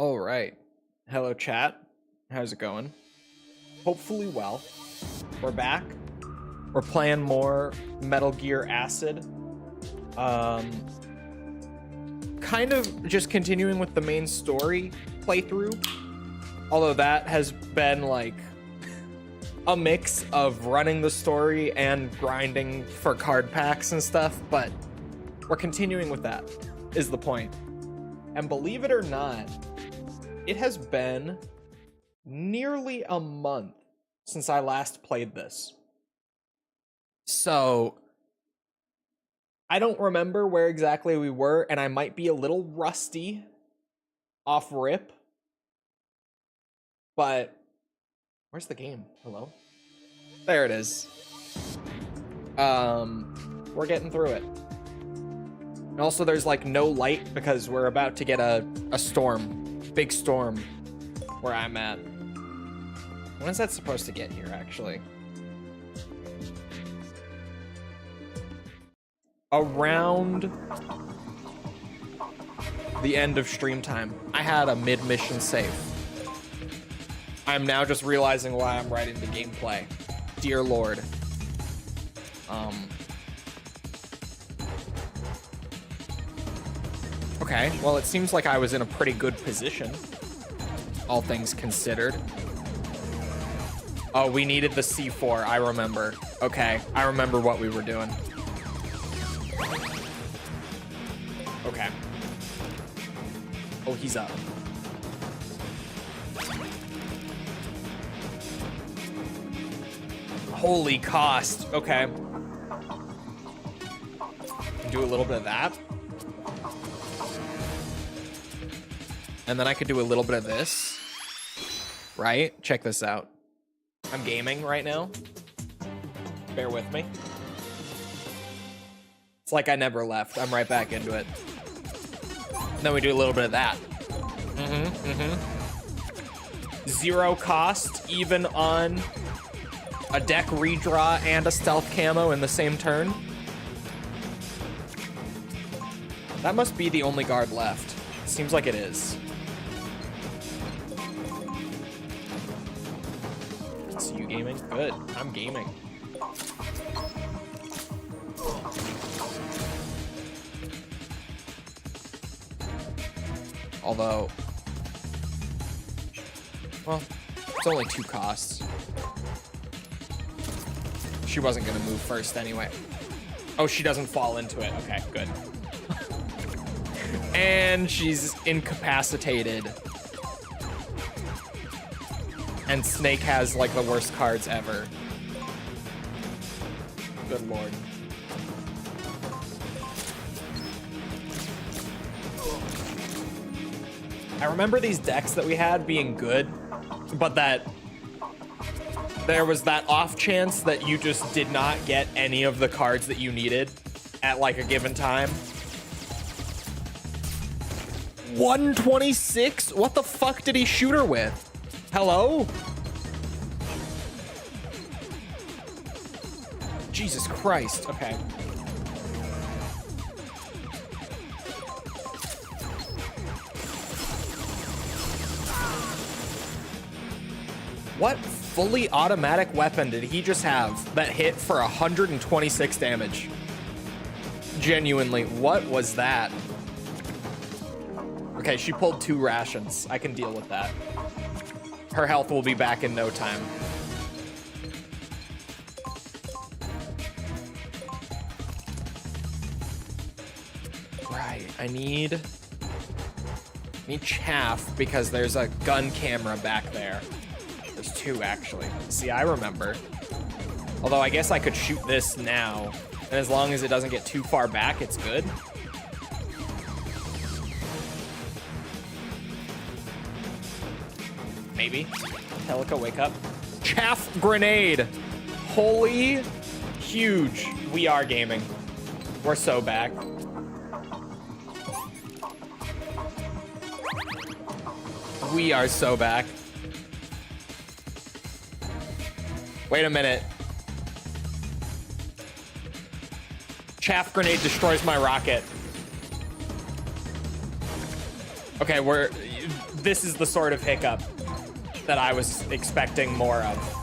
All right. Hello, chat. How's it going? Hopefully well. We're back. We're playing more Metal Gear Acid. Kind of just continuing with the main story playthrough. Although that has been like a mix of running the story and grinding for card packs and stuff, but we're continuing with that, is the point. And believe it or not, it has been nearly a month since I last played this. So I don't remember where exactly we were, and I might be a little rusty off rip. But where's the game? Hello? There it is. We're getting through it. And also there's like no light because we're about to get a storm. Big storm where I'm at. When is that supposed to get here, actually? Around the end of stream time. I had a mid-mission save. I'm now just realizing why I'm writing the gameplay. Dear Lord. Okay, well, it seems like I was in a pretty good position, all things considered. Oh, we needed the C4, I remember. Okay, I remember what we were doing. Okay. Oh, he's up. Holy cost. Okay. Do a little bit of that. And then I could do a little bit of this. Right? Check this out. I'm gaming right now. Bear with me. It's like I never left. I'm right back into it. And then we do a little bit of that. Zero cost, even on a deck redraw and a stealth camo in the same turn. That must be the only guard left. Seems like it is. So you gaming? Good. I'm gaming. Although, well, it's only 2 costs. She wasn't gonna move first anyway. Oh, she doesn't fall into it. Okay, good. And she's incapacitated. And Snake has like the worst cards ever. Good Lord. I remember these decks that we had being good, but that there was that off chance that you just did not get any of the cards that you needed at like a given time. 126? What the fuck did he shoot her with? Hello? Jesus Christ. Okay. What fully automatic weapon did he just have that hit for 126 damage? Genuinely, what was that? Okay, she pulled 2 rations. I can deal with that. Her health will be back in no time. Right, I need chaff because there's a gun camera back there. There's 2 actually. See, I remember. Although I guess I could shoot this now, and as long as it doesn't get too far back, it's good. Maybe. Helica, wake up. Chaff grenade. Holy huge. We are gaming. We're so back. We are so back. Wait a minute. Chaff grenade destroys my rocket. Okay, this is the sort of hiccup that I was expecting more of.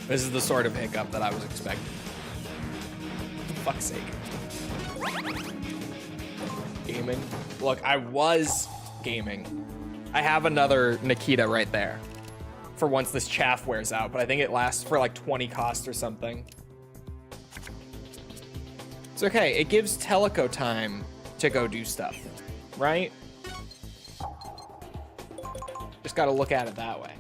This is the sort of hiccup that I was expecting. For fuck's sake. Gaming. Look, I was gaming. I have another Nikita right there for once this chaff wears out, but I think it lasts for like 20 cost or something. It's okay. It gives Teleco time to go do stuff, right? Just got to look at it that way.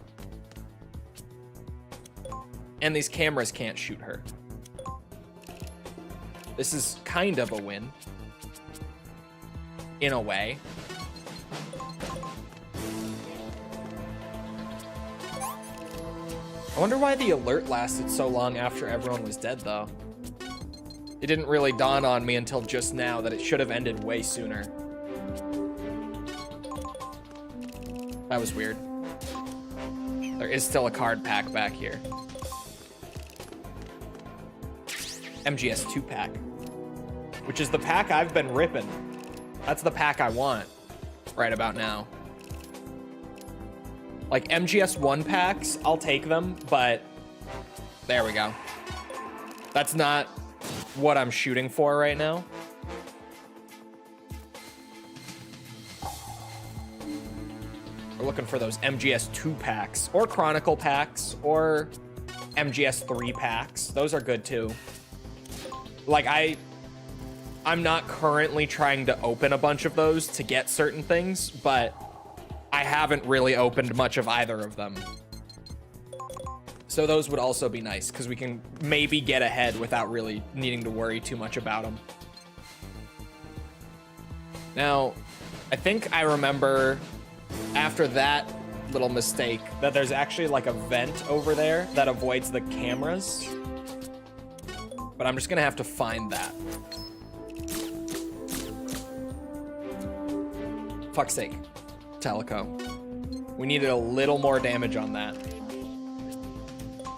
And these cameras can't shoot her. This is kind of a win. In a way. I wonder why the alert lasted so long after everyone was dead, though. It didn't really dawn on me until just now that it should have ended way sooner. That was weird. There is still a card pack back here. MGS 2-pack, which is the pack I've been ripping. That's the pack I want right about now. Like MGS 1 packs, I'll take them, but there we go. That's not what I'm shooting for right now. We're looking for those MGS 2 packs or Chronicle packs or MGS 3 packs. Those are good too. Like I'm not currently trying to open a bunch of those to get certain things, but I haven't really opened much of either of them. So those would also be nice because we can maybe get ahead without really needing to worry too much about them. Now, I think I remember after that little mistake that there's actually like a vent over there that avoids the cameras. But I'm just gonna have to find that. Fuck's sake. Teleco. We needed a little more damage on that.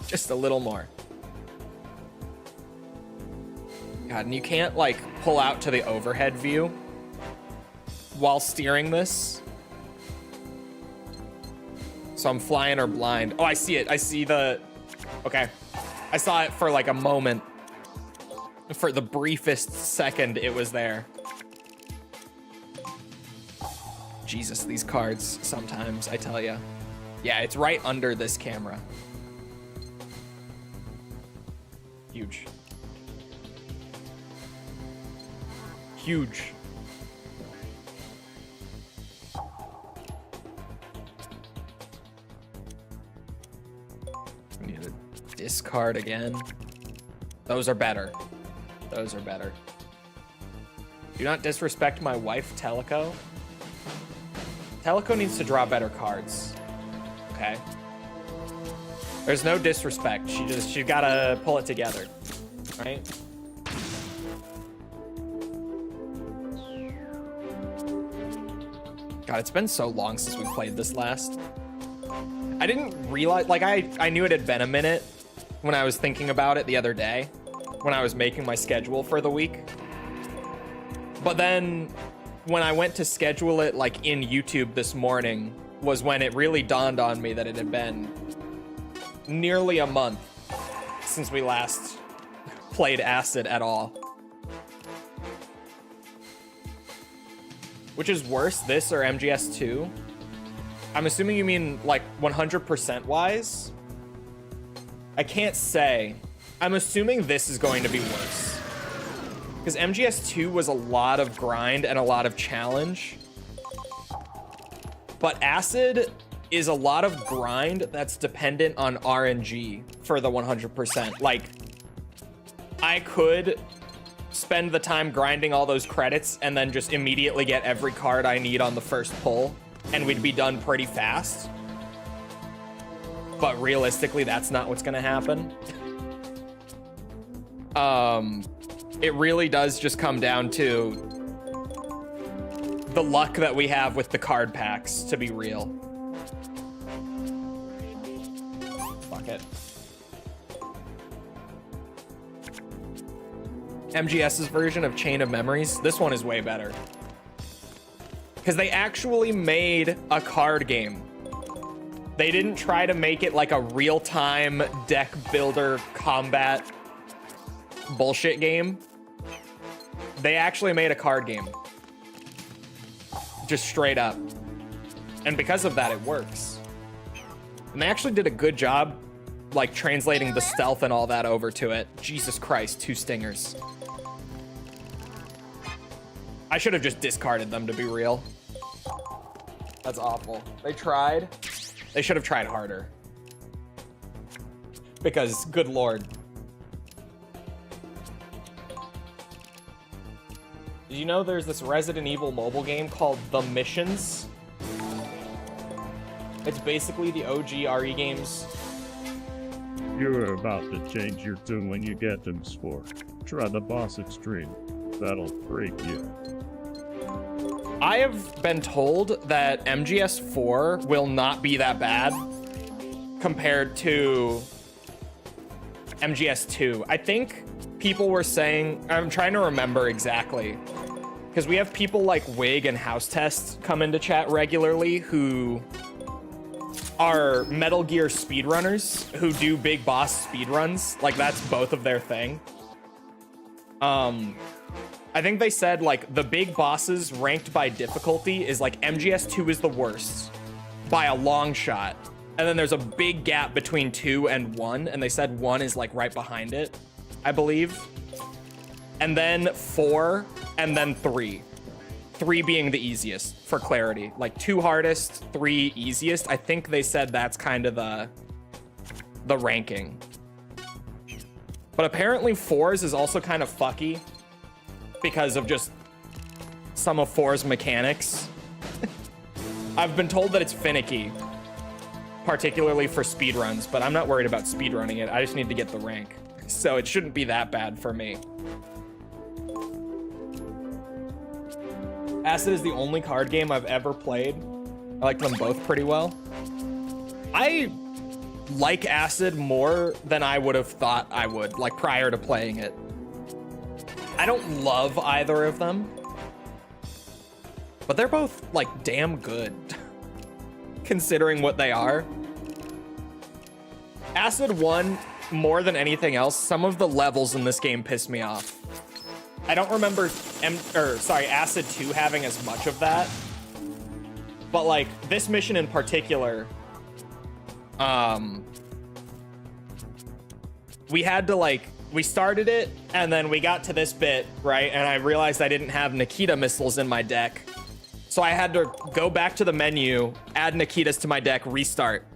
Just a little more. God, and you can't like pull out to the overhead view while steering this. So I'm flying or blind. Oh, I see it. I see the... Okay. I saw it for like a moment. For the briefest second it was there. Jesus, these cards sometimes, I tell ya. Yeah, it's right under this camera. Huge. Huge. We need to discard again. Those are better. Those are better. Do not disrespect my wife, Teleco. Teleco needs to draw better cards. Okay. There's no disrespect. She gotta pull it together. Right? God, it's been so long since we played this last. I didn't realize, like I knew it had been a minute when I was thinking about it the other day, when I was making my schedule for the week. But then when I went to schedule it like in YouTube this morning was when it really dawned on me that it had been nearly a month since we last played Acid at all. Which is worse, this or MGS2? I'm assuming you mean like 100% wise? I can't say. I'm assuming this is going to be worse. Because MGS2 was a lot of grind and a lot of challenge. But Acid is a lot of grind that's dependent on RNG for the 100%. Like, I could spend the time grinding all those credits and then just immediately get every card I need on the first pull, and we'd be done pretty fast. But realistically, that's not what's gonna happen. It really does just come down to the luck that we have with the card packs, to be real. Fuck it. MGS's version of Chain of Memories. This one is way better. Because they actually made a card game. They didn't try to make it like a real-time deck builder combat bullshit game. They actually made a card game. Just straight up. And because of that, it works. And they actually did a good job, like, translating the stealth and all that over to it. Jesus Christ, 2 stingers. I should have just discarded them, to be real. That's awful. They tried. They should have tried harder. Because, good lord. Did you know there's this Resident Evil mobile game called The Missions? It's basically the OG RE games. You're about to change your tune when you get them for. Try the boss extreme. That'll break you. I have been told that MGS4 will not be that bad compared to MGS2. I think people were saying, I'm trying to remember exactly, because we have people like Wig and House Test come into chat regularly who are Metal Gear speedrunners who do big boss speedruns. Like, that's both of their thing. I think they said, like, the big bosses ranked by difficulty is, like, MGS2 is the worst by a long shot. And then there's a big gap between 2 and 1, and they said 1 is, like, right behind it, I believe. And then 4, and then 3. 3 being the easiest, for clarity. Like, 2 hardest, 3 easiest. I think they said that's kind of the ranking. But apparently 4's is also kind of fucky because of just some of 4's mechanics. I've been told that it's finicky, particularly for speedruns, but I'm not worried about speedrunning it. I just need to get the rank. So it shouldn't be that bad for me. Acid is the only card game I've ever played. I like them both pretty well. I like Acid more than I would have thought I would, like, prior to playing it. I don't love either of them, but they're both, like, damn good, considering what they are. Acid 1, more than anything else, some of the levels in this game piss me off. I don't remember Acid 2 having as much of that, but, like, this mission in particular, we had to, like, we started it, and then we got to this bit, right? And I realized I didn't have Nikita missiles in my deck. So I had to go back to the menu, add Nikitas to my deck, restart.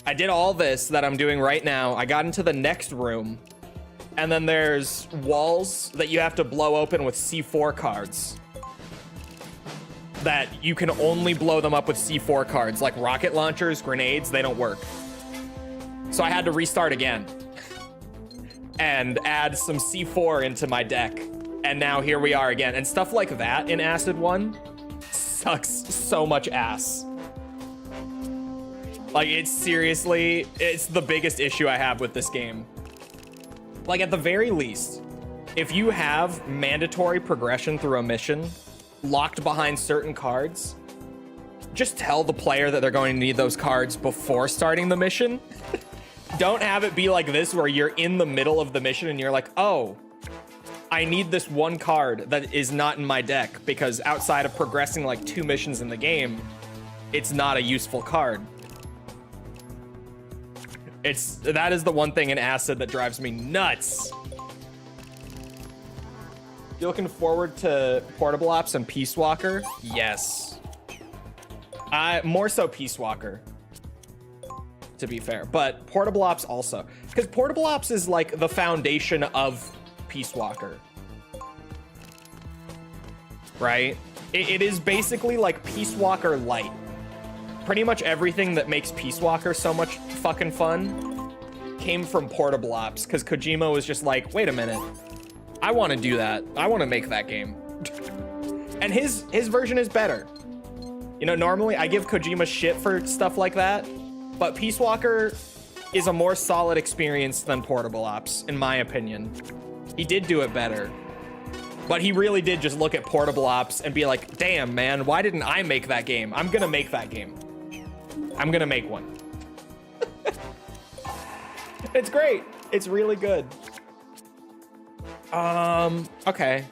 I did all this that I'm doing right now. I got into the next room, and then there's walls that you have to blow open with C4 cards. That you can only blow them up with C4 cards, like rocket launchers, grenades, they don't work. So I had to restart again and add some C4 into my deck. And now here we are again. And stuff like that in Acid 1 sucks so much ass. Like, it's seriously, it's the biggest issue I have with this game. Like, at the very least, if you have mandatory progression through a mission locked behind certain cards, just tell the player that they're going to need those cards before starting the mission. Don't have it be like this where you're in the middle of the mission and you're like, oh, I need this one card that is not in my deck because outside of progressing like 2 missions in the game, it's not a useful card. That is the one thing in Acid that drives me nuts. You looking forward to Portable Ops and Peace Walker? Yes. More so Peace Walker, to be fair, but Portable Ops also, because Portable Ops is like the foundation of Peace Walker, right? It is basically like Peace Walker Light. Pretty much everything that makes Peace Walker so much fucking fun came from Portable Ops, because Kojima was just like, wait a minute, I want to do that. I want to make that game. And his version is better. You know, normally I give Kojima shit for stuff like that, but Peace Walker is a more solid experience than Portable Ops, in my opinion. He did do it better. But he really did just look at Portable Ops and be like, damn, man, why didn't I make that game? I'm gonna make that game. I'm gonna make one. It's great. It's really good. Okay.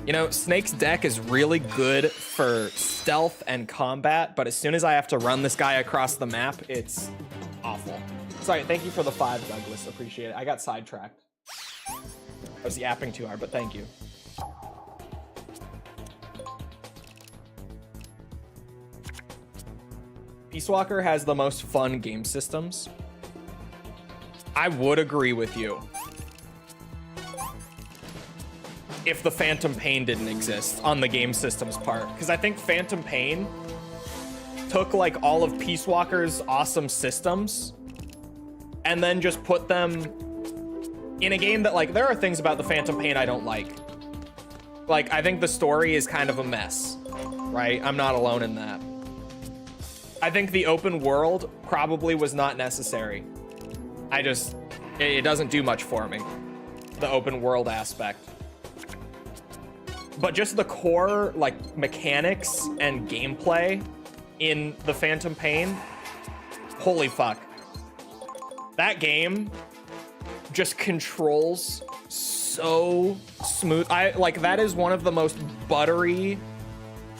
You know, Snake's deck is really good for stealth and combat, but as soon as I have to run this guy across the map, it's awful. Sorry, thank you for the 5, Douglas. Appreciate it. I got sidetracked. I was yapping too hard, but thank you. Peace Walker has the most fun game systems. I would agree with you if the Phantom Pain didn't exist on the game systems part, because I think Phantom Pain took like all of Peace Walker's awesome systems and then just put them in a game that, like, there are things about the Phantom Pain I don't like. Like, I think the story is kind of a mess, right? I'm not alone in that. I think the open world probably was not necessary. It doesn't do much for me, the open world aspect. But just the core, like, mechanics and gameplay in the Phantom Pain, holy fuck. That game just controls so smooth. That is one of the most buttery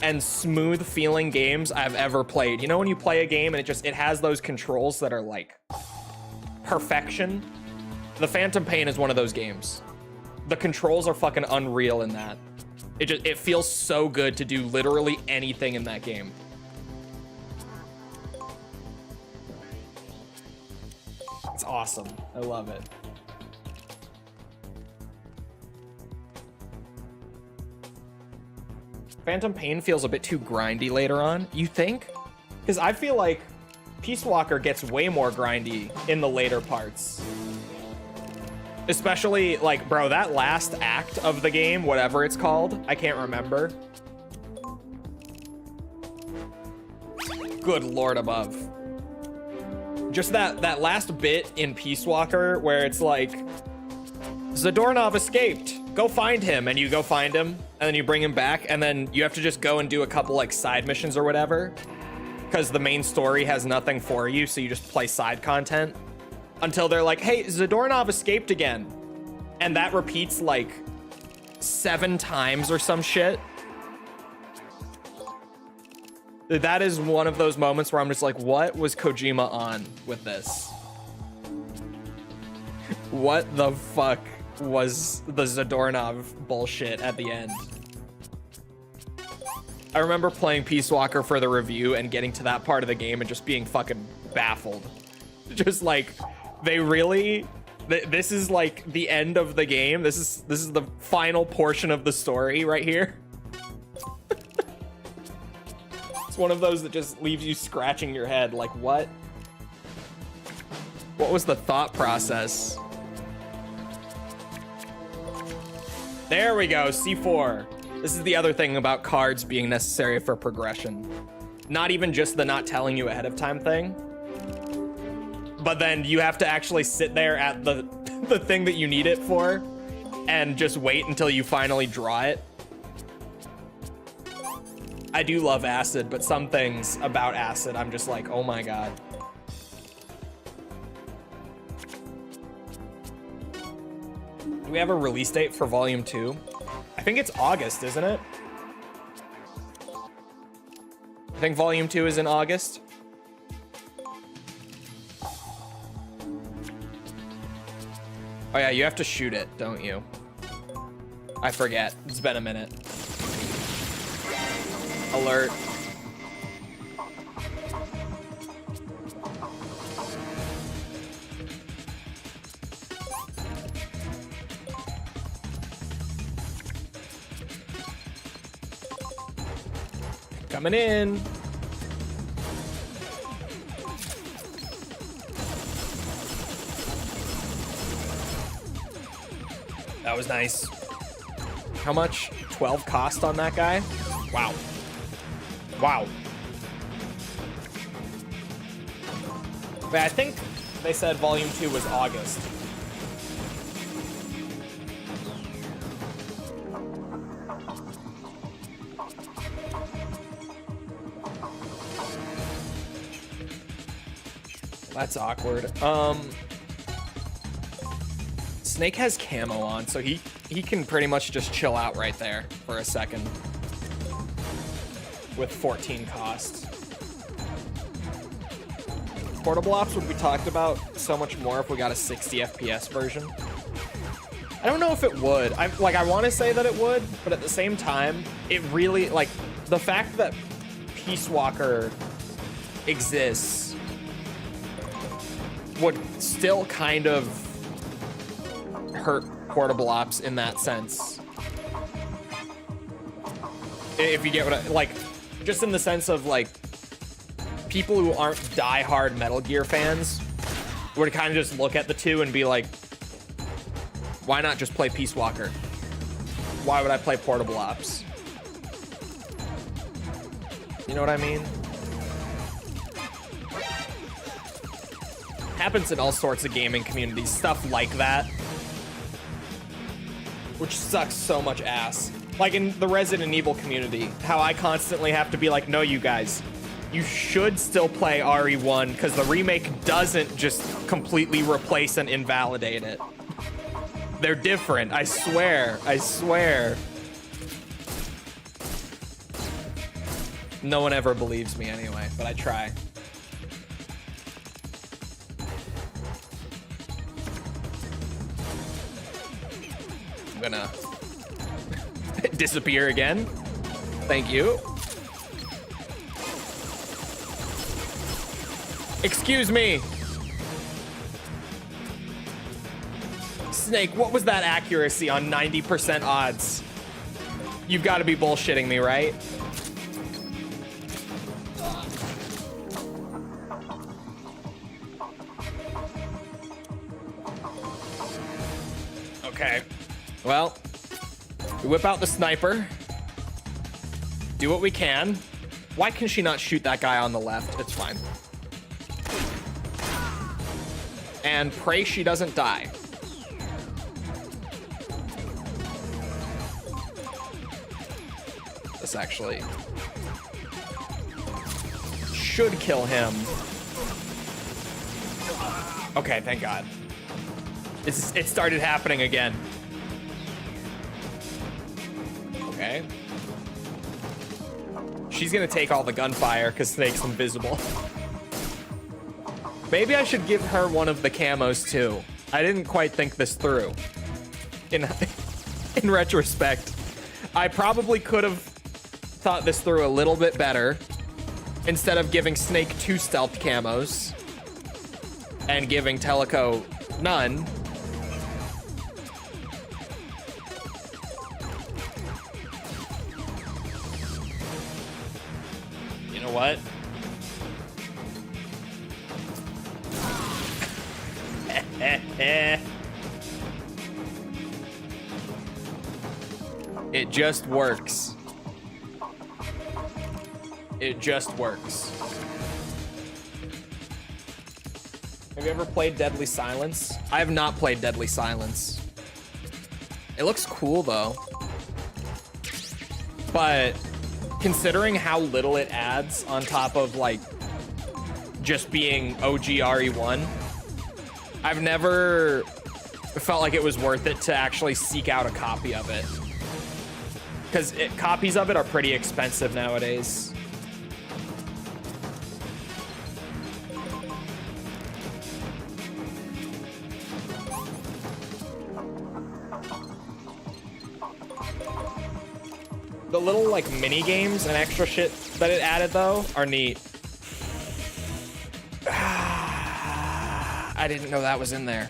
and smooth feeling games I've ever played. You know when you play a game and it has those controls that are like perfection? The Phantom Pain is one of those games. The controls are fucking unreal in that. It feels so good to do literally anything in that game. It's awesome. I love it. Phantom Pain feels a bit too grindy later on. You think? Because I feel like Peace Walker gets way more grindy in the later parts. Especially, like, bro, that last act of the game, whatever it's called, I can't remember. Good Lord above. Just that last bit in Peace Walker where it's like, Zadornov escaped. Go find him. And you go find him, and then you bring him back, and then you have to just go and do a couple, like, side missions or whatever. Because the main story has nothing for you, so you just play side content. Until they're like, hey, Zadornov escaped again. And that repeats like 7 times or some shit. That is one of those moments where I'm just like, what was Kojima on with this? What the fuck was the Zadornov bullshit at the end? I remember playing Peace Walker for the review and getting to that part of the game and just being fucking baffled. Just like, they really, this is like the end of the game. This is the final portion of the story right here. It's one of those that just leaves you scratching your head like, what was the thought process? There we go, C4. This is the other thing about cards being necessary for progression. Not even just the not telling you ahead of time thing, but then you have to actually sit there at the thing that you need it for and just wait until you finally draw it. I do love Acid, but some things about Acid, I'm just like, oh my god. Do we have a release date for Volume 2? I think it's August, isn't it? I think Volume 2 is in August. Oh yeah, you have to shoot it, don't you? I forget. It's been a minute. Alert. Coming in. That was nice. How much? 12 cost on that guy? Wow. Wow. But I think they said Volume 2 was August. That's awkward. Snake has camo on, so he can pretty much just chill out right there for a second. With 14 cost. Portable ops would be talked about so much more if we got a 60 FPS version. I don't know if it would. I want to say that it would, but at the same time, it really, like, the fact that Peace Walker exists would still kind of hurt portable ops in that sense. If you get what I, like, just in the sense of, like, people who aren't die-hard Metal Gear fans would kind of just look at the two and be like, why not just play Peace Walker? Why would I play portable ops? You know what I mean? Happens in all sorts of gaming communities, stuff like that. Which sucks so much ass. Like in the Resident Evil community, how I constantly have to be like, no, you guys, you should still play RE1 because the remake doesn't just completely replace and invalidate it. They're different, I swear, I swear. No one ever believes me anyway, but I try. I'm gonna disappear again. Thank you. Excuse me. Snake, what was that accuracy on 90% odds? You've got to be bullshitting me, right? Okay. Well, we whip out the sniper. Do what we can. Why can she not shoot that guy on the left? It's fine. And pray she doesn't die. This actually should kill him. Okay, thank God. It started happening again. Okay. She's gonna take all the gunfire because Snake's invisible. Maybe I should give her one of the camos too. I didn't quite think this through. In retrospect, I probably could have thought this through a little bit better instead of giving Snake 2 stealth camos and giving Teleco none. You know what? It just works. It just works. Have you ever played Deadly Silence? I have not played Deadly Silence. It looks cool though. But considering how little it adds on top of like just being OG RE1, I've never felt like it was worth it to actually seek out a copy of it. Because copies of it are pretty expensive nowadays. The little like mini games and extra shit that it added though are neat. I didn't know that was in there.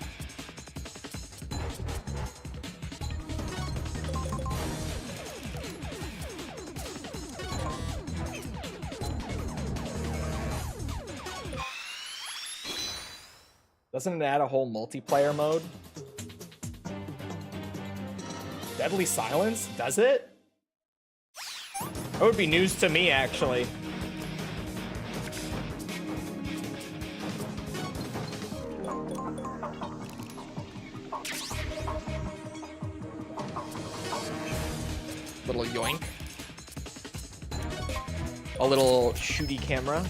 Doesn't it add a whole multiplayer mode? Deadly Silence? Does it? That would be news to me, actually. Little yoink. A little shooty camera.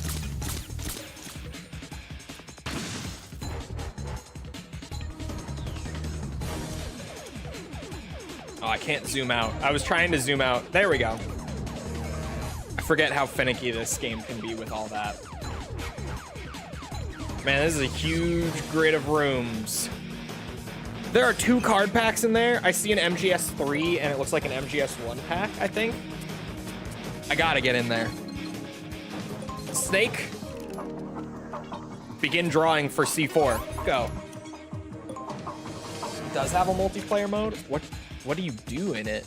Oh, I can't zoom out. I was trying to zoom out. There we go. I forget how finicky this game can be with all that. Man, this is a huge grid of rooms. There are 2 card packs in there. I see an MGS3 and it looks like an MGS1 pack, I think. I gotta get in there. Snake. Begin drawing for C4. Go. It does have a multiplayer mode? What do you do in it?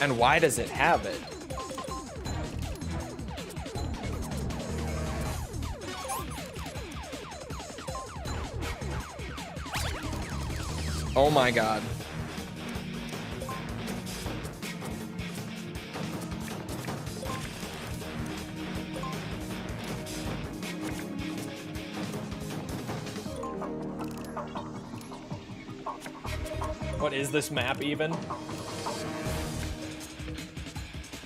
And why does it have it? Oh my god. What is this map even?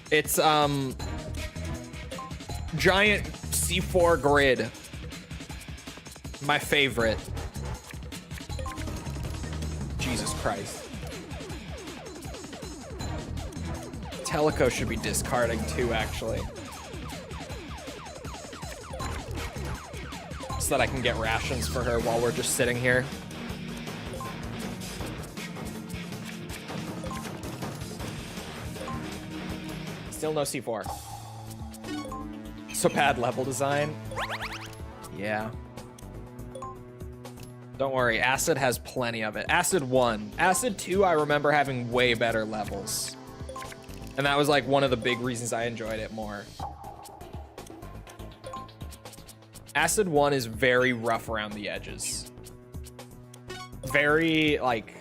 It's giant C4 grid. My favorite. Jesus Christ. Teleco should be discarding too, actually. So that I can get rations for her while we're just sitting here. Still no C4. So bad level design. Yeah. Don't worry, Acid has plenty of it. Acid 1. Acid 2, I remember having way better levels. And that was like one of the big reasons I enjoyed it more. Acid 1 is very rough around the edges. Very, like,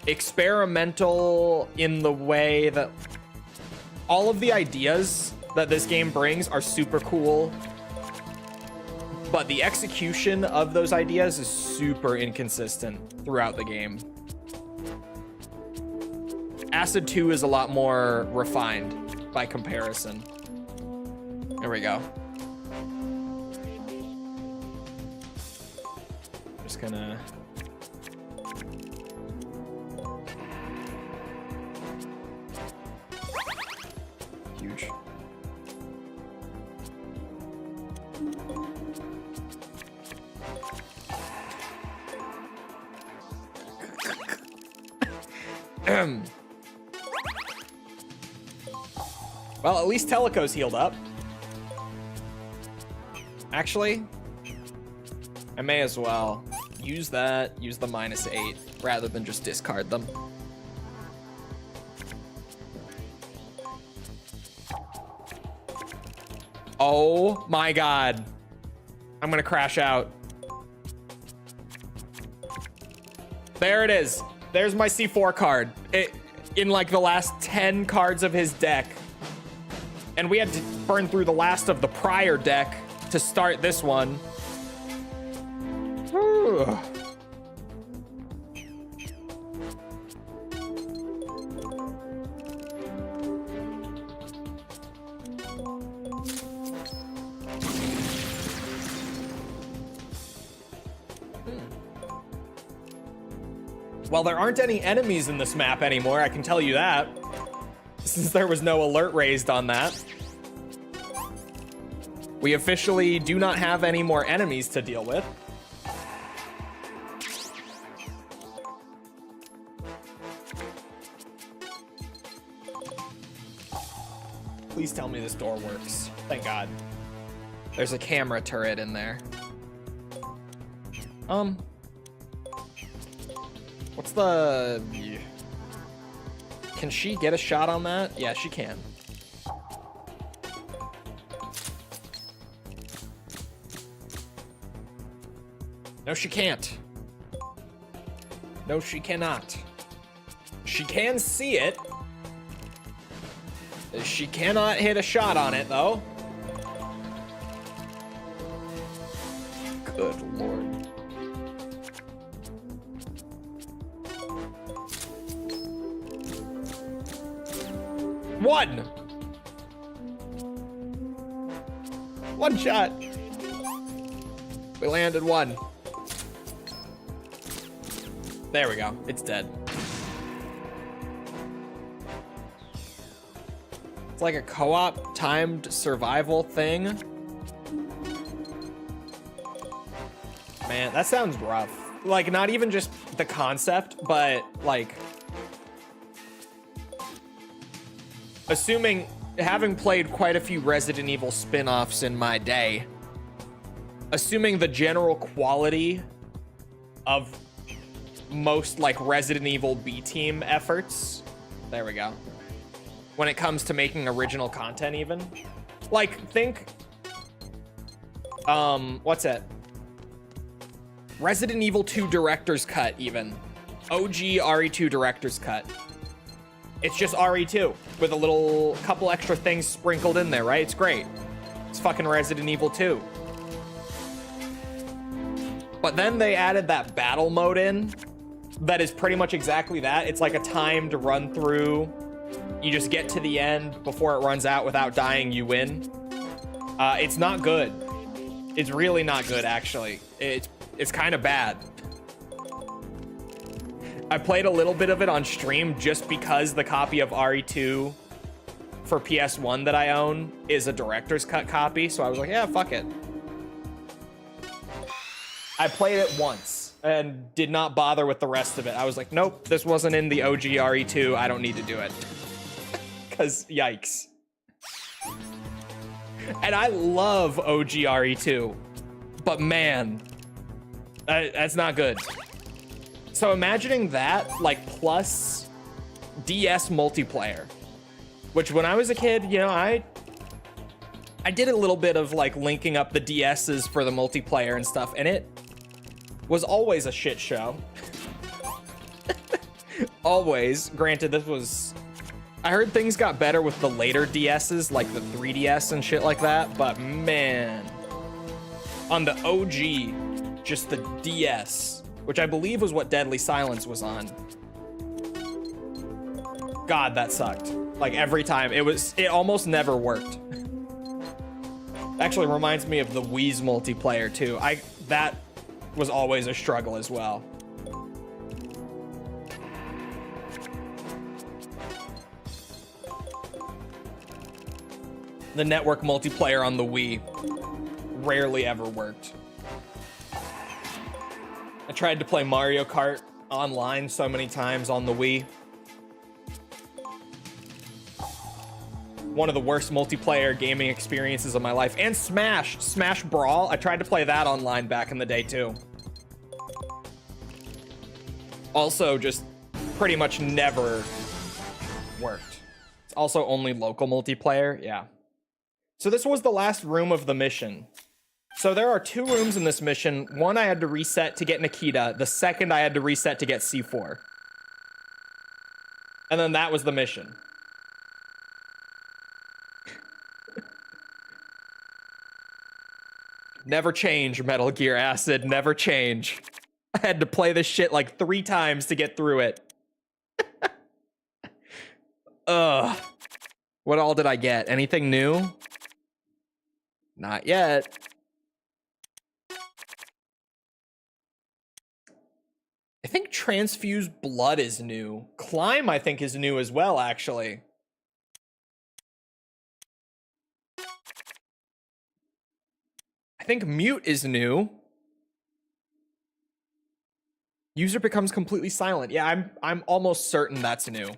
experimental in the way that all of the ideas that this game brings are super cool, but the execution of those ideas is super inconsistent throughout the game. Acid 2 is a lot more refined by comparison. There we go. Just gonna... Huge. Well, at least Teleco's healed up. Actually, I may as well use that, use the -8, rather than just discard them. Oh my god. I'm gonna crash out. There it is. There's my C4 card. In like the last 10 cards of his deck. And we had to burn through the last of the prior deck to start this one. Well, there aren't any enemies in this map anymore, I can tell you that. Since there was no alert raised on that. We officially do not have any more enemies to deal with. Please tell me this door works. Thank God. There's a camera turret in there. What's the... Can she get a shot on that? Yeah, she can. No, she can't. No, she cannot. She can see it. She cannot hit a shot on it, though. Good lord. One! One shot. We landed one. There we go. It's dead. It's like a co-op timed survival thing. Man, that sounds rough. Like, not even just the concept, but like, assuming, having played quite a few Resident Evil spin-offs in my day, assuming the general quality of most like Resident Evil B-team efforts, there we go, when it comes to making original content even, like, think, what's it? Resident Evil 2 Director's Cut even. OG RE2 Director's Cut. It's just RE2 with a little couple extra things sprinkled in there, right? It's great. It's fucking Resident Evil 2. But then they added that battle mode in that is pretty much exactly that. It's like a timed run through. You just get to the end before it runs out without dying, you win. It's not good. It's really not good, actually. It's kind of bad. I played a little bit of it on stream just because the copy of RE2 for PS1 that I own is a director's cut copy, so I was like, yeah, fuck it. I played it once and did not bother with the rest of it. I was like, nope, this wasn't in the OG RE2. I don't need to do it. Because yikes. And I love OG RE2, but man, that's not good. So imagining that, like, plus DS multiplayer, which when I was a kid, you know, I did a little bit of like linking up the DSs for the multiplayer and stuff, and it was always a shit show. Always. Granted, this was, I heard things got better with the later DSs, like the 3DS and shit like that, but man, on the OG, just the DS, which I believe was what Deadly Silence was on. God, that sucked. Like every time, it almost never worked. Actually reminds me of the Wii's multiplayer too. That was always a struggle as well. The network multiplayer on the Wii rarely ever worked. I tried to play Mario Kart online so many times on the Wii. One of the worst multiplayer gaming experiences of my life. And Smash Brawl. I tried to play that online back in the day too. Also just pretty much never worked. It's also only local multiplayer, yeah. So this was the last room of the mission. So there are 2 rooms in this mission. One I had to reset to get Nikita. The second I had to reset to get C4. And then that was the mission. Never change, Metal Gear Acid. Never change. I had to play this shit like 3 times to get through it. Ugh. What all did I get? Anything new? Not yet. I think transfused blood is new. Climb, I think, is new as well, actually. I think mute is new. User becomes completely silent. Yeah, I'm almost certain that's new.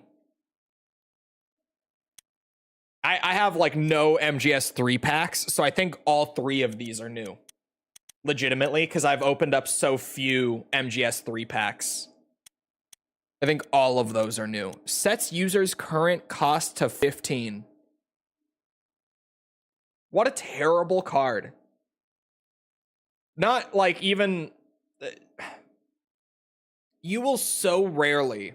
I have like no MGS 3 packs, so I think all 3 of these are new. Legitimately, because I've opened up so few MGS 3 packs. I think all of those are new. Sets users' current cost to 15. What a terrible card. Not like even... You will so rarely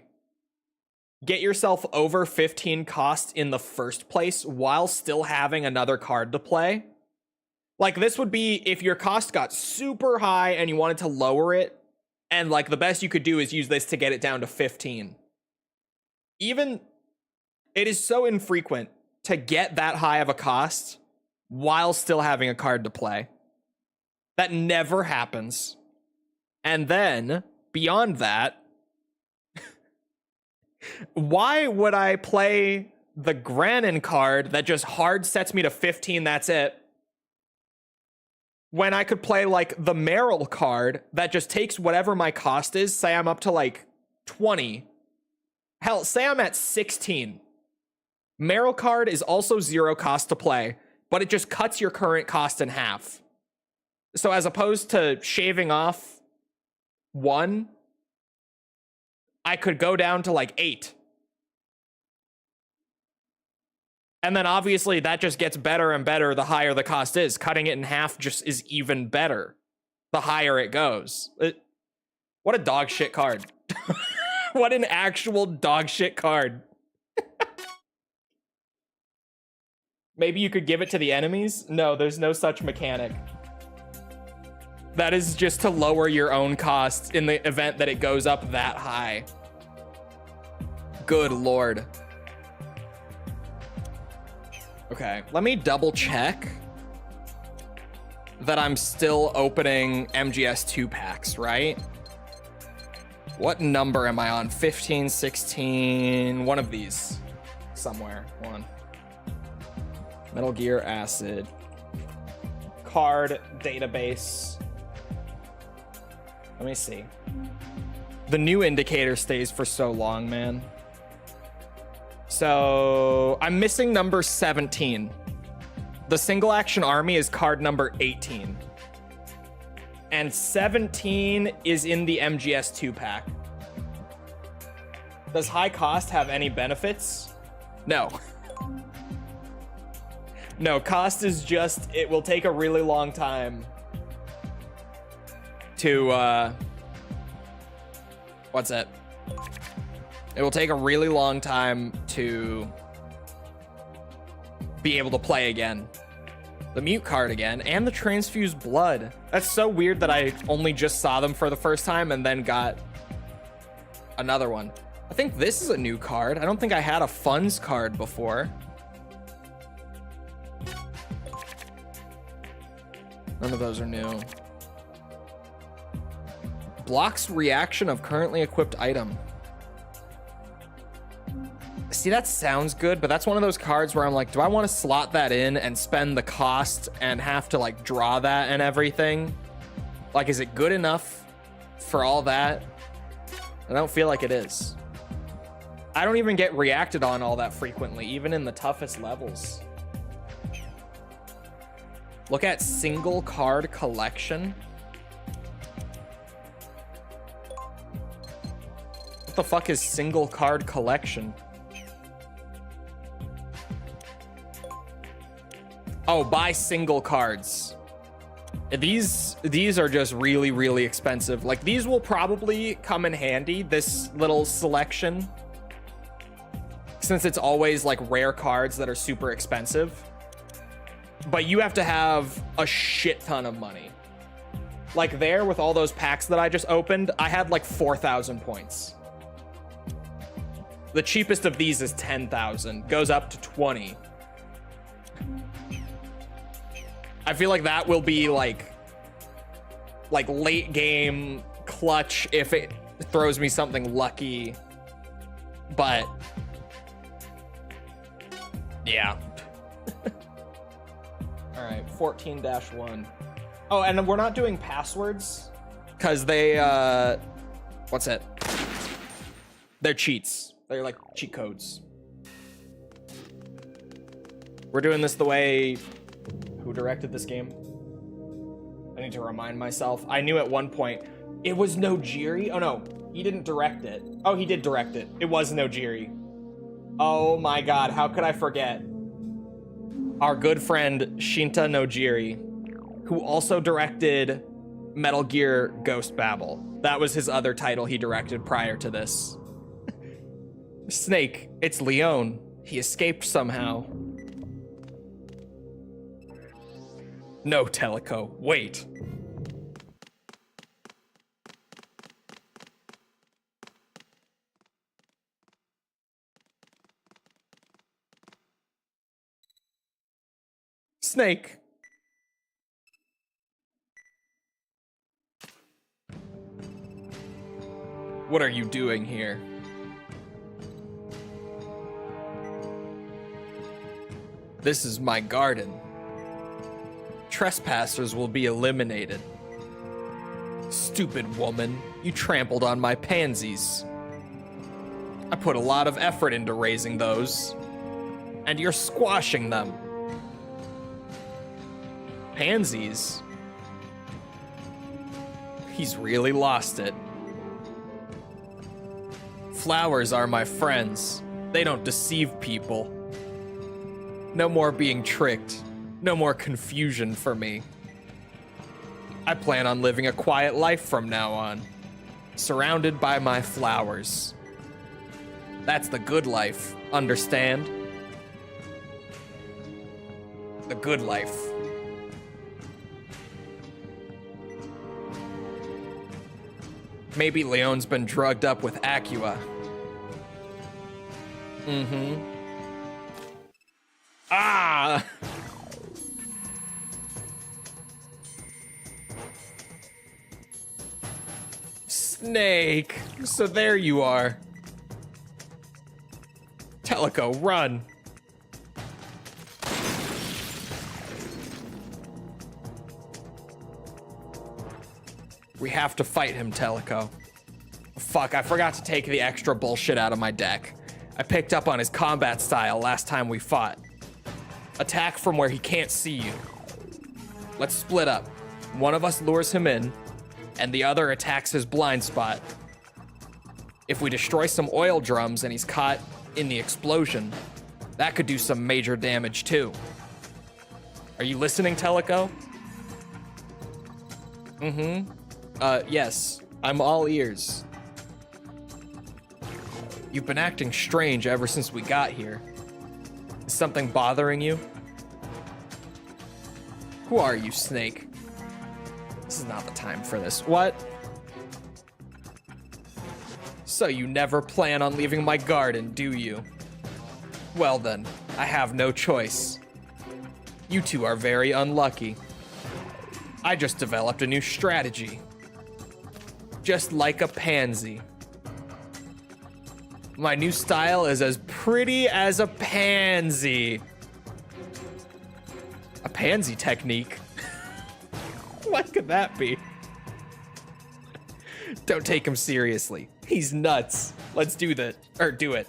get yourself over 15 cost in the first place while still having another card to play. Like, this would be if your cost got super high and you wanted to lower it, and like the best you could do is use this to get it down to 15. Even, it is so infrequent to get that high of a cost while still having a card to play. That never happens. And then, beyond that, why would I play the Granin card that just hard sets me to 15, that's it, when I could play like the Merrill card that just takes whatever my cost is, say I'm up to like 20. Hell, say I'm at 16. Merrill card is also 0 cost to play, but it just cuts your current cost in half. So as opposed to shaving off 1, I could go down to like 8. And then obviously that just gets better and better the higher the cost is. Cutting it in half just is even better the higher it goes. What a dog shit card. What an actual dog shit card. Maybe you could give it to the enemies? No, there's no such mechanic. That is just to lower your own costs in the event that it goes up that high. Good lord. Okay, let me double check that I'm still opening MGS 2 packs, right? What number am I on? 15, 16, one of these somewhere. One. Metal Gear Acid. Card database. Let me see. The new indicator stays for so long, man. So I'm missing number 17. The single action army is card number 18. And 17 is in the MGS 2 pack. Does high cost have any benefits? No. No, cost is just, it will take a really long time to, what's that? It will take a really long time to be able to play again. The mute card again, and the transfused blood. That's so weird that I only just saw them for the first time and then got another one. I think this is a new card. I don't think I had a funds card before. None of those are new. Blocks reaction of currently equipped item. See, that sounds good, but that's one of those cards where I'm like, do I want to slot that in and spend the cost and have to like draw that and everything? Like, is it good enough for all that? I don't feel like it is. I don't even get reacted on all that frequently, even in the toughest levels. Look at single card collection. What the fuck is single card collection? Oh, buy single cards. These are just really, really expensive. Like, these will probably come in handy, this little selection, since it's always like rare cards that are super expensive. But you have to have a shit ton of money. Like there, with all those packs that I just opened, I had like 4,000 points. The cheapest of these is 10,000, goes up to 20. I feel like that will be like late game clutch if it throws me something lucky. But yeah. All right, 14-1. Oh, and we're not doing passwords because they, what's it? They're cheats. They're like cheat codes. We're doing this the way, who directed this game? I need to remind myself. I knew at one point it was Nojiri. Oh no, he didn't direct it. Oh, he did direct it. It was Nojiri. Oh my god, how could I forget? Our good friend Shinta Nojiri, who also directed Metal Gear Ghost Babel. That was his other title he directed prior to this. Snake, it's Leone. He escaped somehow. No, Teleco, wait. Snake. What are you doing here? This is my garden. Trespassers will be eliminated. Stupid woman, you trampled on my pansies. I put a lot of effort into raising those, and you're squashing them. Pansies? He's really lost it. Flowers are my friends. They don't deceive people. No more being tricked. No more confusion for me. I plan on living a quiet life from now on, surrounded by my flowers. That's the good life, understand? The good life. Maybe Leone's been drugged up with Acua. Mm-hmm. Ah! Snake! So there you are. Teleco, run! We have to fight him, Teleco. Fuck, I forgot to take the extra bullshit out of my deck. I picked up on his combat style last time we fought. Attack from where he can't see you. Let's split up. One of us lures him in, and the other attacks his blind spot. If we destroy some oil drums and he's caught in the explosion, that could do some major damage too. Are you listening, Teleco? Mm-hmm. Yes. I'm all ears. You've been acting strange ever since we got here. Is something bothering you? Who are you, Snake? This is not the time for this. What? So you never plan on leaving my garden, do you? Well then, I have no choice. You two are very unlucky. I just developed a new strategy. Just like a pansy. My new style is as pretty as a pansy. A pansy technique? What could that be? Don't take him seriously. He's nuts. Let's do that. Or do it.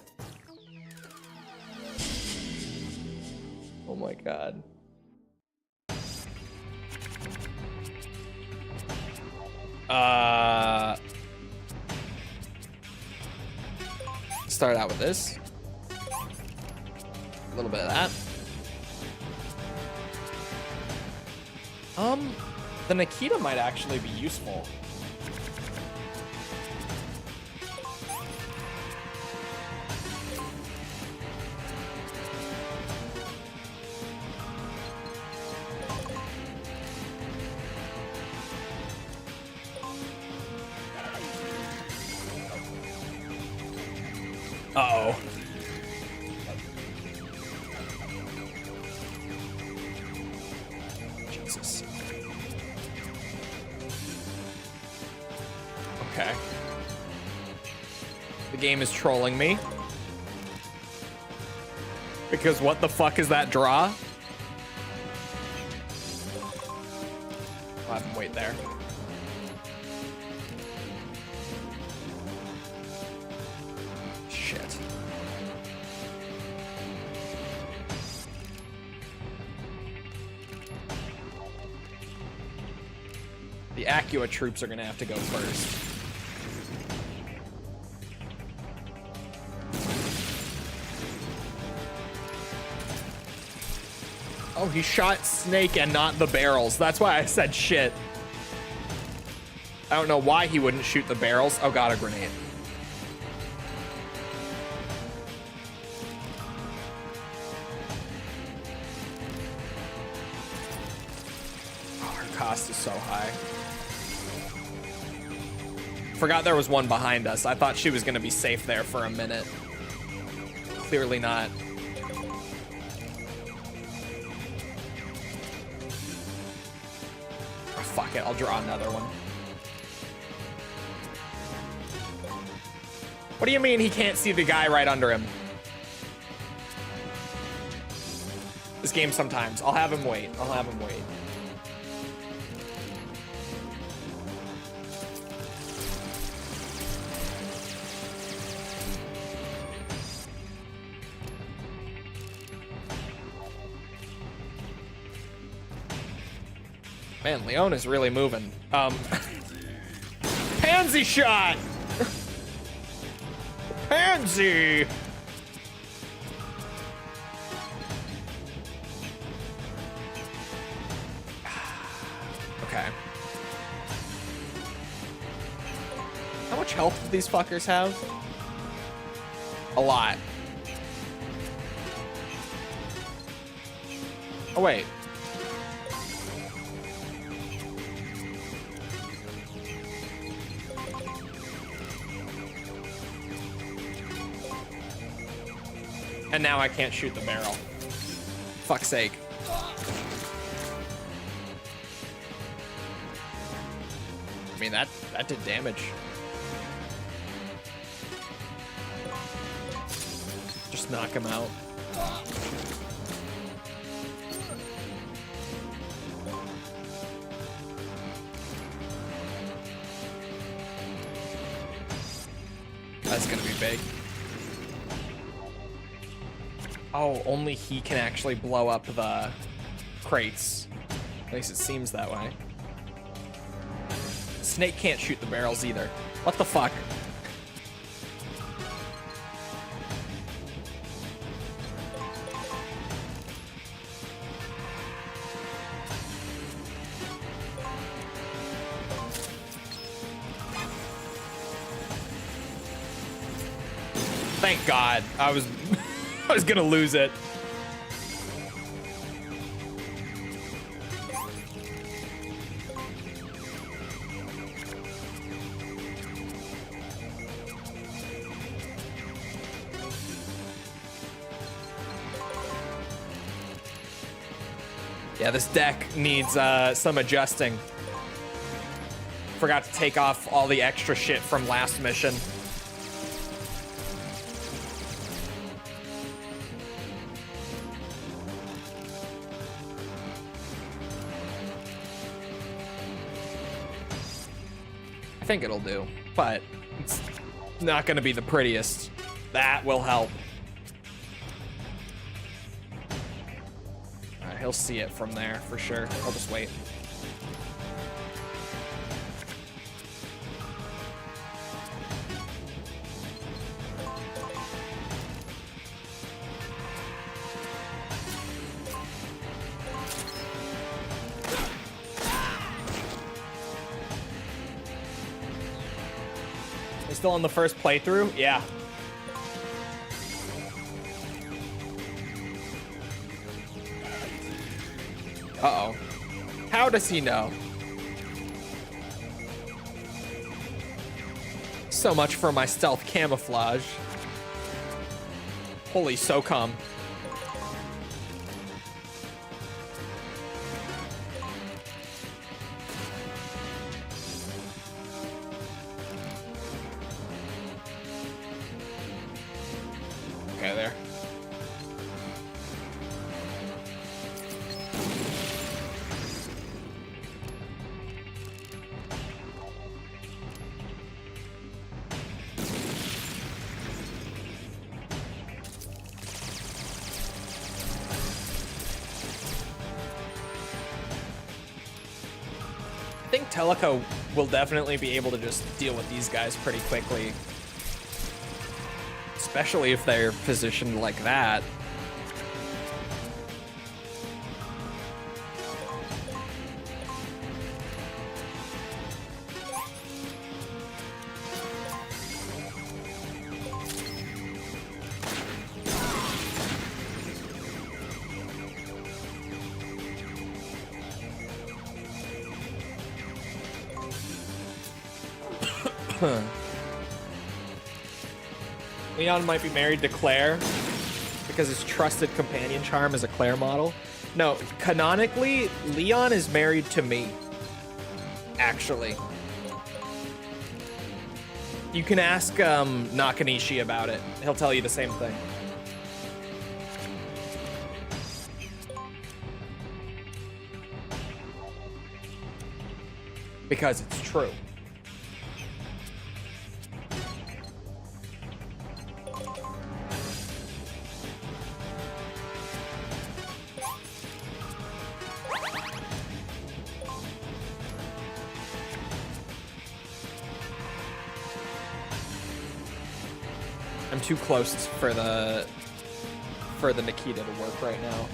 Oh my god. Start out with this. A little bit of that. The Nikita might actually be useful. Uh-oh. Jesus. Okay. The game is trolling me. Because what the fuck is that draw? I'll have him wait there. Shit. The Acua troops are gonna have to go first. Oh, he shot Snake and not the barrels. That's why I said shit. I don't know why he wouldn't shoot the barrels. Oh, got a grenade. blast is so high. Forgot there was one behind us. I thought she was gonna be safe there for a minute. Clearly not. Oh, fuck it, I'll draw another one. What do you mean he can't see the guy right under him? This game sometimes. I'll have him wait. I'll have him wait. Man, Leone is really moving. Pansy shot! Pansy! Okay. How much health do these fuckers have? A lot. Oh, wait. And now I can't shoot the barrel. Fuck's sake. I mean, that did damage. Just knock him out. That's gonna be big. Oh, only he can actually blow up the crates. At least it seems that way. Snake can't shoot the barrels either. What the fuck? Thank God. I was gonna lose it. Yeah, this deck needs some adjusting. Forgot to take off all the extra shit from last mission. I think it'll do, but it's not gonna be the prettiest. That will help. He'll see it from there for sure. I'll just wait. We're still on the first playthrough? Yeah. Uh-oh. How does he know? So much for my stealth camouflage. Holy so-cum. Okay, there. I think Teleco will definitely be able to just deal with these guys pretty quickly. Especially if they're positioned like that. Leon might be married to Claire because his trusted companion charm is a Claire model. No, canonically, Leon is married to me. Actually. You can ask Nakanishi about it. He'll tell you the same thing. Because it's true. I'm too close for the Nikita to work right now.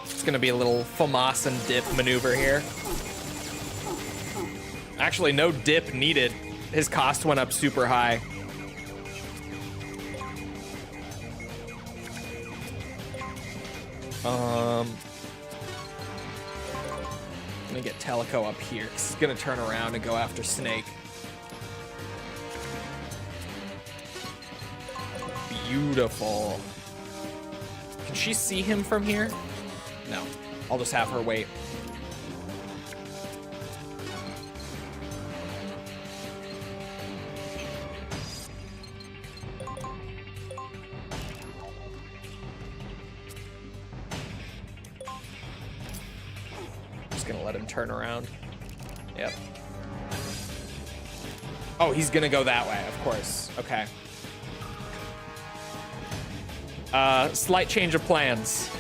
It's gonna be a little FAMAS and dip maneuver here. Actually, no dip needed. His cost went up super high. I'm gonna get Teleco up here. He's gonna turn around and go after Snake. Beautiful. Can she see him from here? No. I'll just have her wait. Just gonna let him turn around. Yep. Oh, he's gonna go that way, of course. Okay. Slight change of plans.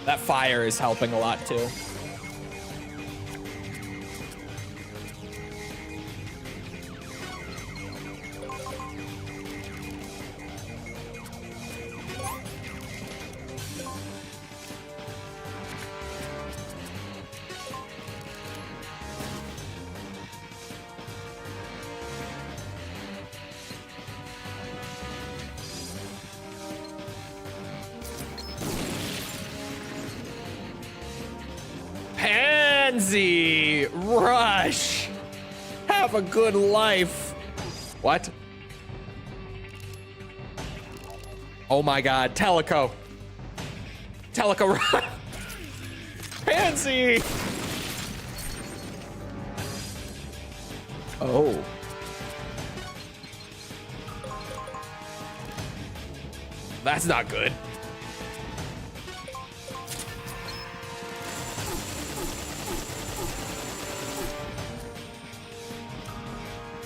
That fire is helping a lot too. Rush! Have a good life. What? Oh my god, Teleco. Teleco, run! Pansy! Oh. That's not good.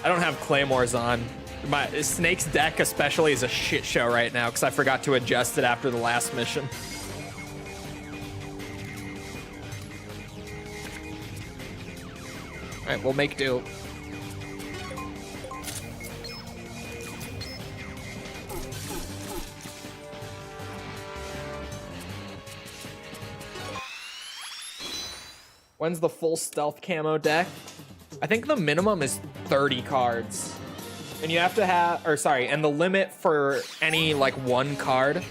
I don't have claymores on. My Snake's deck especially is a shit show right now because I forgot to adjust it after the last mission. All right, we'll make do. When's the full stealth camo deck? I think the minimum is 30 cards. And you have to have, or sorry, and the limit for any like one card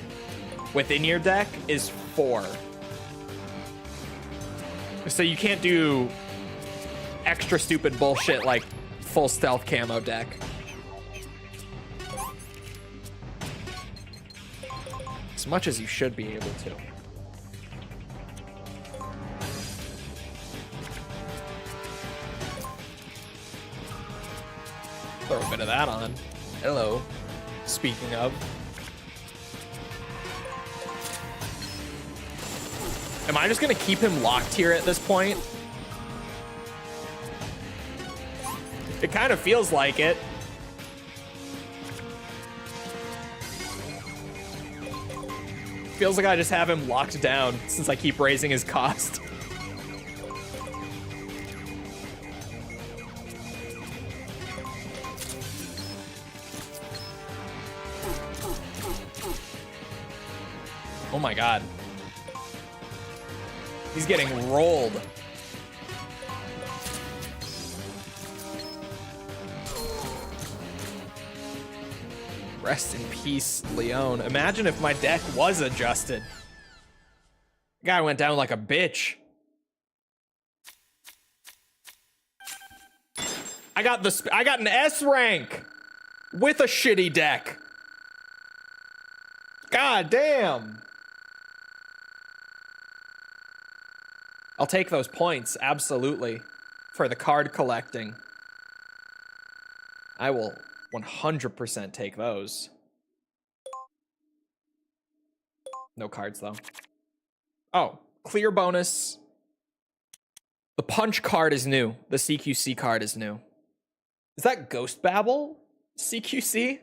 within your deck is 4. So you can't do extra stupid bullshit like full stealth camo deck. As much as you should be able to. Throw a bit of that on. Hello. Speaking of. Am I just gonna keep him locked here at this point? It kind of feels like it. Feels like I just have him locked down since I keep raising his cost. Oh my god. He's getting rolled. Rest in peace, Leone. Imagine if my deck was adjusted. Guy went down like a bitch. I got an S rank with a shitty deck. God damn. I'll take those points, absolutely, for the card collecting. I will 100% take those. No cards, though. Oh, clear bonus. The punch card is new. The CQC card is new. Is that Ghost Babble CQC?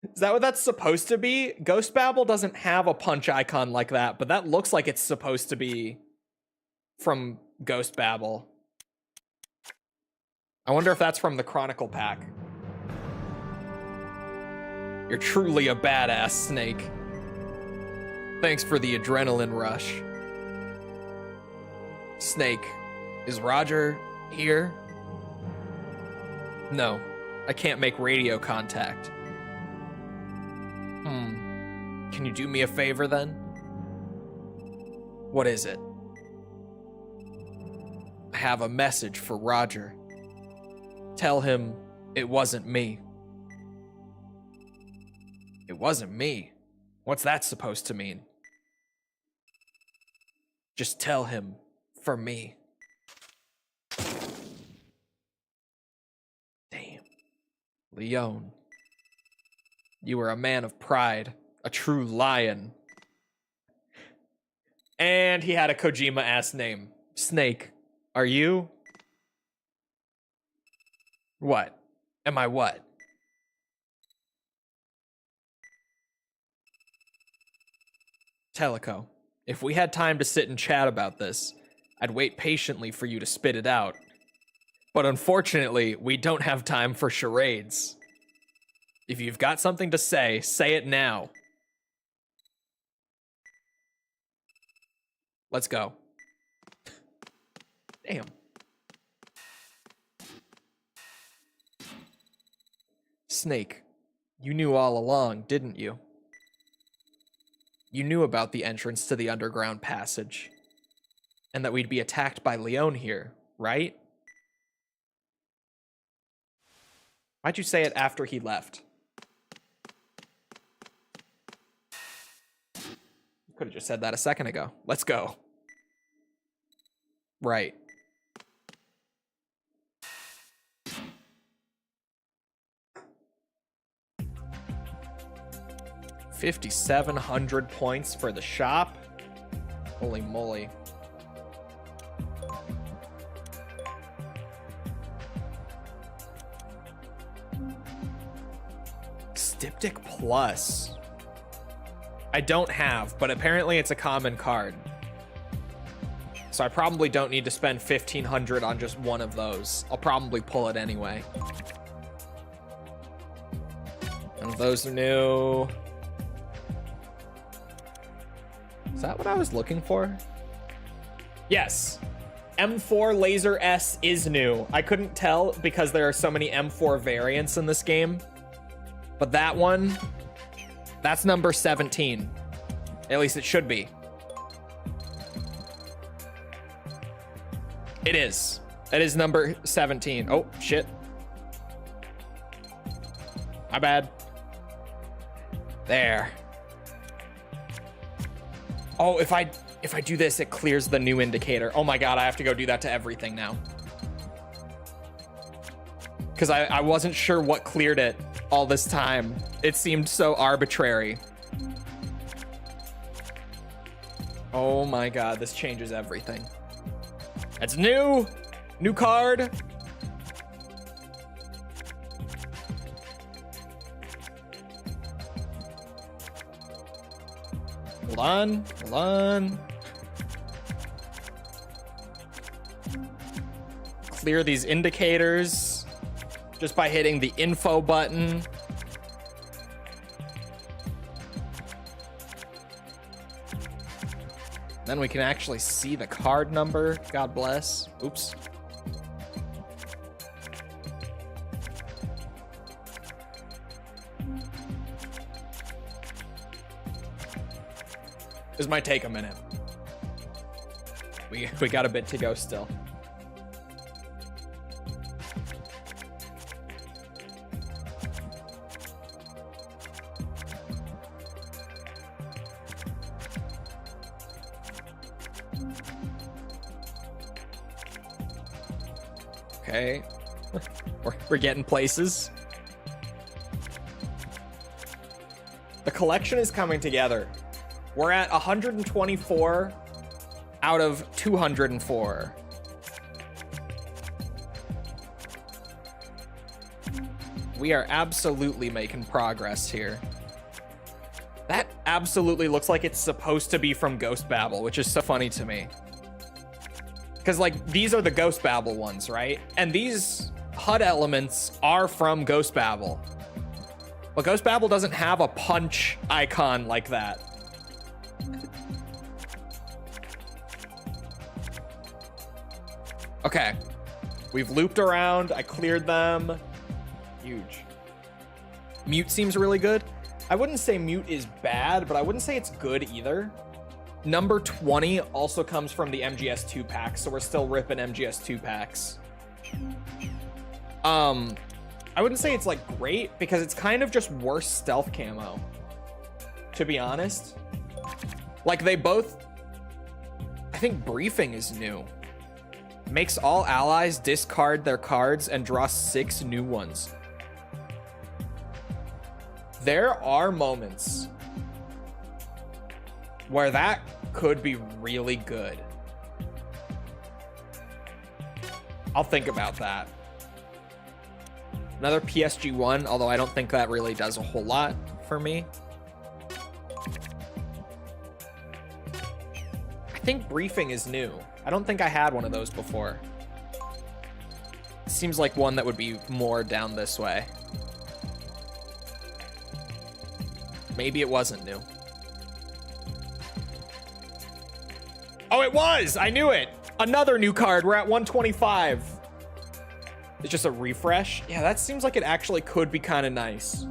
Is that what that's supposed to be? Ghost Babble doesn't have a punch icon like that, but that looks like it's supposed to be from Ghost Babble. I wonder if that's from the Chronicle pack. You're truly a badass, Snake. Thanks for the adrenaline rush. Snake, is Roger here? No, I can't make radio contact. Can you do me a favor then? What is it? I have a message for Roger. Tell him it wasn't me. It wasn't me? What's that supposed to mean? Just tell him for me. Damn. Leone. You were a man of pride, a true lion. And he had a Kojima-ass name. Snake, are you? What? Am I what? Teleco, if we had time to sit and chat about this, I'd wait patiently for you to spit it out. But unfortunately, we don't have time for charades. If you've got something to say it now. Let's go. Damn. Snake, you knew all along, didn't you? You knew about the entrance to the underground passage, and that we'd be attacked by Leone here, right? Why'd you say it after he left? You could have just said that a second ago. Let's go. Right. $5,700 points for the shop. Holy moly. Styptic Plus. I don't have, but apparently it's a common card. So I probably don't need to spend $1,500 on just one of those. I'll probably pull it anyway. None of those are new. Is that what I was looking for? Yes. M4 Laser S is new. I couldn't tell because there are so many M4 variants in this game. But that one, that's number 17. At least it should be. It is. It is number 17. Oh, shit. My bad. There. Oh, if I do this, it clears the new indicator. Oh my god, I have to go do that to everything now. Because I wasn't sure what cleared it all this time. It seemed so arbitrary. Oh my god, this changes everything. It's new! New card! Hold on, hold on. Clear these indicators just by hitting the info button. Then we can actually see the card number. God bless. Oops. This might take a minute. We got a bit to go still. Okay. We're getting places. The collection is coming together. We're at 124 out of 204. We are absolutely making progress here. That absolutely looks like it's supposed to be from Ghost Babel, which is so funny to me. Because, like, these are the Ghost Babel ones, right? And these HUD elements are from Ghost Babel. But Ghost Babel doesn't have a punch icon like that. Okay. We've looped around. I cleared them. Huge. Mute seems really good. I wouldn't say Mute is bad, but I wouldn't say it's good either. Number 20 also comes from the MGS2 packs, so we're still ripping MGS2 packs. I wouldn't say it's like great because it's kind of just worse stealth camo, to be honest. Like they both, I think Briefing is new. Makes all allies discard their cards and draw 6 new ones. There are moments where that could be really good. I'll think about that. Another PSG one, although I don't think that really does a whole lot for me. I think Briefing is new. I don't think I had one of those before. Seems like one that would be more down this way. Maybe it wasn't new. Oh, it was! I knew it! Another new card. We're at 125. It's just a refresh. Yeah, that seems like it actually could be kind of nice.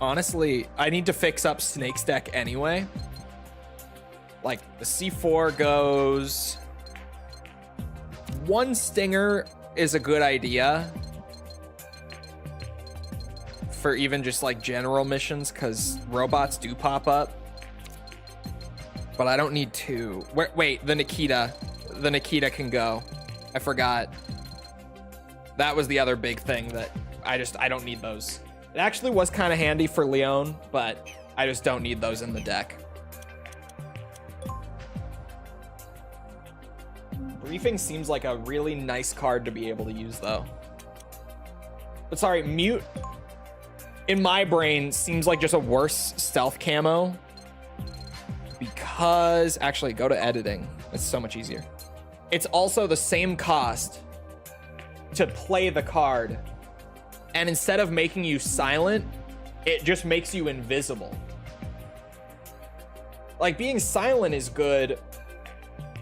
Honestly, I need to fix up Snake's deck anyway. Like, the C4 goes... One Stinger is a good idea. For even just like general missions, because robots do pop up. But I don't need 2. Wait, the Nikita. The Nikita can go. I forgot. That was the other big thing that I don't need those. It actually was kind of handy for Leone, but I just don't need those in the deck. Briefing seems like a really nice card to be able to use, though. But sorry, Mute, in my brain, seems like just a worse stealth camo. Because, actually, go to editing. It's so much easier. It's also the same cost to play the card. And instead of making you silent, it just makes you invisible. Like, being silent is good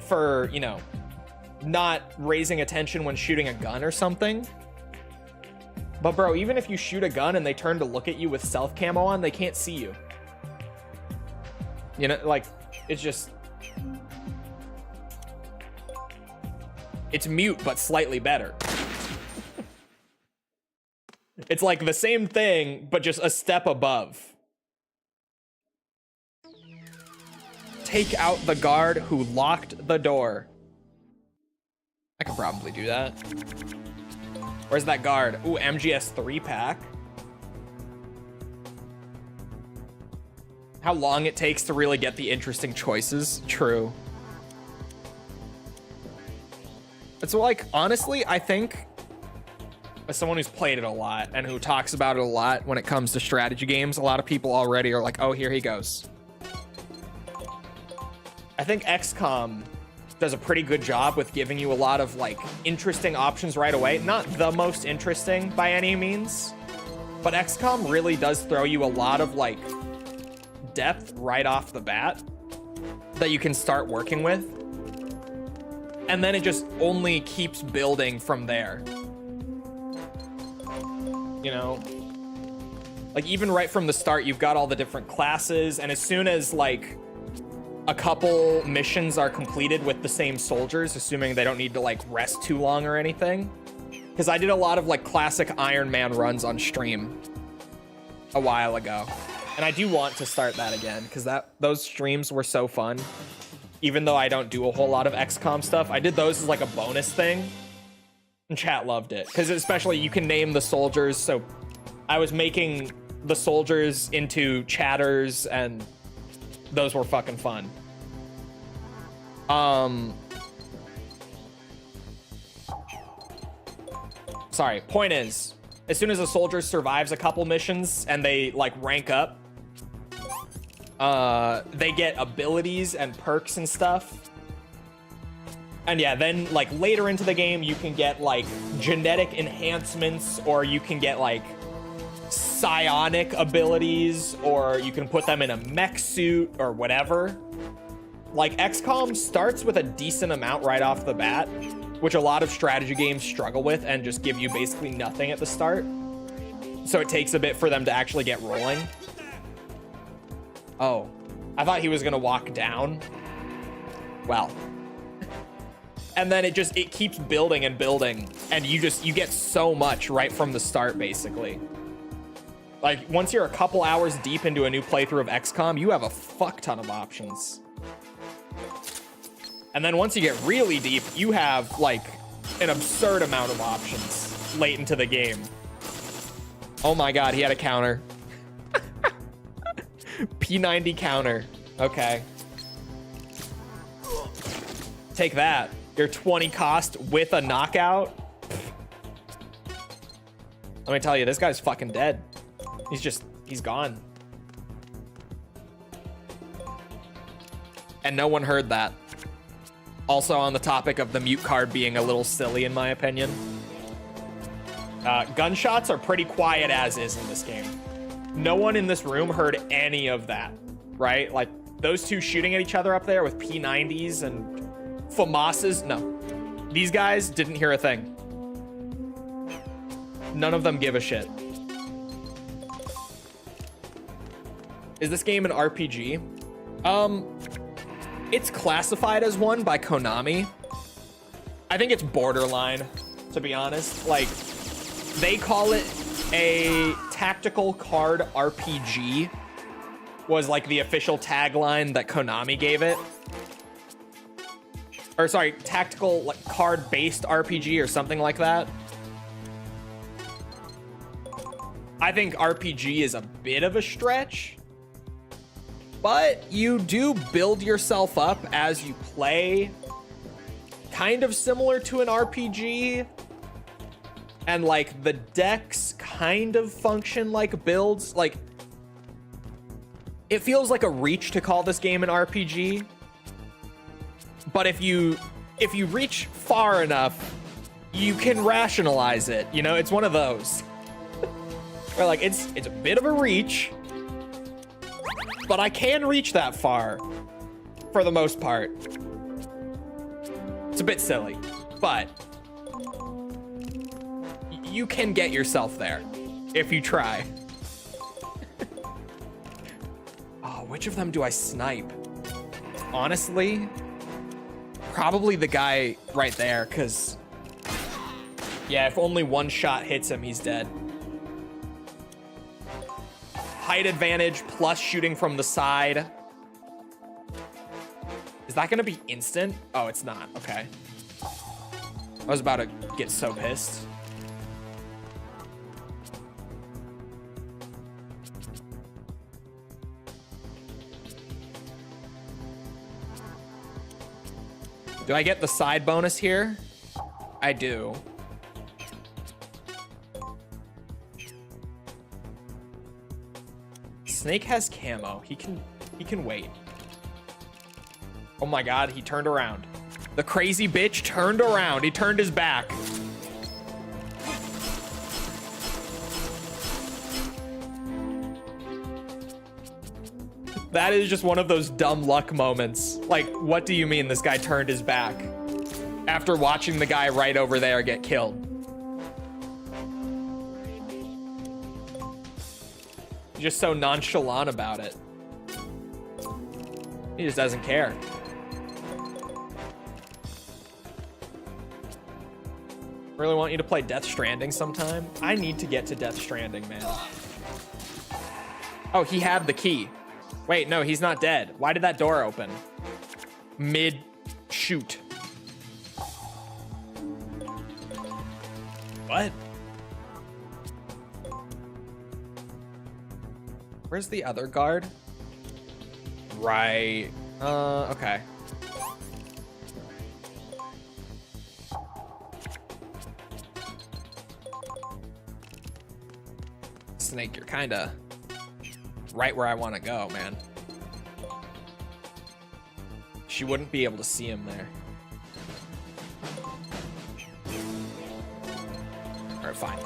for, you know, not raising attention when shooting a gun or something. But bro, even if you shoot a gun and they turn to look at you with stealth camo on, they can't see you. You know, like, it's just... It's Mute, but slightly better. It's like the same thing, but just a step above. Take out the guard who locked the door. I could probably do that. Where's that guard? Ooh, MGS 3-pack. How long it takes to really get the interesting choices. True. It's like, honestly, I think as someone who's played it a lot and who talks about it a lot when it comes to strategy games, a lot of people already are like, oh, here he goes. I think XCOM does a pretty good job with giving you a lot of like interesting options right away. Not the most interesting by any means, but XCOM really does throw you a lot of like depth right off the bat that you can start working with. And then it just only keeps building from there. You know? Like, even right from the start, you've got all the different classes, and as soon as, like, a couple missions are completed with the same soldiers, assuming they don't need to, like, rest too long or anything. Because I did a lot of, like, classic Iron Man runs on stream a while ago. And I do want to start that again, because those streams were so fun. Even though I don't do a whole lot of XCOM stuff, I did those as, like, a bonus thing. And chat loved it. Because especially you can name the soldiers, so I was making the soldiers into chatters, and those were fucking fun. Sorry, point is, as soon as a soldier survives a couple missions and they like rank up, they get abilities and perks and stuff. And yeah, then like later into the game, you can get like genetic enhancements, or you can get like psionic abilities, or you can put them in a mech suit or whatever. Like, XCOM starts with a decent amount right off the bat, which a lot of strategy games struggle with and just give you basically nothing at the start. So it takes a bit for them to actually get rolling. Oh, I thought he was gonna walk down. Well. And then it keeps building and building, and you get so much right from the start, basically. Like, once you're a couple hours deep into a new playthrough of XCOM, you have a fuck ton of options. And then once you get really deep, you have, like, an absurd amount of options late into the game. Oh my god, he had a counter. P90 counter. Okay. Take that. Your 20 cost with a knockout. Let me tell you, this guy's fucking dead. He's gone. And no one heard that. Also on the topic of the mute card being a little silly, in my opinion. Gunshots are pretty quiet as is in this game. No one in this room heard any of that, right? Like, those two shooting at each other up there with P90s and FAMASs, no. These guys didn't hear a thing. None of them give a shit. Is this game an RPG? It's classified as one by Konami. I think it's borderline, to be honest. Like, they call it a tactical card RPG, was like the official tagline that Konami gave it. Or sorry, tactical like card-based RPG or something like that. I think RPG is a bit of a stretch, but you do build yourself up as you play, kind of similar to an RPG. And like the decks kind of function like builds. Like, it feels like a reach to call this game an RPG. But if you reach far enough, you can rationalize it. You know, it's one of those. Where like it's a bit of a reach, but I can reach that far for the most part. It's a bit silly, but you can get yourself there if you try. Oh, which of them do I snipe? Honestly, probably the guy right there, because yeah, if only one shot hits him, he's dead. Height advantage plus shooting from the side. Is that gonna be instant? Oh, it's not. Okay. I was about to get so pissed. Do I get the side bonus here? I do. Snake has camo. He can wait. Oh my god, he turned around. The crazy bitch turned around. He turned his back. That is just one of those dumb luck moments. Like, what do you mean this guy turned his back after watching the guy right over there get killed? just so nonchalant about it. He just doesn't care. Really want you to play Death Stranding sometime? I need to get to Death Stranding, man. Oh, he had the key. Wait, no, he's not dead. Why did that door open? Mid-shoot. What? Where's the other guard? Right. Okay. Snake, you're kinda right where I want to go, man. She wouldn't be able to see him there. Alright, fine.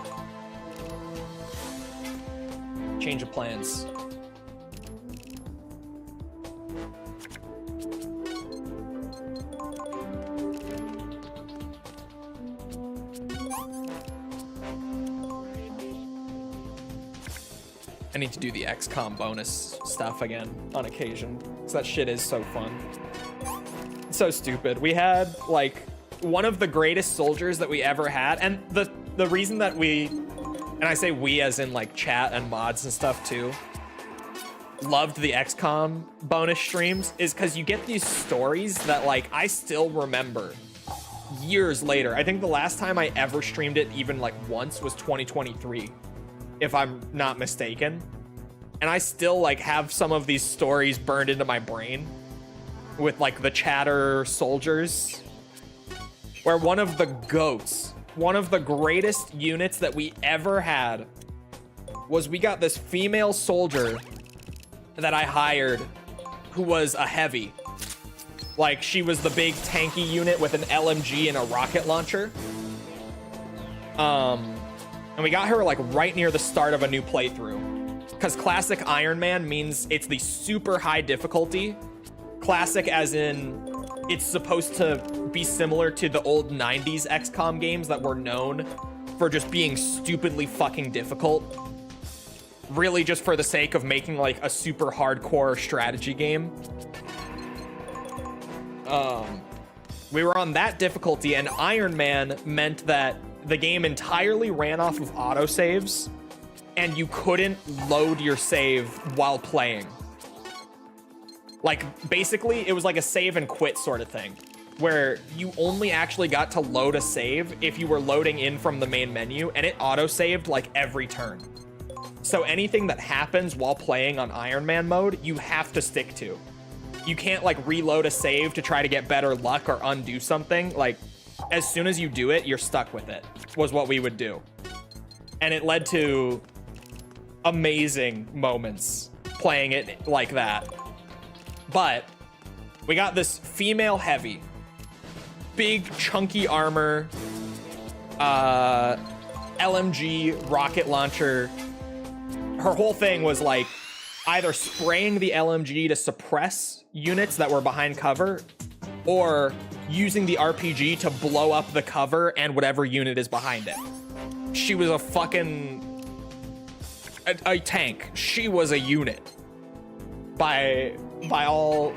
Change of plans. I need to do the XCOM bonus stuff again on occasion, because that shit is so fun. It's so stupid. We had, like, one of the greatest soldiers that we ever had, and the reason that we, and I say we as in, like, chat and mods and stuff, too, loved the XCOM bonus streams is because you get these stories that, like, I still remember years later. I think the last time I ever streamed it even, like, once was 2023. If I'm not mistaken. And I still like have some of these stories burned into my brain with like the chatter soldiers, where one of the goats, one of the greatest units that we ever had, was we got this female soldier that I hired who was a heavy. Like, she was the big tanky unit with an LMG and a rocket launcher. And we got her like right near the start of a new playthrough, because classic Iron Man means it's the super high difficulty. Classic as in it's supposed to be similar to the old 90s XCOM games that were known for just being stupidly fucking difficult. Really just for the sake of making like a super hardcore strategy game. We were on that difficulty, and Iron Man meant that the game entirely ran off of autosaves, and you couldn't load your save while playing. Like, basically, it was like a save and quit sort of thing, where you only actually got to load a save if you were loading in from the main menu, and it autosaved like every turn. So anything that happens while playing on Iron Man mode, you have to stick to. You can't like reload a save to try to get better luck or undo something. Like, as soon as you do it, you're stuck with it, was what we would do. And it led to amazing moments playing it like that. But we got this female heavy, big chunky armor, LMG rocket launcher. Her whole thing was like either spraying the LMG to suppress units that were behind cover, or using the RPG to blow up the cover and whatever unit is behind it. She was a fucking a tank. She was a unit by all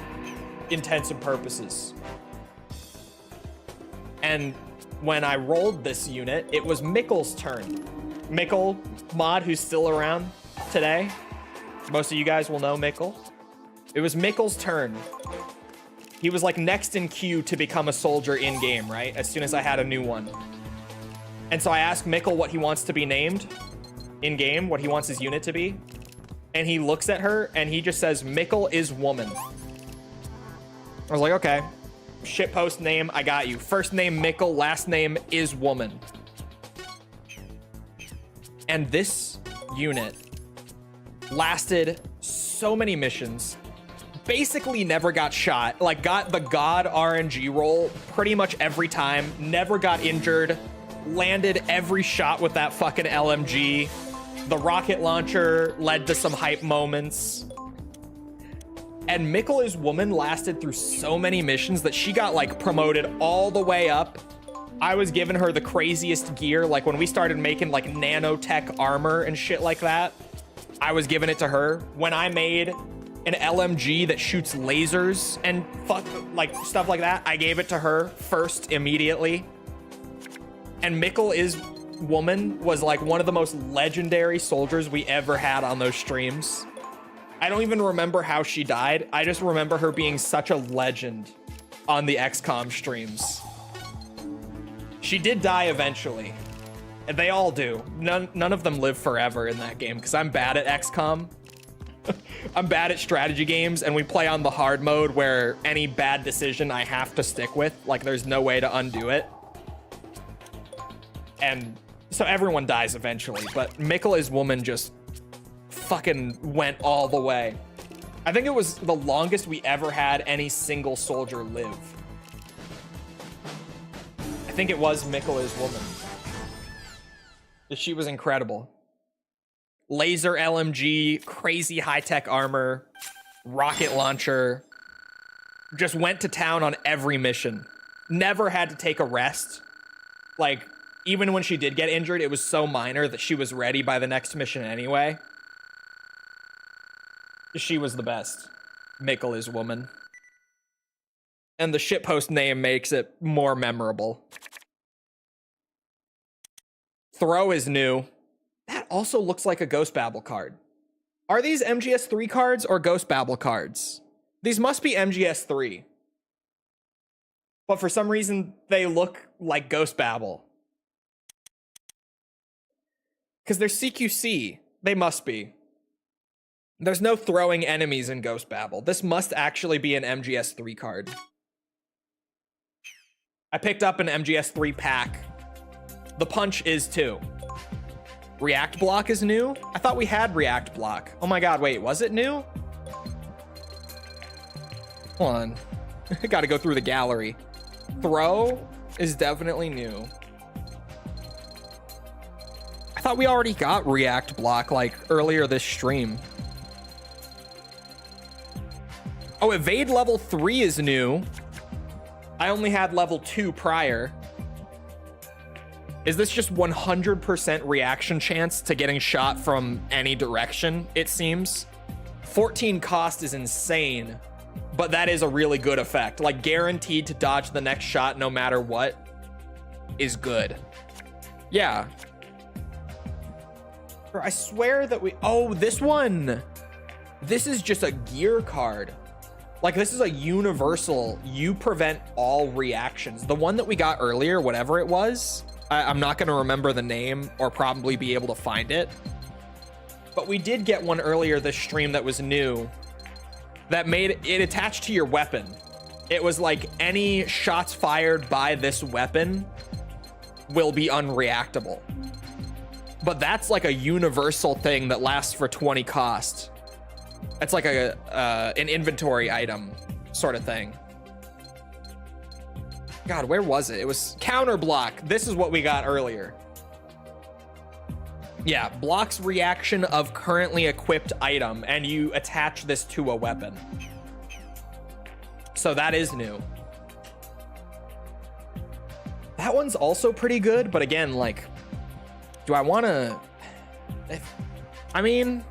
intents and purposes. And when I rolled this unit, it was Mikkel's turn. Mikkel, mod, who's still around today. Most of you guys will know Mikkel. It was Mikkel's turn. He was like next in queue to become a soldier in game, right? As soon as I had a new one. And so I asked Mikkel what he wants to be named in game, what he wants his unit to be. And he looks at her and he just says, Mikkel is woman. I was like, okay. Shitpost name, I got you. First name Mikkel, last name is woman. And this unit lasted so many missions. Basically never got shot. Like, got the god RNG roll pretty much every time. Never got injured. Landed every shot with that fucking LMG. The rocket launcher led to some hype moments. And Mikkel is woman lasted through so many missions that she got like promoted all the way up. I was giving her the craziest gear, like when we started making like nanotech armor and shit like that. I was giving it to her. When I made an LMG that shoots lasers and stuff like that, I gave it to her first immediately. And Mikkel is Woman was like one of the most legendary soldiers we ever had on those streams. I don't even remember how she died. I just remember her being such a legend on the XCOM streams. She did die eventually. And they all do. None of them live forever in that game because I'm bad at XCOM. I'm bad at strategy games, and we play on the hard mode where any bad decision I have to stick with. Like, there's no way to undo it. And so everyone dies eventually, but Mikkel is Woman just fucking went all the way. I think it was the longest we ever had any single soldier live. I think it was Mikkel is Woman. She was incredible. Laser LMG, crazy high-tech armor, rocket launcher. Just went to town on every mission. Never had to take a rest. Like, even when she did get injured, it was so minor that she was ready by the next mission anyway. She was the best. Mikkel is Woman. And the shitpost name makes it more memorable. Throw is new. That also looks like a Ghost Babel card. Are these MGS3 cards or Ghost Babel cards? These must be MGS3. But for some reason, they look like Ghost Babel. Because they're CQC. They must be. There's no throwing enemies in Ghost Babel. This must actually be an MGS3 card. I picked up an MGS3 pack. The punch is too. React block is new? I thought we had react block. Oh my god, wait, was it new? Hold on. I gotta go through the gallery. Throw is definitely new. I thought we already got react block like earlier this stream. Oh, evade level 3 is new. I only had level 2 prior. Is this just 100% reaction chance to getting shot from any direction, it seems? 14 cost is insane, but that is a really good effect. Like, guaranteed to dodge the next shot no matter what is good. Yeah. I swear that we... Oh, this one! This is just a gear card. Like, this is a universal, you prevent all reactions. The one that we got earlier, whatever it was... I'm not going to remember the name or probably be able to find it. But we did get one earlier this stream that was new that made it attached to your weapon. It was like any shots fired by this weapon will be unreactable. But that's like a universal thing that lasts for 20 cost. It's like an inventory item sort of thing. God, where was it? It was counter block. This is what we got earlier. Yeah, blocks reaction of currently equipped item, and you attach this to a weapon. So that is new. That one's also pretty good, but again, like, do I want to... I mean,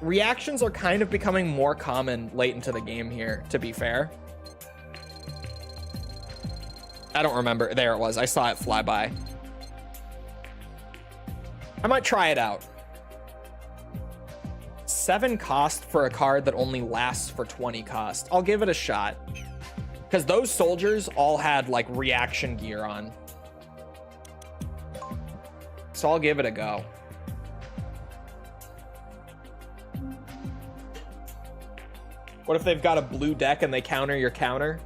reactions are kind of becoming more common late into the game here, to be fair. I don't remember. There it was. I saw it fly by. I might try it out. 7 cost for a card that only lasts for 20 cost. I'll give it a shot. Because those soldiers all had, like, reaction gear on. So I'll give it a go. What if they've got a blue deck and they counter your counter?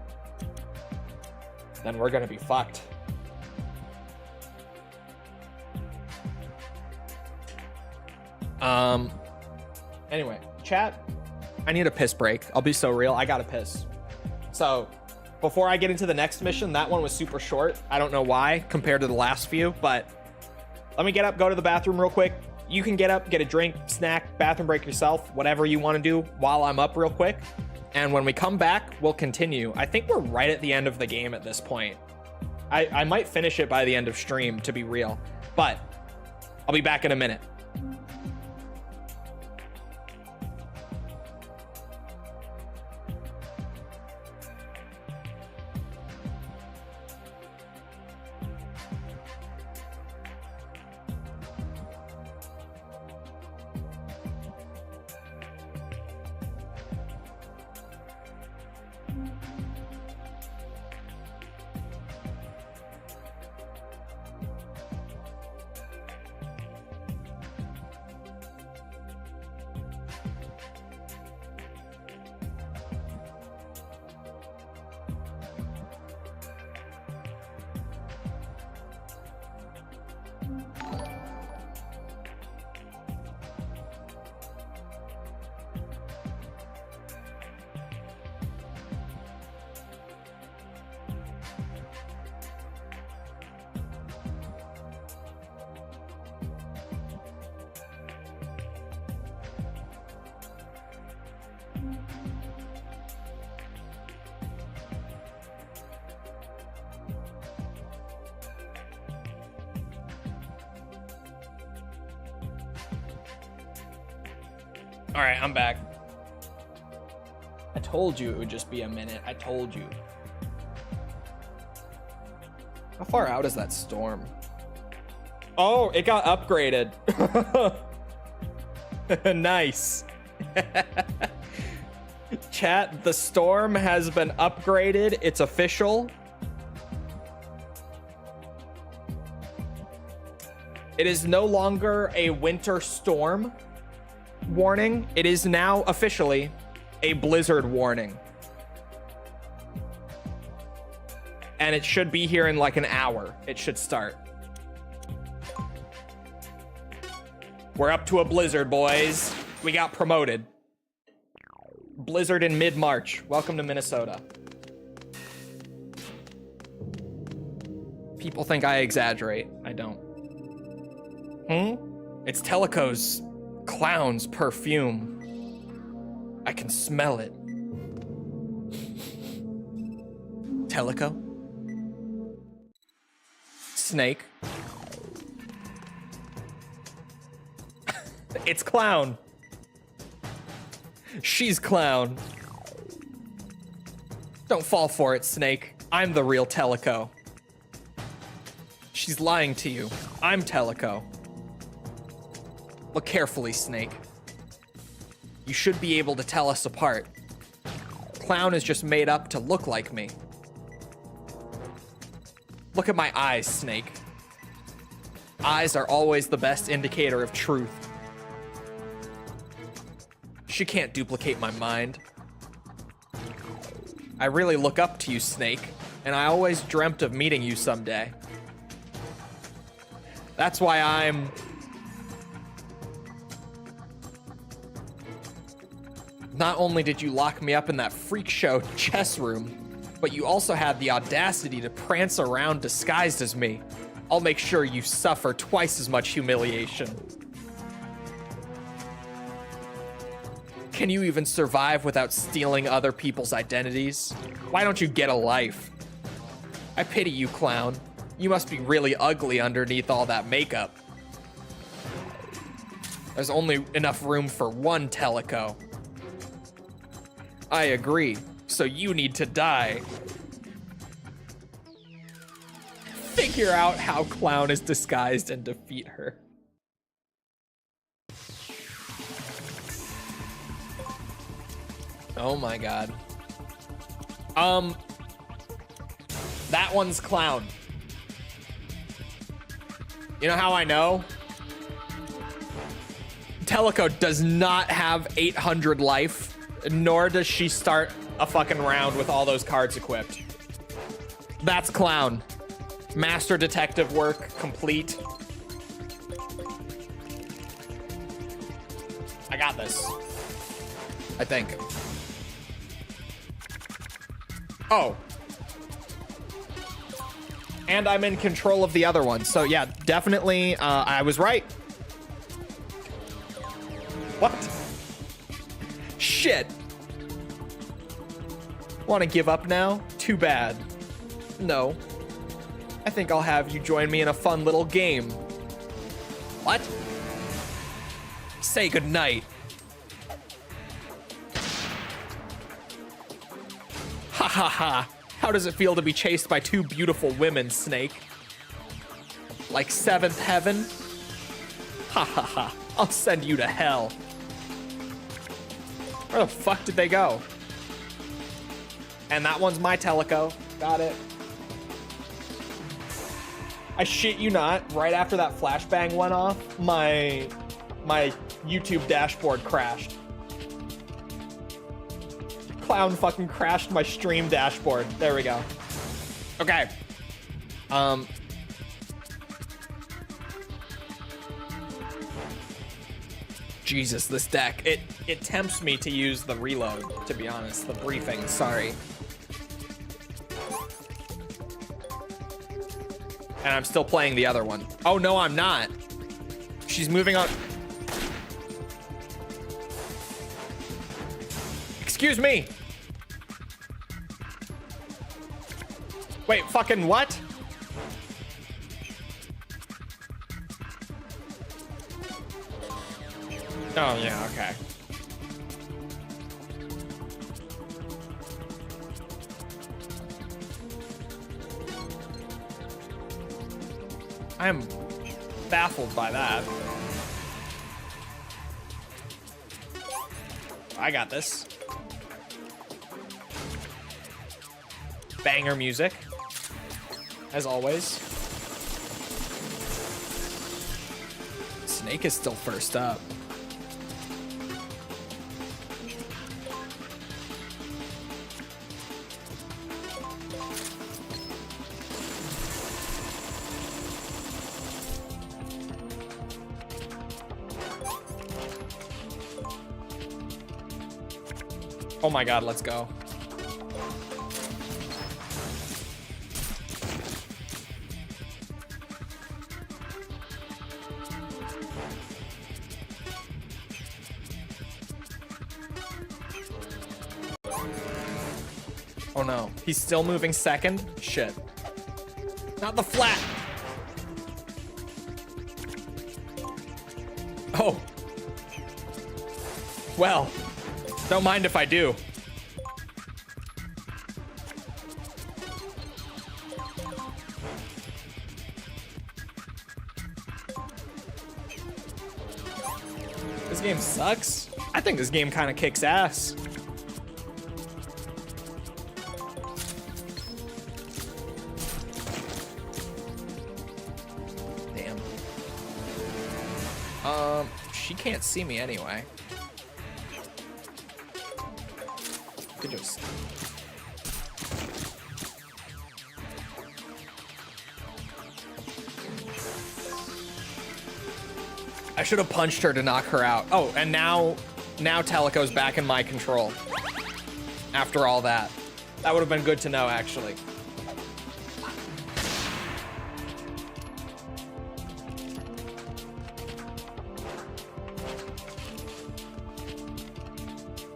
Then we're gonna be fucked. Anyway, chat, I need a piss break. I'll be so real. I gotta piss. So before I get into the next mission, that one was super short. I don't know why compared to the last few, but let me get up, go to the bathroom real quick. You can get up, get a drink, snack, bathroom break yourself, whatever you want to do while I'm up real quick. And when we come back, we'll continue. I think we're right at the end of the game at this point. I might finish it by the end of stream, to be real. But I'll be back in a minute. All right, I'm back. I told you it would just be a minute. I told you. How far out is that storm? Oh, it got upgraded. Nice. Chat, the storm has been upgraded. It's official. It is no longer a winter storm warning. It is now officially a blizzard warning. And it should be here in like an hour. It should start. We're up to a blizzard, boys. We got promoted. Blizzard in mid-March. Welcome to Minnesota. People think I exaggerate. I don't. It's Teleco's clown's perfume. I can smell it. Teleco? Snake? It's Clown. She's Clown. Don't fall for it, Snake. I'm the real Teleco. She's lying to you. I'm Teleco. Look carefully, Snake. You should be able to tell us apart. Clown is just made up to look like me. Look at my eyes, Snake. Eyes are always the best indicator of truth. She can't duplicate my mind. I really look up to you, Snake, and I always dreamt of meeting you someday. That's why I'm... Not only did you lock me up in that freak show chess room, but you also had the audacity to prance around disguised as me. I'll make sure you suffer twice as much humiliation. Can you even survive without stealing other people's identities? Why don't you get a life? I pity you, Clown. You must be really ugly underneath all that makeup. There's only enough room for one Teleco. I agree, so you need to die. Figure out how Clown is disguised and defeat her. Oh my god. That one's Clown. You know how I know? Teleco does not have 800 life, nor does she start a fucking round with all those cards equipped. That's Clown. Master detective work complete. I got this. I think. Oh. And I'm in control of the other one. So yeah, definitely, I was right. What? Shit. Want to give up now? Too bad. No. I think I'll have you join me in a fun little game. What? Say goodnight. Ha ha ha. How does it feel to be chased by two beautiful women, Snake? Like seventh heaven? Ha ha ha. I'll send you to hell. Where the fuck did they go? And that one's my Teleco. Got it. I shit you not, right after that flashbang went off, my YouTube dashboard crashed. Clown fucking crashed my stream dashboard. There we go. Okay. Jesus, this deck. It tempts me to use the reload, to be honest. The briefing, sorry. And I'm still playing the other one. Oh, no, I'm not. She's moving on. Excuse me. Wait, fucking what? Oh, yeah, okay. I am baffled by that. I got this. Banger music, as always. Snake is still first up. Oh my god, let's go. Oh no, he's still moving second? Shit. Not the flat. Oh. Well, don't mind if I do. This game sucks. I think this game kind of kicks ass. Damn. She can't see me anyway. Could just... I should have punched her to knock her out. Oh, and now Teleco's back in my control. After all that. That would have been good to know, actually.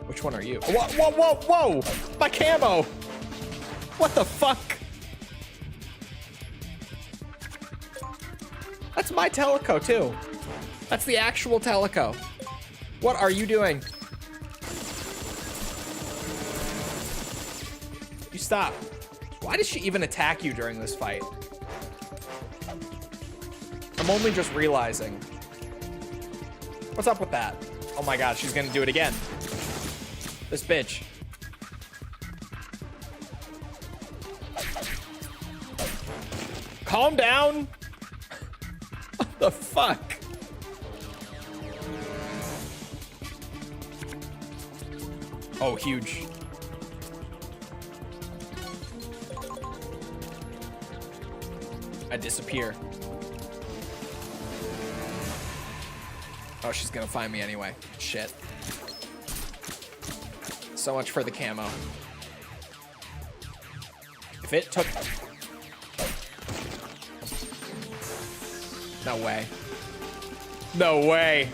Which one are you? Whoa, whoa, whoa, whoa! My camo! What the fuck? That's my Teleco, too. That's the actual Teleco. What are you doing? You stop. Why did she even attack you during this fight? I'm only just realizing. What's up with that? Oh my god, she's gonna do it again. This bitch. Calm down. What the fuck? Oh, huge. I disappear. Oh, she's gonna find me anyway. Shit. So much for the camo. If it took... No way. No way.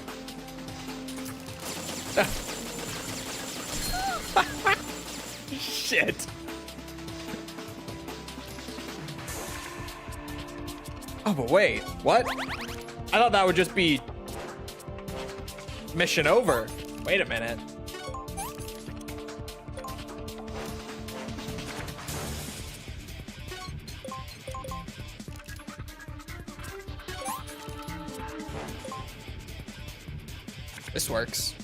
Shit. Oh, but wait, what? I thought that would just be mission over. Wait a minute. This works.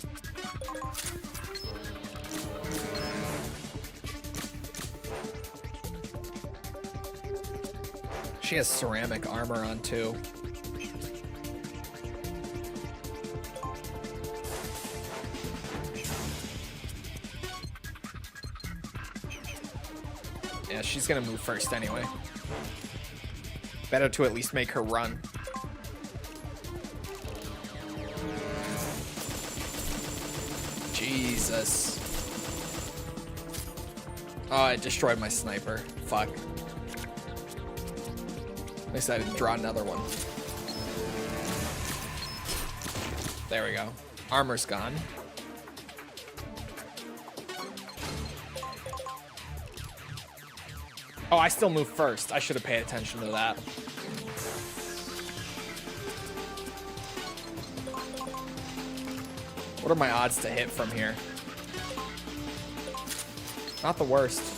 She has ceramic armor on too. Yeah, she's gonna move first anyway. Better to at least make her run. Jesus. Oh, it destroyed my sniper. Fuck. At least I didn't draw another one. There we go. Armor's gone. Oh, I still move first. I should have paid attention to that. What are my odds to hit from here? Not the worst.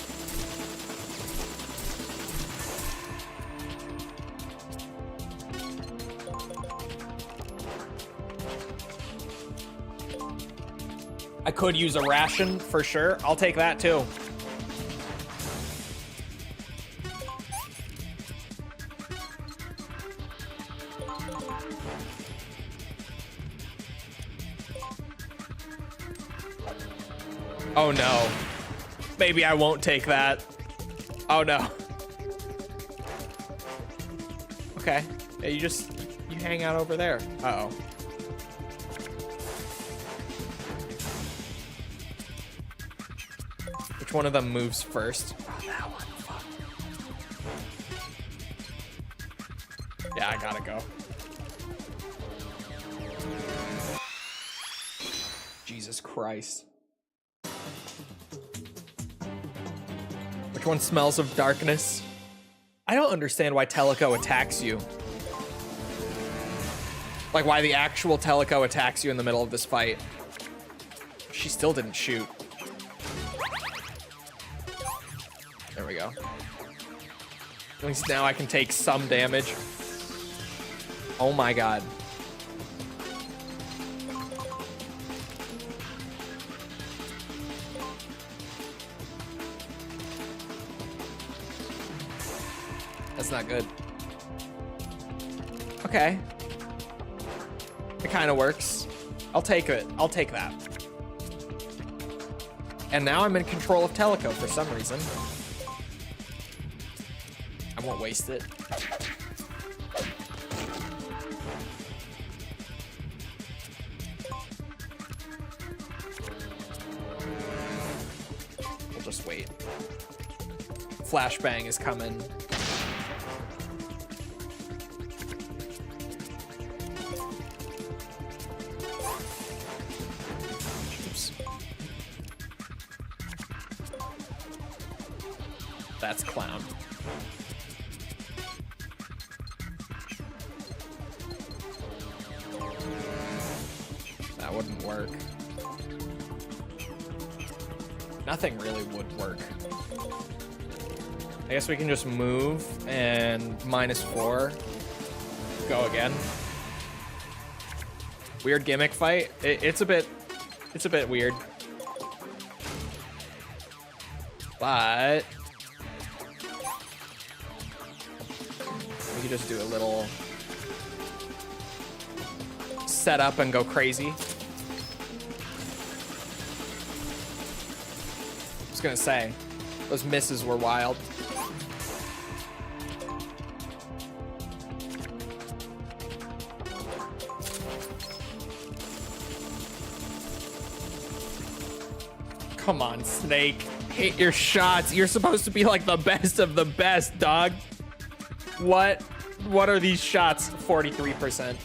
I could use a ration for sure. I'll take that too. Oh no. Maybe I won't take that. Oh no. Okay. Yeah, you hang out over there. Uh-oh. Which one of them moves first? Oh, that one. Fuck. Yeah, I gotta go. Jesus Christ. Which one smells of darkness? I don't understand why Teleco attacks you. Like why the actual Teleco attacks you in the middle of this fight. She still didn't shoot. There we go. At least now I can take some damage. Oh my god. That's not good. Okay. It kind of works. I'll take it. I'll take that. And now I'm in control of Teleco for some reason. I won't waste it. We'll just wait. Flashbang is coming. That's clown. That wouldn't work. Nothing really would work. I guess we can just move and -4. Go again. Weird gimmick fight. It's a bit weird. But we could just do a little setup and go crazy. I was gonna say, those misses were wild. Come on, Snake. Hit your shots. You're supposed to be like the best of the best, dog. What are these shots? 43%.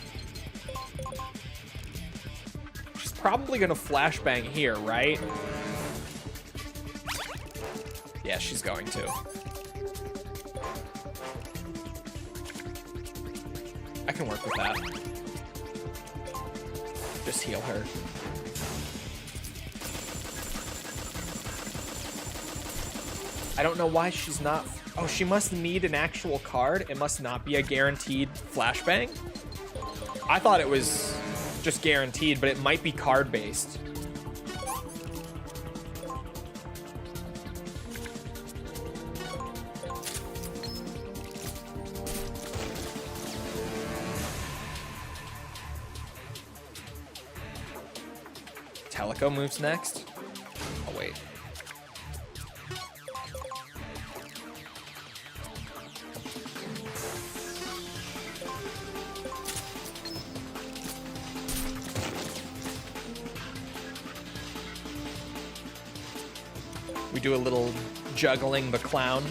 She's probably gonna flashbang here, right? Yeah, she's going to. I can work with that. Just heal her. I don't know why she's not. Oh, she must need an actual card. It must not be a guaranteed flashbang. I thought it was just guaranteed, but it might be card based. Teleco moves next. Oh, wait. We do a little juggling the clown.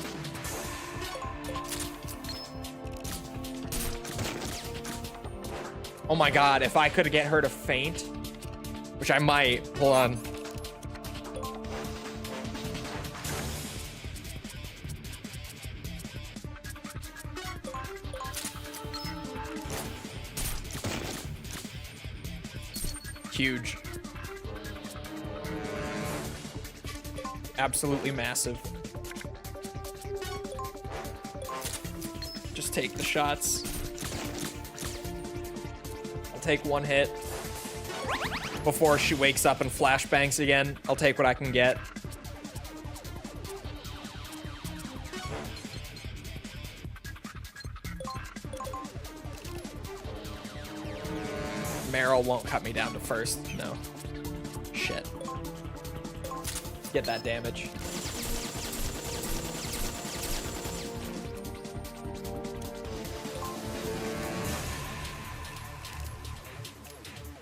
Oh my god, if I could get her to faint, which I might. Hold on. Huge. Absolutely massive. Just take the shots. I'll take one hit. before she wakes up and flashbangs again. I'll take what I can get. Meryl won't cut me down to first. No. Shit. Get that damage.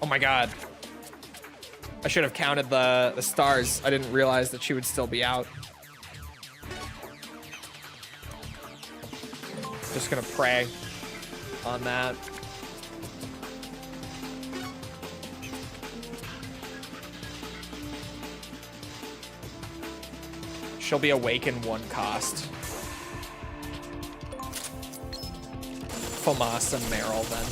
Oh my god. I should have counted the stars. I didn't realize that she would still be out. Just gonna pray on that. She'll be awake in 1 cost. Famas and Meryl then.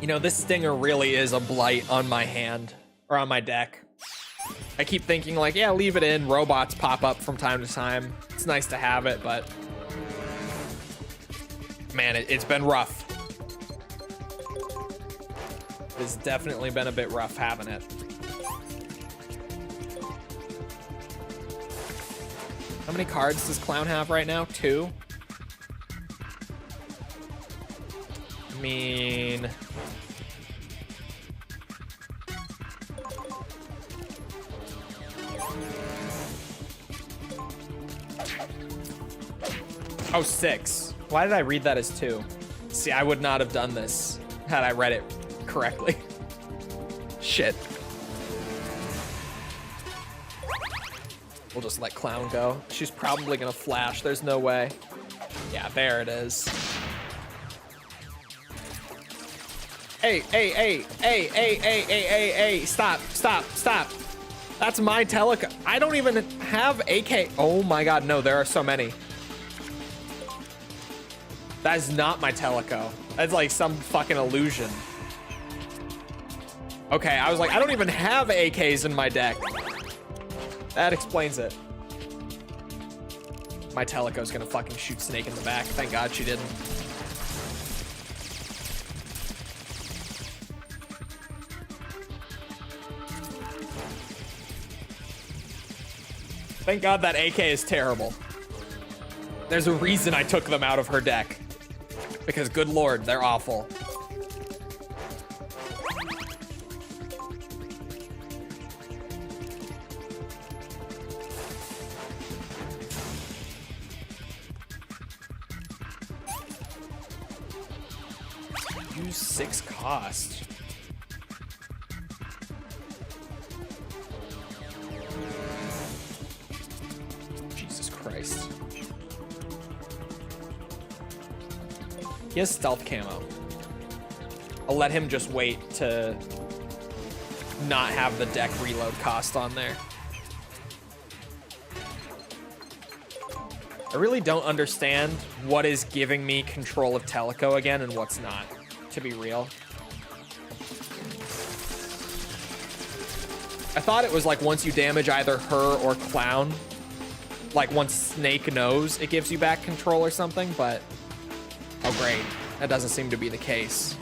You know, this stinger really is a blight on my hand, or on my deck. I keep thinking like, yeah, leave it in. Robots pop up from time to time. It's nice to have it, but man, it's been rough. It's definitely been a bit rough having it. How many cards does Clown have right now? 2? I mean... Oh, 6. Why did I read that as 2? See, I would not have done this had I read it correctly. Shit. We'll just let Clown go. She's probably gonna flash. There's no way. Yeah, there it is. Hey, hey, hey, hey, hey, hey, hey, hey, hey, stop, stop, stop. That's my Teleco. I don't even have AK. Oh my god, no, there are so many. That is not my Teleco. That's like some fucking illusion. Okay, I was like, I don't even have AKs in my deck. That explains it. My Teleco's gonna fucking shoot Snake in the back. Thank God she didn't. Thank God that AK is terrible. There's a reason I took them out of her deck. Because good lord, they're awful. Use 6 cost. Jesus Christ. He has stealth camo. I'll let him just wait to not have the deck reload cost on there. I really don't understand what is giving me control of Teleco again and what's not, to be real. I thought it was like once you damage either her or Clown, like once Snake knows, it gives you back control or something, but oh great, that doesn't seem to be the case.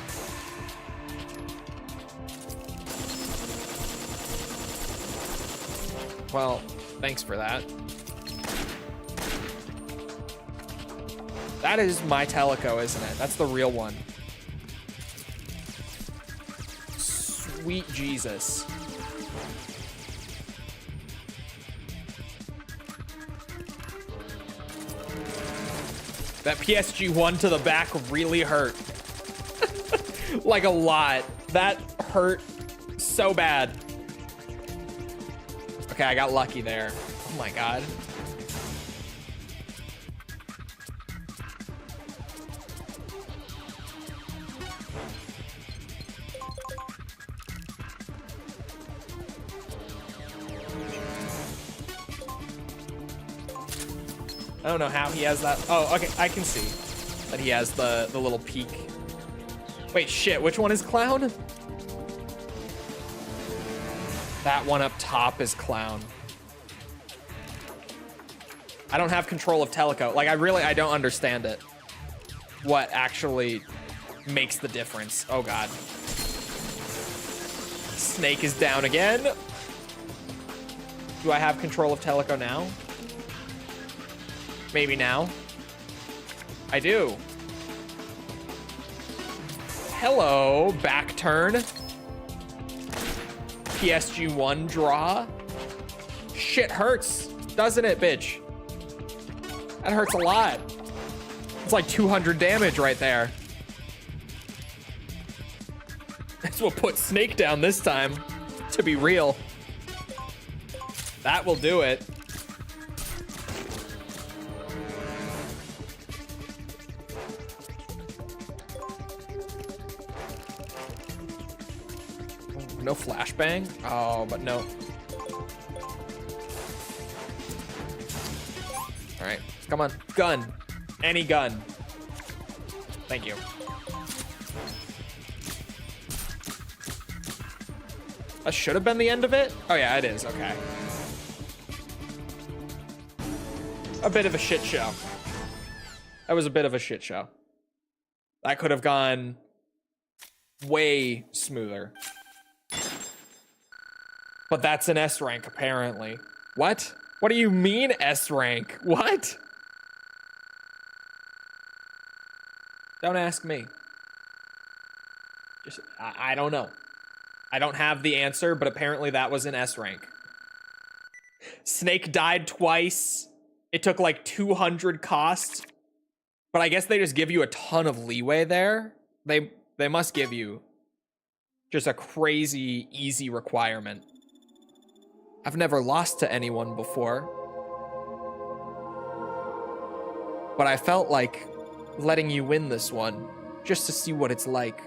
Well, thanks for that. That is my Teleco, isn't it? That's the real one. Sweet Jesus. That PSG 1 to the back really hurt. Like a lot. That hurt so bad. Okay, I got lucky there. Oh my god. I don't know how he has that. Oh, okay, I can see that he has the little peak. Wait, shit, which one is Clown? That one up top is Clown. I don't have control of Teleco. Like, I don't understand it. What actually makes the difference? Oh, God. Snake is down again. Do I have control of Teleco now? Maybe now. I do. Hello, back turn. PSG1 draw. Shit hurts, doesn't it, bitch? That hurts a lot. It's like 200 damage right there. That's what put Snake down this time, to be real. That will do it. No flashbang? Oh, but no. All right, come on, gun. Any gun. Thank you. That should have been the end of it? Oh yeah, it is, okay. A bit of a shit show. That was a bit of a shit show. That could have gone way smoother. But that's an S rank, apparently. What? What do you mean S rank? What? Don't ask me. Just, I don't know. I don't have the answer, but apparently that was an S rank. Snake died twice. It took like 200 cost. But I guess they just give you a ton of leeway there. They must give you just a crazy easy requirement. I've never lost to anyone before. But I felt like letting you win this one, just to see what it's like.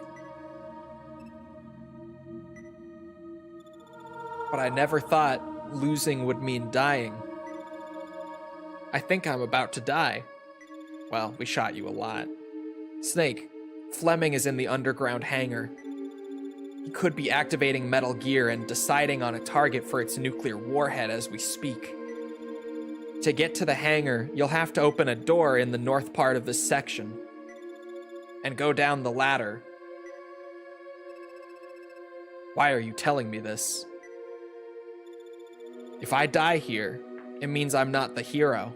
But I never thought losing would mean dying. I think I'm about to die. Well, we shot you a lot. Snake, Fleming is in the underground hangar. He could be activating Metal Gear and deciding on a target for its nuclear warhead as we speak. To get to the hangar, you'll have to open a door in the north part of this section and go down the ladder. Why are you telling me this? If I die here, it means I'm not the hero.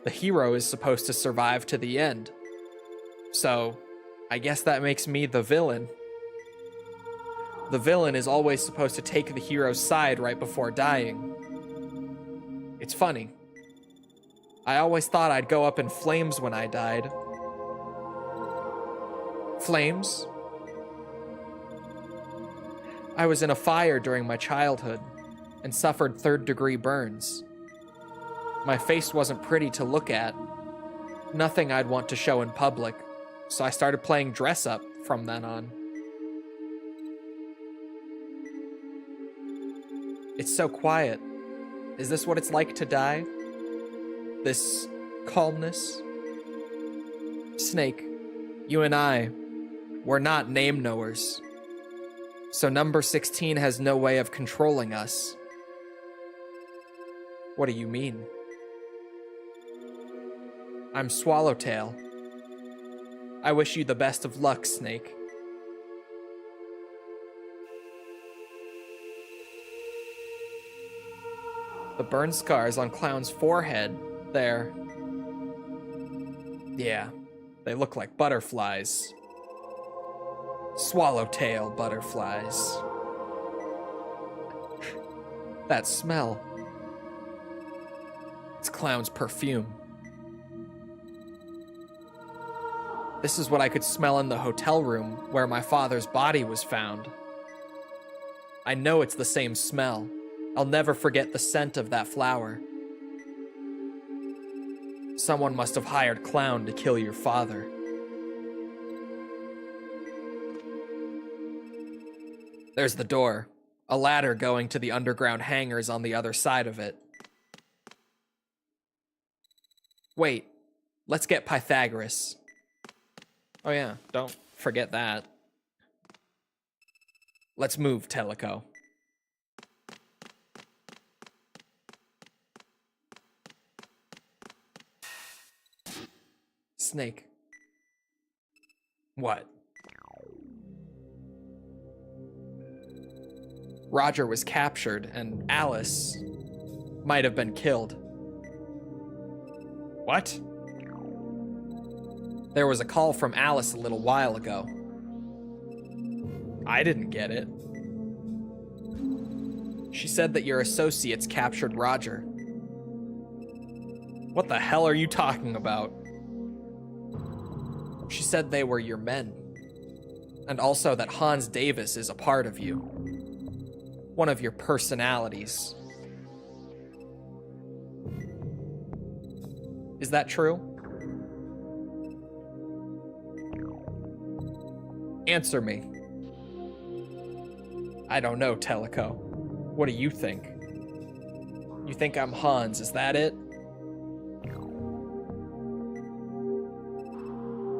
The hero is supposed to survive to the end. So, I guess that makes me the villain. The villain is always supposed to take the hero's side right before dying. It's funny. I always thought I'd go up in flames when I died. Flames? I was in a fire during my childhood and suffered third-degree burns. My face wasn't pretty to look at. Nothing I'd want to show in public, so I started playing dress-up from then on. It's so quiet. Is this what it's like to die? This calmness? Snake, you and I, we're not name knowers. So number 16 has no way of controlling us. What do you mean? I'm Swallowtail. I wish you the best of luck, Snake. The burn scars on Clown's forehead, there. Yeah, they look like butterflies. Swallowtail butterflies. That smell. It's Clown's perfume. This is what I could smell in the hotel room where my father's body was found. I know it's the same smell. I'll never forget the scent of that flower. Someone must have hired Clown to kill your father. There's the door. A ladder going to the underground hangars on the other side of it. Wait, let's get Pythagoras. Oh yeah, don't forget that. Let's move, Teleco. Snake. What? Roger was captured, and Alice might have been killed. What? There was a call from Alice a little while ago. I didn't get it. She said that your associates captured Roger. What the hell are you talking about? She said they were your men. And also that Hans Davis is a part of you. One of your personalities. Is that true? Answer me. I don't know, Teleco. What do you think? You think I'm Hans, is that it?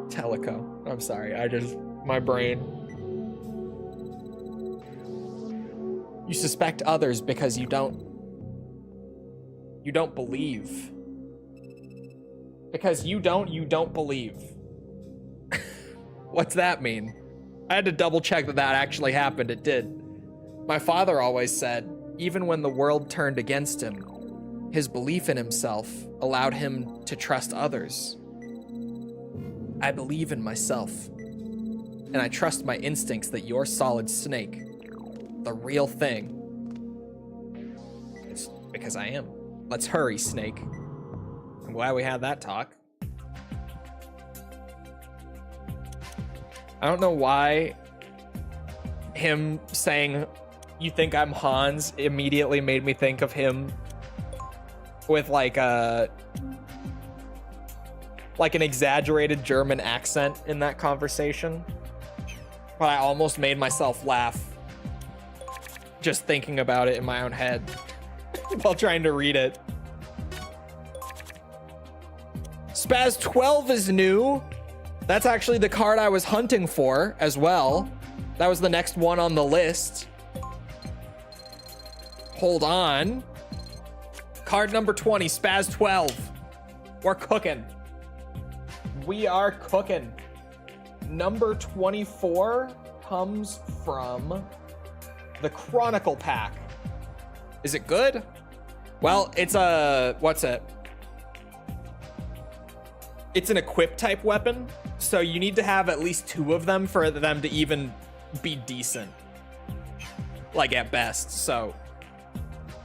Teleco. I'm sorry, my brain. You suspect others because you don't believe. Because you don't believe. What's that mean? I had to double check that actually happened. It did. My father always said, even when the world turned against him, his belief in himself allowed him to trust others. I believe in myself, and I trust my instincts that you're Solid Snake, the real thing. It's because I am. Let's hurry, Snake. I'm glad we had that talk. I don't know why him saying, you think I'm Hans, immediately made me think of him with like an exaggerated German accent in that conversation. But I almost made myself laugh just thinking about it in my own head while trying to read it. Spaz 12 is new. That's actually the card I was hunting for as well. That was the next one on the list. Hold on. Card number 20, Spaz 12. We're cooking. We are cooking. Number 24 comes from the Chronicle pack. Is it good? Well, it's a, what's it? It's an equip type weapon, so you need to have at least 2 of them for them to even be decent. Like at best, so.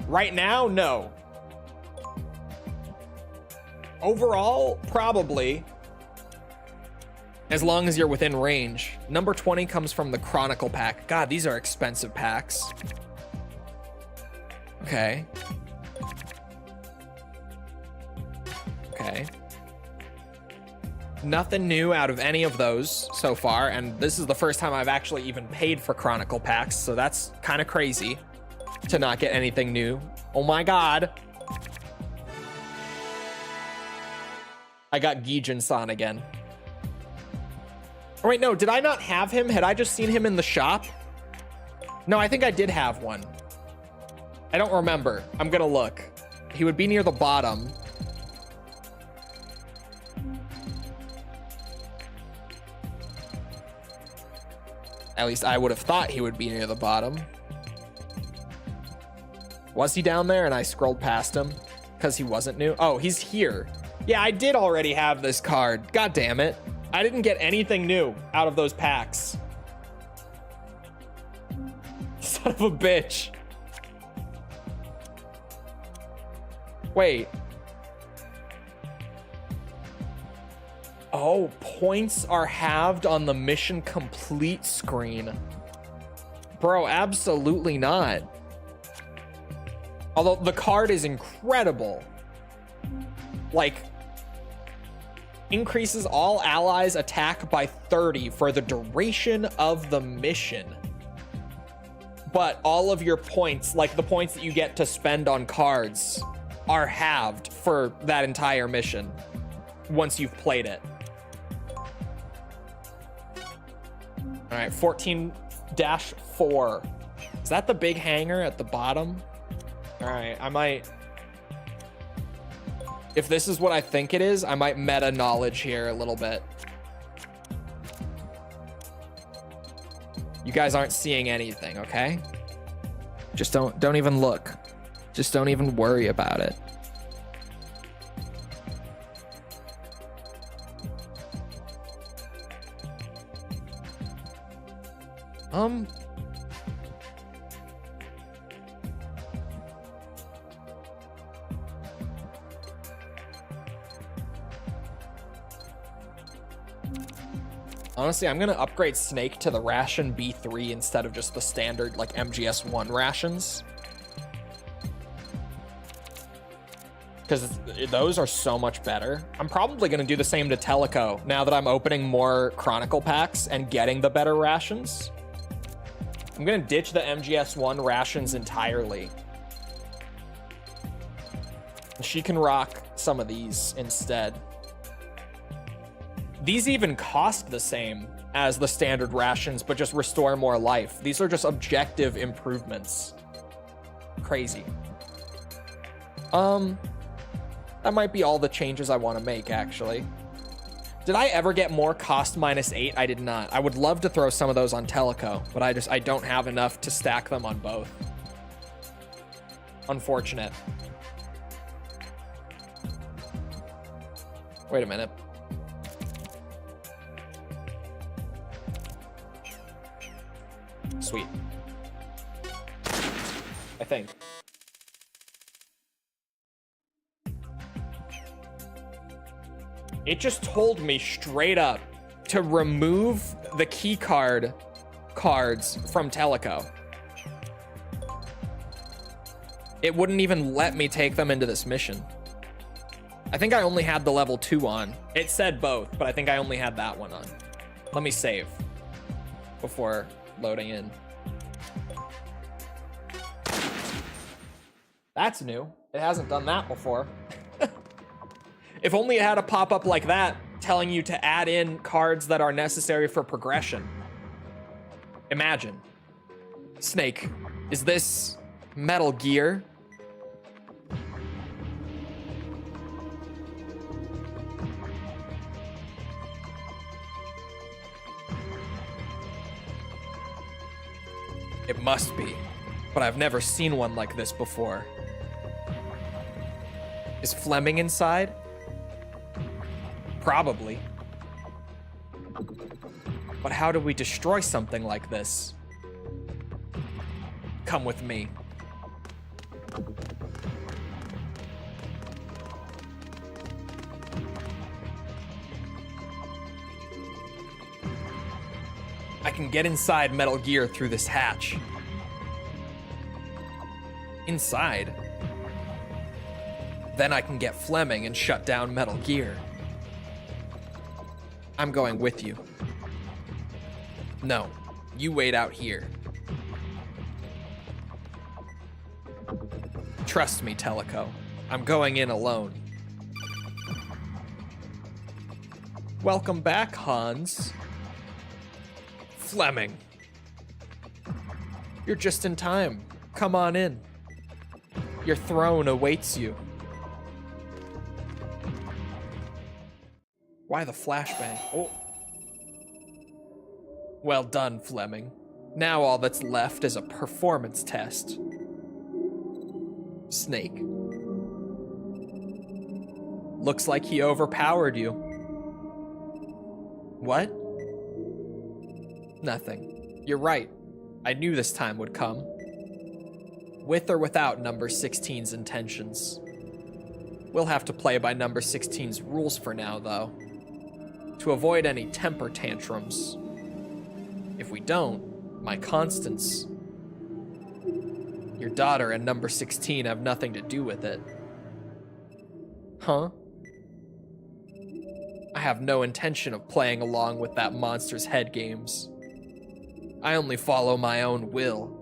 Right now, no. Overall, probably. As long as you're within range. Number 20 comes from the Chronicle pack. God, these are expensive packs. Okay. Okay. Nothing new out of any of those so far, and this is the first time I've actually even paid for Chronicle packs, so that's kind of crazy to not get anything new. Oh my god. I got Gijan-san again. Oh wait, no, did I not have him? Had I just seen him in the shop? No, I think I did have one. I don't remember. I'm gonna look. He would be near the bottom. At least I would have thought he would be near the bottom. Was he down there and I scrolled past him because he wasn't new? Oh, he's here. Yeah, I did already have this card. God damn it. I didn't get anything new out of those packs. Son of a bitch. Wait. Oh, points are halved on the mission complete screen. Bro, absolutely not. Although the card is incredible. Like, increases all allies' attack by 30 for the duration of the mission. But all of your points, like the points that you get to spend on cards, are halved for that entire mission once you've played it. All right, 14-4. Is that the big hanger at the bottom? All right, I might If this is what I think it is, I might meta knowledge here a little bit. You guys aren't seeing anything, okay? Just don't even look. Just don't even worry about it. Honestly, I'm gonna upgrade Snake to the ration B3 instead of just the standard like MGS1 rations. Because those are so much better. I'm probably gonna do the same to Teleco now that I'm opening more Chronicle packs and getting the better rations. I'm gonna ditch the MGS1 rations entirely. She can rock some of these instead. These even cost the same as the standard rations, but just restore more life. These are just objective improvements. Crazy. That might be all the changes I want to make, actually. Did I ever get more cost -8? I did not. I would love to throw some of those on Teleco, but I don't have enough to stack them on both. Unfortunate. Wait a minute. Sweet. I think. It just told me straight up to remove the key card cards from Teleco. It wouldn't even let me take them into this mission. I think I only had the level 2 on. It said both, but I think I only had that one on. Let me save before loading in. That's new. It hasn't done that before. If only it had a pop-up like that telling you to add in cards that are necessary for progression. Imagine. Snake, is this Metal Gear? It must be, but I've never seen one like this before. Is Fleming inside? Probably. But how do we destroy something like this? Come with me. I can get inside Metal Gear through this hatch. Inside? Then I can get Fleming and shut down Metal Gear. I'm going with you. No, you wait out here. Trust me, Teleco. I'm going in alone. Welcome back, Hans. Fleming. You're just in time. Come on in. Your throne awaits you. Why the flashbang? Oh. Well done, Fleming. Now all that's left is a performance test. Snake. Looks like he overpowered you. What? Nothing. You're right. I knew this time would come. With or without number 16's intentions. We'll have to play by number 16's rules for now, though. To avoid any temper tantrums. If we don't, my constants. Your daughter and number 16 have nothing to do with it. Huh? I have no intention of playing along with that monster's head games. I only follow my own will.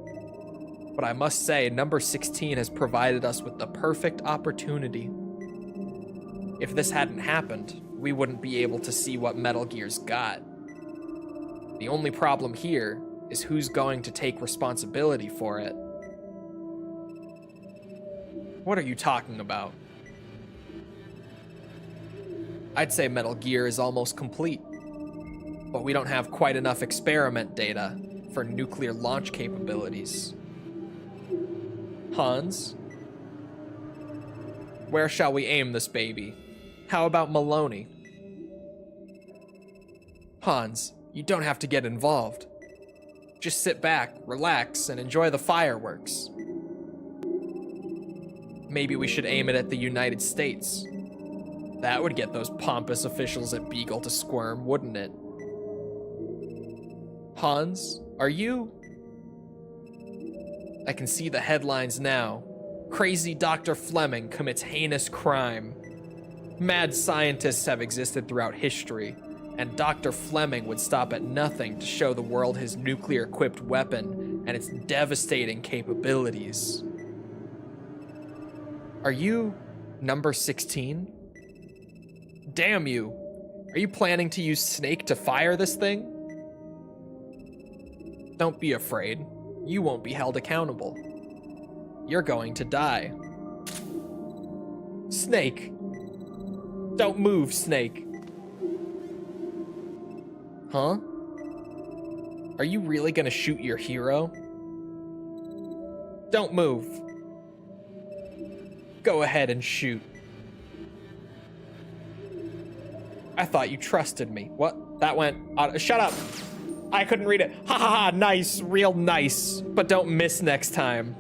But I must say, number 16 has provided us with the perfect opportunity. If this hadn't happened, we wouldn't be able to see what Metal Gear's got. The only problem here is who's going to take responsibility for it. What are you talking about? I'd say Metal Gear is almost complete. But we don't have quite enough experiment data for nuclear launch capabilities. Hans? Where shall we aim this baby? How about Maloney? Hans, you don't have to get involved. Just sit back, relax, and enjoy the fireworks. Maybe we should aim it at the United States. That would get those pompous officials at Beagle to squirm, wouldn't it? Hans, are you? I can see the headlines now. Crazy Dr. Fleming commits heinous crime. Mad scientists have existed throughout history, and Dr. Fleming would stop at nothing to show the world his nuclear-equipped weapon and its devastating capabilities. Are you number 16? Damn you! Are you planning to use Snake to fire this thing? Don't be afraid. You won't be held accountable. You're going to die. Snake! Don't move, Snake. Huh? Are you really gonna shoot your hero? Don't move. Go ahead and shoot. I thought you trusted me. What? That went... shut up! I couldn't read it. Ha ha ha, nice, real nice. But don't miss next time.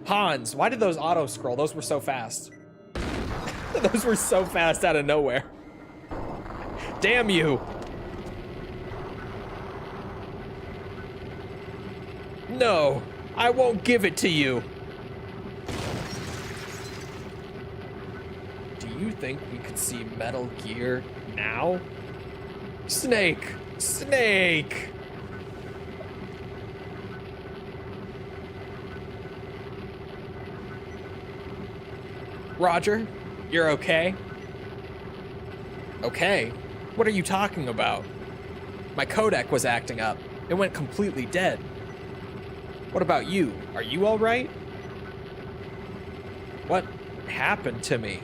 Hans, why did those auto-scroll? Those were so fast. Those were so fast out of nowhere. Damn you! No, I won't give it to you. Do you think we could see Metal Gear now? Snake! Snake! Roger, you're okay? Okay? What are you talking about? My codec was acting up. It went completely dead. What about you? Are you all right? What happened to me?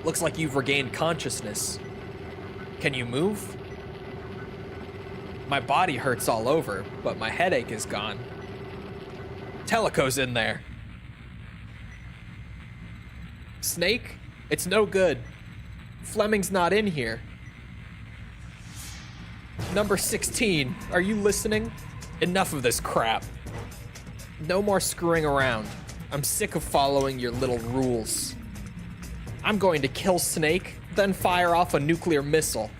Looks like you've regained consciousness. Can you move? My body hurts all over, but my headache is gone. Teleco's in there. Snake? It's no good. Fleming's not in here. Number 16, are you listening? Enough of this crap. No more screwing around. I'm sick of following your little rules. I'm going to kill Snake, then fire off a nuclear missile.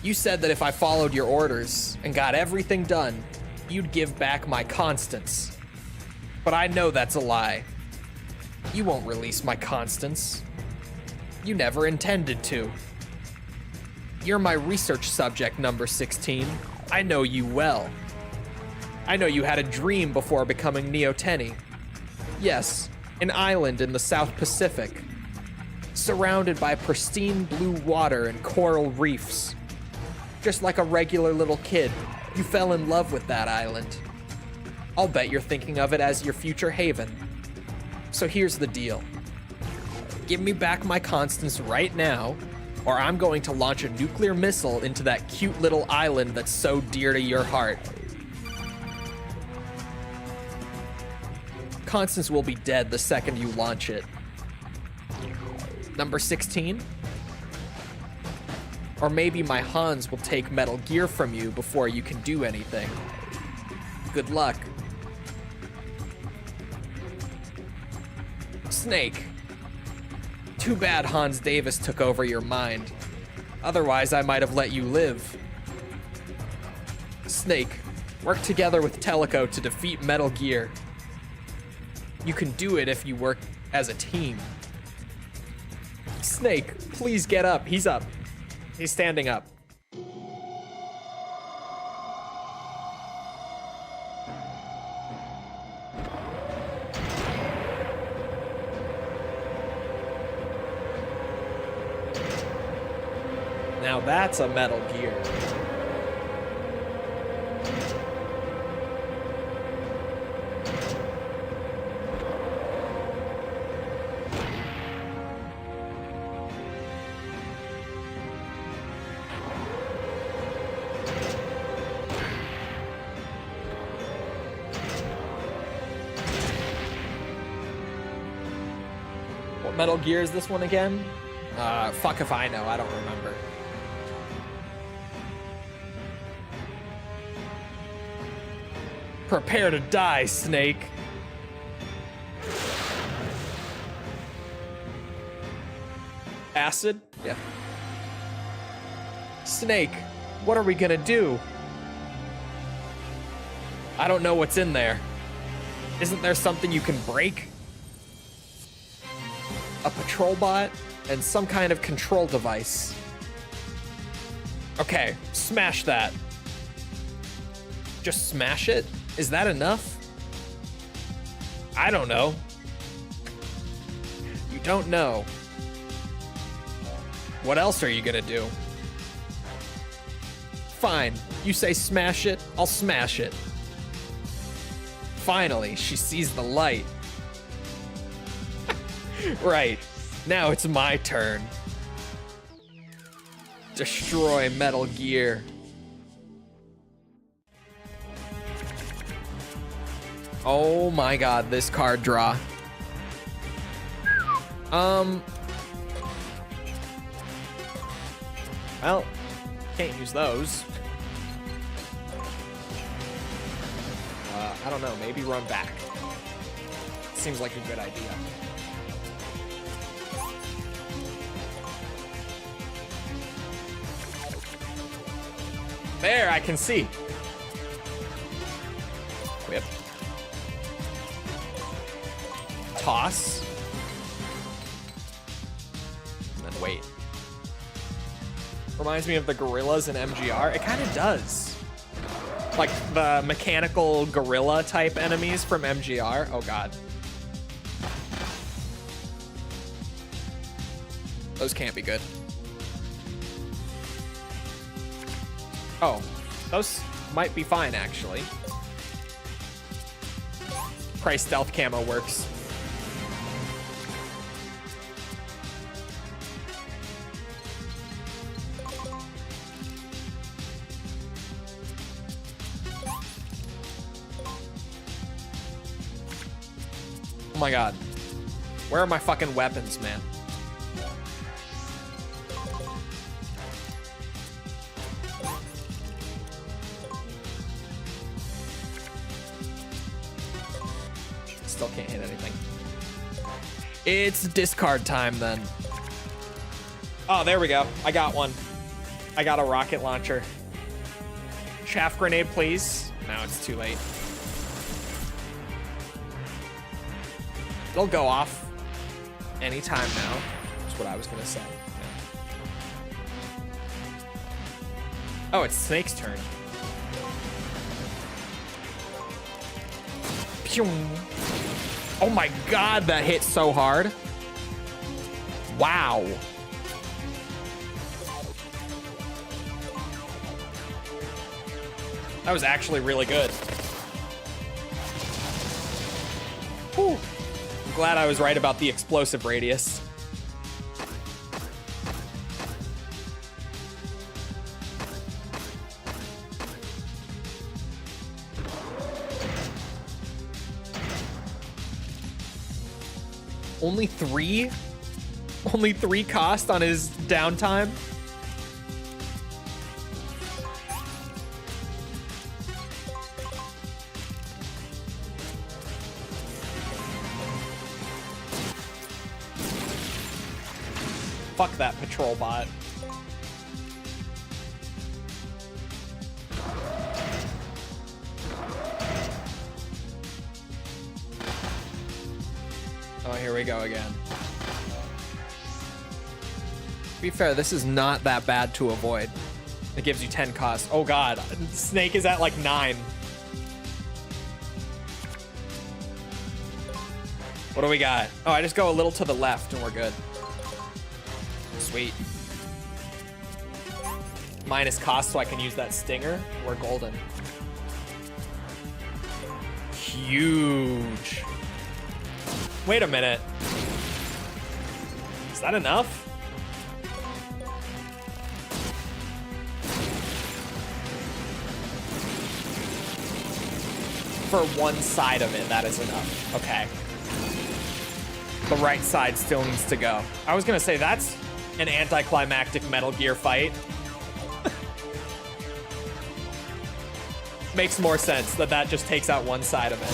You said that if I followed your orders and got everything done, you'd give back my constants. But I know that's a lie. You won't release my constants. You never intended to. You're my research subject, number 16. I know you well. I know you had a dream before becoming Neo-Tenny. Yes, an island in the South Pacific, surrounded by pristine blue water and coral reefs. Just like a regular little kid, you fell in love with that island. I'll bet you're thinking of it as your future haven. So here's the deal. Give me back my constants right now, or I'm going to launch a nuclear missile into that cute little island that's so dear to your heart. Constance will be dead the second you launch it. Number 16? Or maybe my Hans will take Metal Gear from you before you can do anything. Good luck. Snake. Too bad Hans Davis took over your mind. Otherwise, I might have let you live. Snake, work together with Teleco to defeat Metal Gear. You can do it if you work as a team. Snake, please get up. He's up. He's standing up. Now that's a Metal Gear. What Metal Gear is this one again? Fuck if I know. I don't remember. Prepare to die, Snake. Acid? Yeah. Snake, what are we gonna do? I don't know what's in there. Isn't there something you can break? A patrol bot and some kind of control device. Okay, smash that. Just smash it? Is that enough? I don't know. You don't know. What else are you gonna do? Fine, you say smash it, I'll smash it. Finally, she sees the light. Right, now it's my turn. Destroy Metal Gear. Oh my god, this card draw. Well, can't use those. I don't know, maybe run back. Seems like a good idea. There, I can see. Whip. Toss. And then wait. Reminds me of the gorillas in MGR. It kind of does. Like the mechanical gorilla type enemies from MGR. Oh god. Those can't be good. Oh, those might be fine actually. Price stealth camo works. Oh my god. Where are my fucking weapons, man? Still can't hit anything. It's discard time then. Oh, there we go. I got one. I got a rocket launcher. Chaff grenade, please. No, it's too late. It'll go off anytime now. That's what I was gonna say. Yeah. Oh, it's Snake's turn. Pew. Oh my god, that hit so hard. Wow. That was actually really good. Whew. I'm glad I was right about the explosive radius. Only three? Only 3 cost on his downtime? Fuck that patrol bot. Oh, here we go again. To be fair, this is not that bad to avoid. It gives you 10 cost. Oh god, Snake is at like 9. What do we got? Oh, I just go a little to the left and we're good. Sweet. Minus cost so I can use that stinger. We're golden. Huge. Wait a minute. Is that enough? For one side of it, that is enough. Okay. The right side still needs to go. I was gonna say that's an anticlimactic Metal Gear fight. Makes more sense that that just takes out one side of it.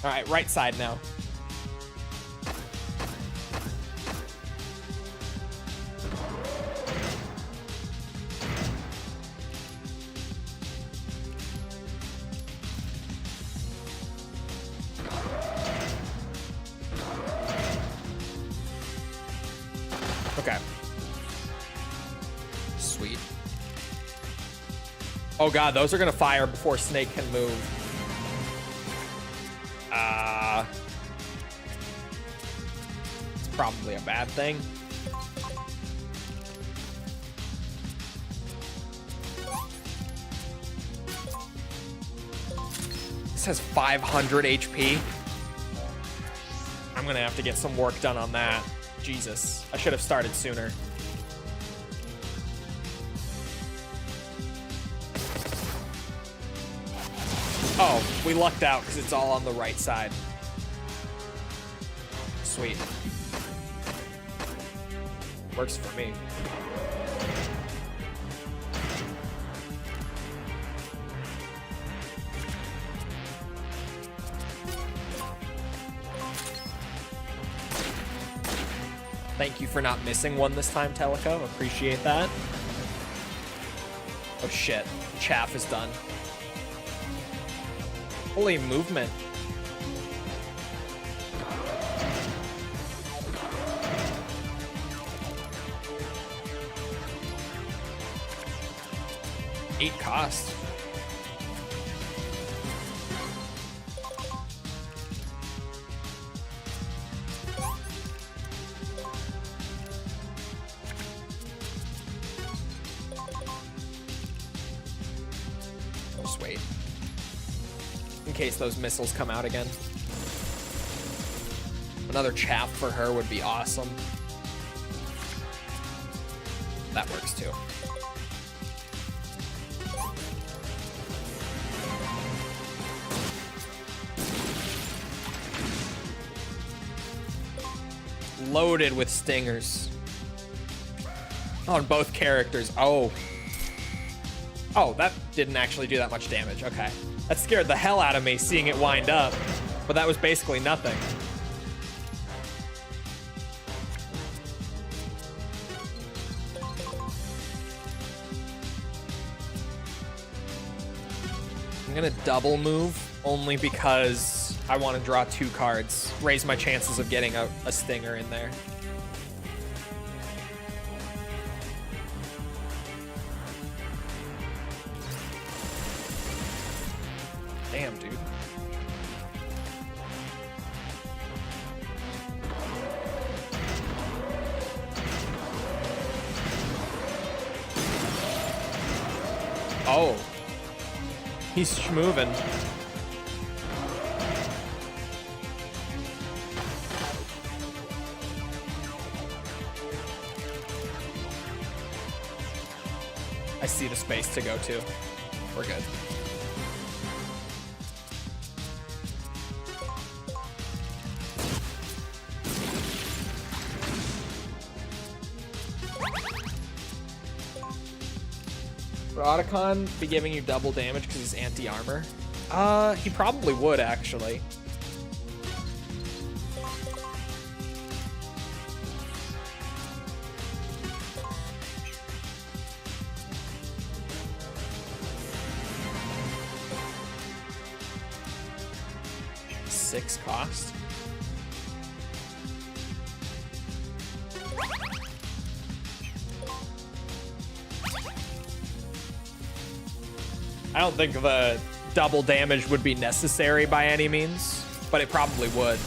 All right, right side now. Okay. Sweet. Oh god, those are gonna fire before Snake can move. It's probably a bad thing. This has 500 HP. I'm gonna have to get some work done on that. Jesus, I should have started sooner. Oh, we lucked out because it's all on the right side. Sweet. Works for me. Thank you for not missing one this time, Teleco. Appreciate that. Oh shit, chaff is done. Holy movement. Eight cost. Just wait. In case those missiles come out again. Another chaff for her would be awesome. That works too. Loaded with stingers. On both characters. Oh. Oh, that didn't actually do that much damage. Okay. That scared the hell out of me seeing it wind up. But that was basically nothing. I'm gonna double move only because I want to draw 2 cards. Raise my chances of getting a stinger in there. Damn, dude. Oh. He's schmoving. I see the space to go to. We're good. Would Otacon be giving you double damage because he's anti-armor? He probably would, actually. Six cost. I don't think the double damage would be necessary by any means, but it probably would.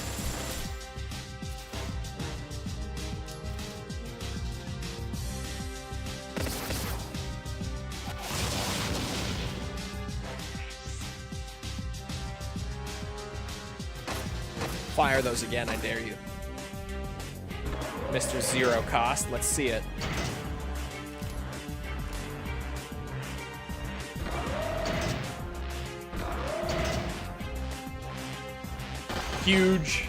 Fire those again, I dare you. Mr. Zero Cost, let's see it. huge.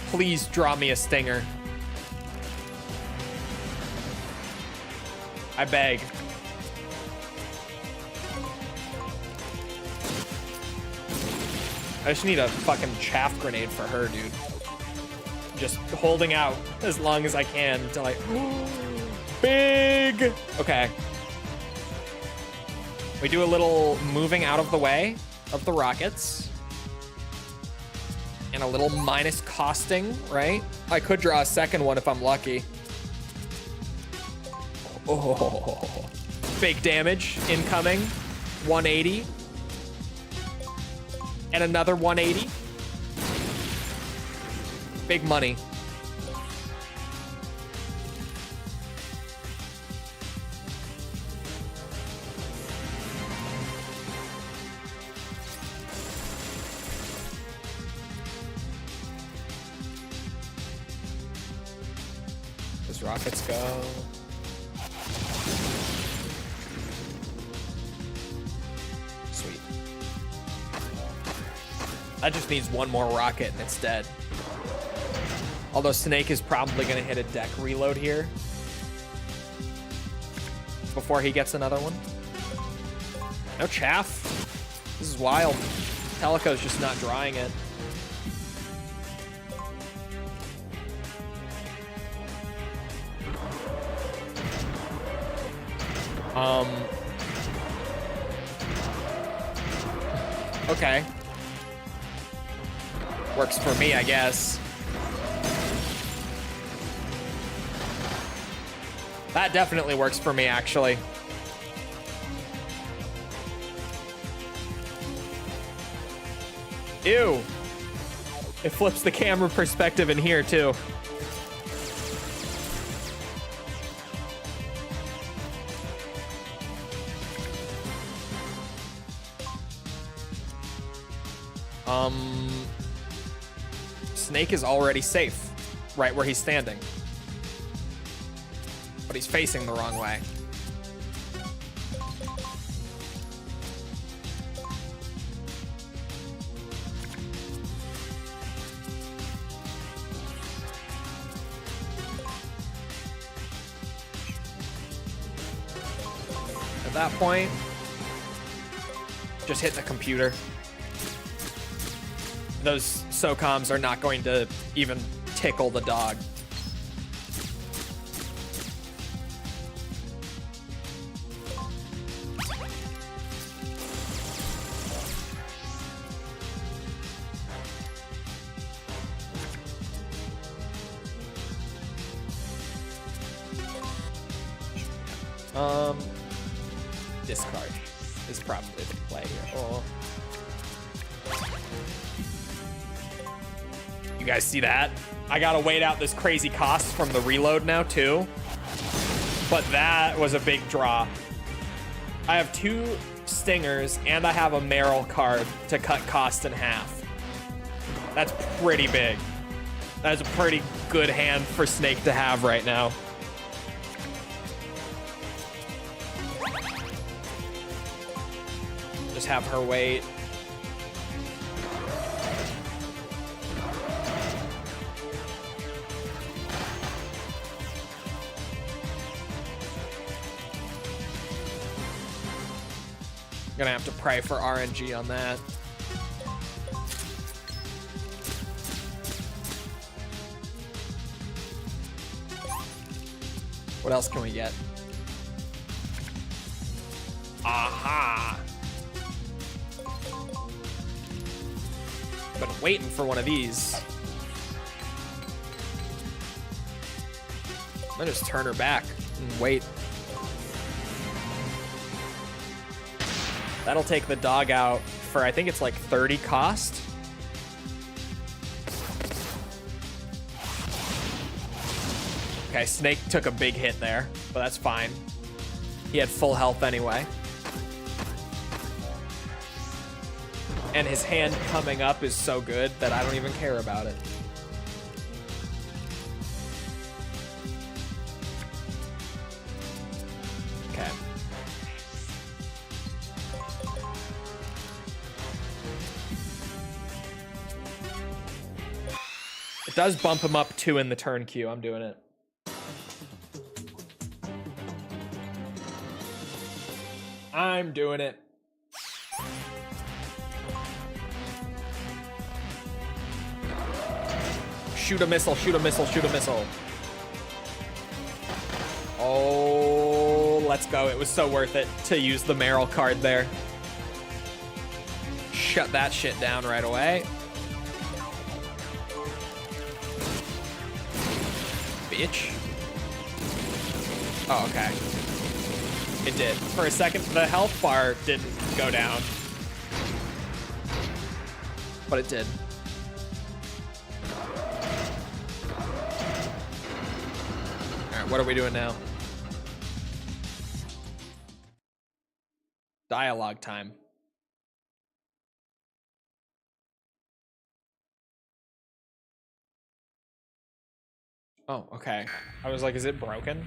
Please draw me a stinger. I beg. I just need a fucking chaff grenade for her, dude. Just holding out as long as I can until I... Big! Okay. We do a little moving out of the way of the rockets. And a little minus costing, right? I could draw a second one if I'm lucky. Oh, big damage incoming. 180. And another 180. Big money. Those rockets go. Sweet. That just needs one more rocket and it's dead. Although Snake is probably going to hit a deck reload here before he gets another one. No chaff. This is wild. Teleco's just not drawing it. Okay. Works for me, I guess. That definitely works for me, actually. Ew. It flips the camera perspective in here, too. Snake is already safe, right where he's standing. But he's facing the wrong way. At that point, just hit the computer. Those SOCOMs are not going to even tickle the dog. Discard is probably the play here. Oh. You guys see that? I gotta wait out this crazy cost from the reload now too. But that was a big draw. I have 2 stingers and I have a Merrill card to cut cost in half. That's pretty big. That is a pretty good hand for Snake to have right now. Just have her wait. Gonna have to pray for RNG on that. What else can we get? Aha! Been waiting for one of these. I'm gonna just turn her back and wait. That'll take the dog out for, I think it's like 30 cost. Okay, Snake took a big hit there, but that's fine. He had full health anyway. And his hand coming up is so good that I don't even care about it. Okay. does bump him up 2 in the turn queue. I'm doing it. I'm doing it. Shoot a missile, shoot a missile, shoot a missile. Oh, let's go. It was so worth it to use the Meryl card there. Shut that shit down right away. Bitch. Oh, okay. It did. For a second, the health bar didn't go down. But it did. Alright, what are we doing now? Dialogue time. Oh, okay. I was like, is it broken?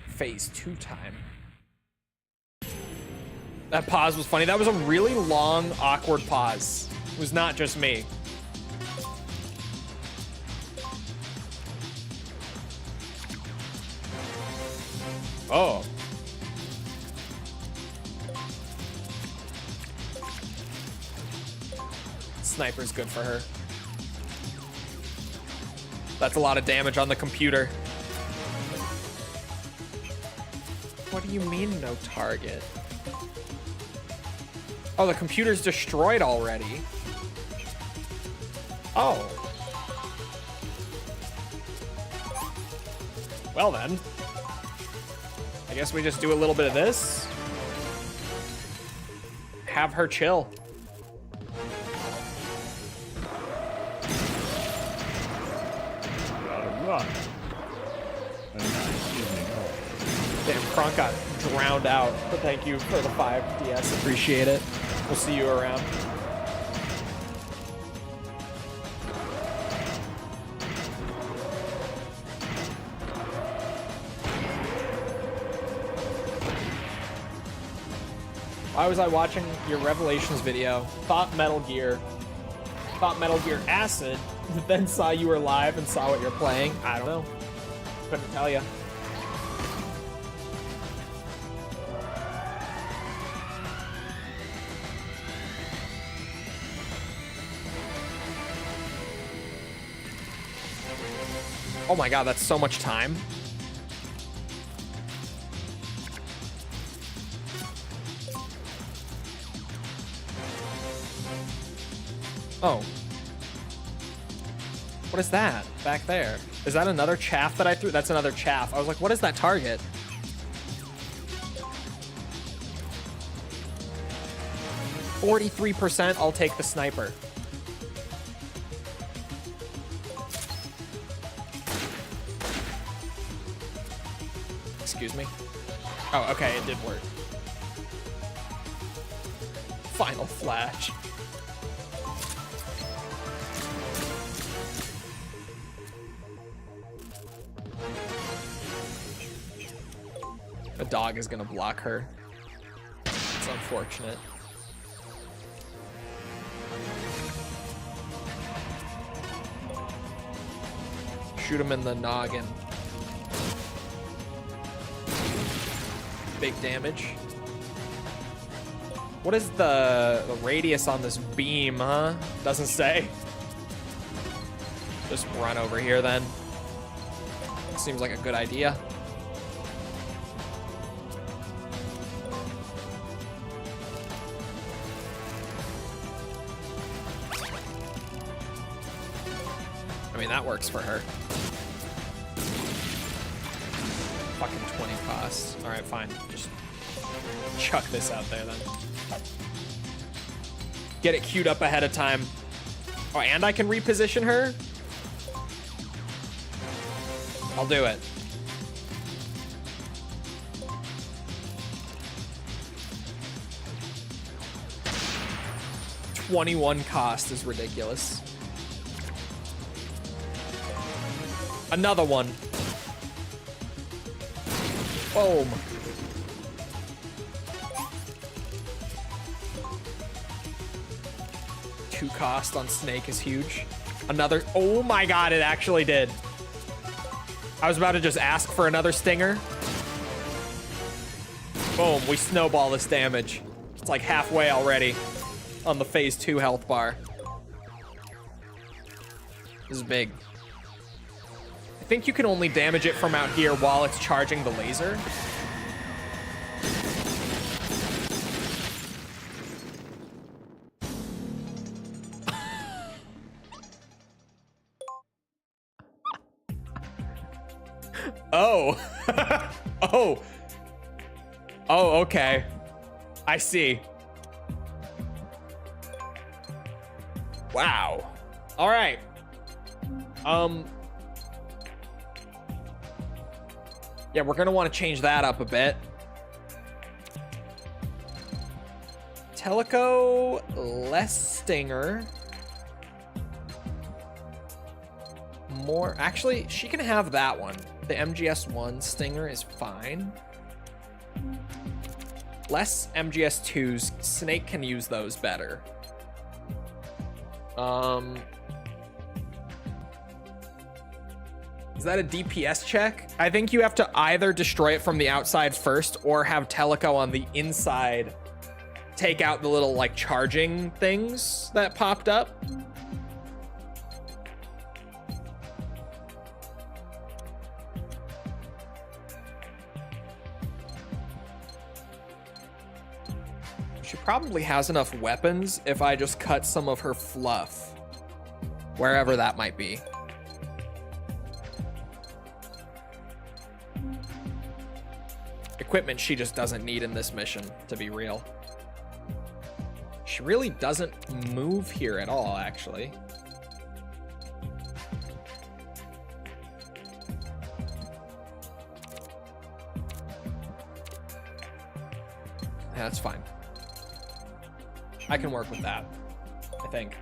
Phase 2 time. That pause was funny. That was a really long, awkward pause. It was not just me. Oh. Sniper's good for her. That's a lot of damage on the computer. What do you mean, no target? Oh, the computer's destroyed already. Oh. Well then. I guess we just do a little bit of this. Have her chill. Gotta run. Damn, Kronk got drowned out. But thank you for the 5 DS. Appreciate it. We'll see you around. Why was I watching your Revelations video? Thought Metal Gear Acid, then saw you were live and saw what you're playing. I don't know. Couldn't tell you. Oh my god, that's so much time. Oh. What is that back there? Is that another chaff that I threw? That's another chaff. I was like, what is that target? %, I'll take the sniper. Excuse me. Oh, okay, it did work. Final flash. The dog is gonna block her. It's unfortunate. Shoot him in the noggin. Big damage. What is the radius on this beam, huh? Doesn't say. Just run over here then. Seems like a good idea. I mean, that works for her. Fucking 20 costs. All right, fine. Just chuck this out there then. Get it queued up ahead of time. Oh, and I can reposition her? I'll do it. $21 cost is ridiculous. Another one. Boom. Two cost on Snake is huge. Another. Oh my god, it actually did. I was about to just ask for another stinger. Boom, we snowball this damage. It's like halfway already on the phase 2 health bar. This is big. I think you can only damage it from out here while it's charging the laser. Oh. Oh. Oh, okay. I see. Wow. All right. Yeah, we're gonna want to change that up a bit. Teleco, less stinger. More, actually, she can have that one. The MGS1 stinger is fine. Less MGS2s. Snake can use those better. Is that a DPS check? I think you have to either destroy it from the outside first or have Teleco on the inside take out the little like charging things that popped up. She probably has enough weapons if I just cut some of her fluff, wherever that might be. Equipment she just doesn't need in this mission, to be real. She really doesn't move here at all, actually. Yeah, that's fine. I can work with that, I think.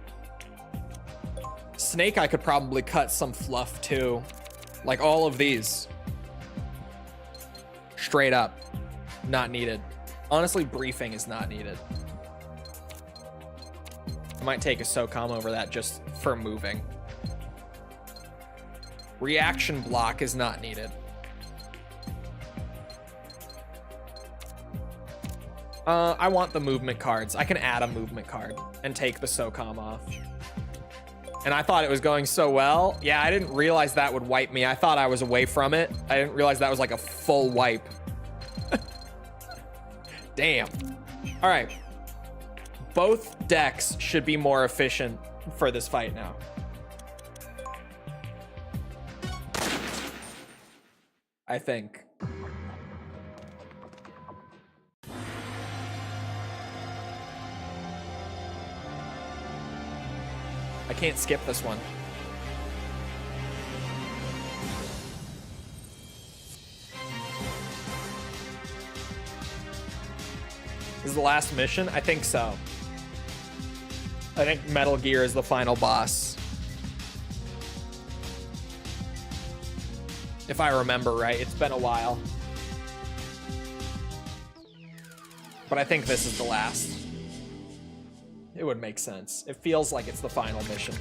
Snake, I could probably cut some fluff too. Like all of these. Straight up. Not needed. Honestly, briefing is not needed. I might take a SOCOM over that just for moving. Reaction block is not needed. I want the movement cards. I can add a movement card and take the SOCOM off. And I thought it was going so well. Yeah, I didn't realize that would wipe me. I thought I was away from it. I didn't realize that was like a full wipe. Damn. All right. Both decks should be more efficient for this fight now. I think. I can't skip this one. This is the last mission? I think so. I think Metal Gear is the final boss. If I remember right, it's been a while. But I think this is the last. It would make sense. It feels like it's the final mission.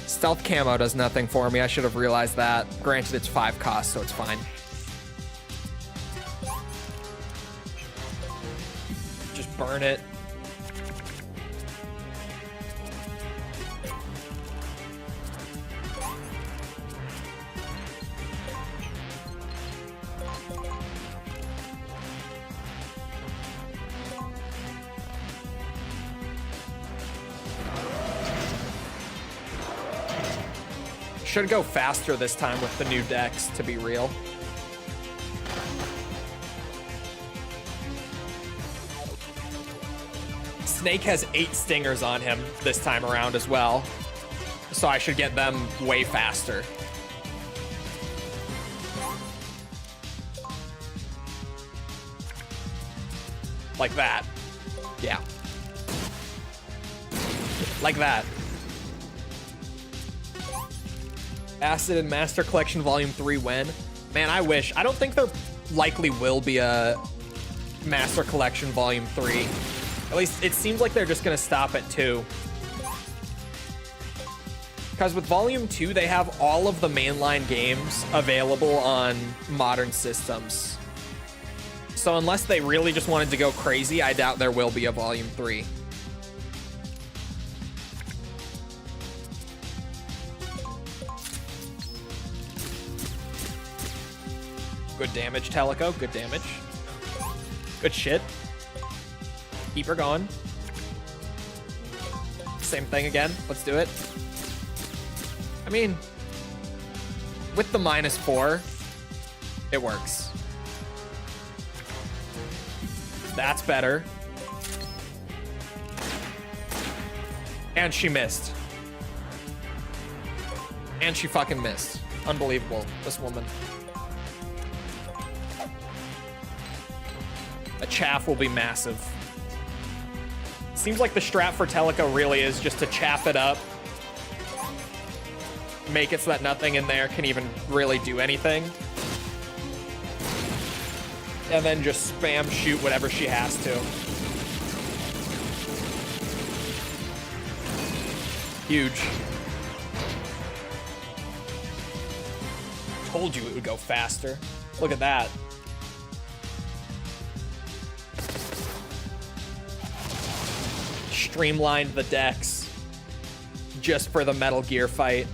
Stealth camo does nothing for me. I should have realized that. Granted, it's 5 cost, so it's fine. Just burn it. Should go faster this time with the new decks, to be real. Snake has 8 stingers on him this time around as well. So I should get them way faster. Like that. Yeah. Like that. Acid and Master Collection Volume 3 when? Man, I wish. I don't think there likely will be a Master Collection Volume 3. At least it seems like they're just going to stop at 2. Because with Volume 2, they have all of the mainline games available on modern systems. So unless they really just wanted to go crazy, I doubt there will be a Volume 3. Good damage, Teleco. Good damage. Good shit. Keep her going. Same thing again. Let's do it. I mean, with the -4, it works. That's better. And she missed. And she fucking missed. Unbelievable, this woman. A chaff will be massive. Seems like the strat for Teleco really is just to chaff it up. Make it so that nothing in there can even really do anything. And then just spam shoot whatever she has to. Huge. Told you it would go faster. Look at that. Streamlined the decks just for the Metal Gear fight.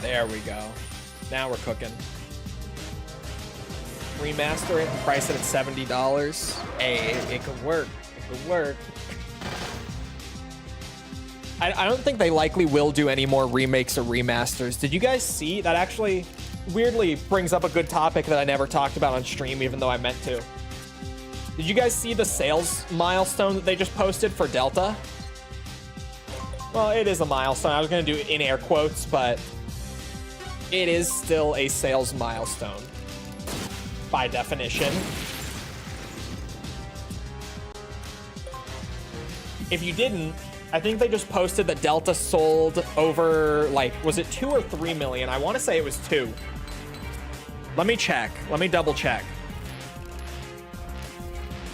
There we go. Now we're cooking. Remaster it and price it at $70. Hey, it could work. It could work. I don't think they likely will do any more remakes or remasters. Did you guys see? That actually weirdly brings up a good topic that I never talked about on stream, even though I meant to. Did you guys see the sales milestone that they just posted for Delta? Well, it is a milestone. I was going to do it in air quotes, but it is still a sales milestone by definition. If you didn't, I think they just posted that Delta sold over, like, was it 2 or 3 million? I want to say it was 2. Let me check. Let me double check.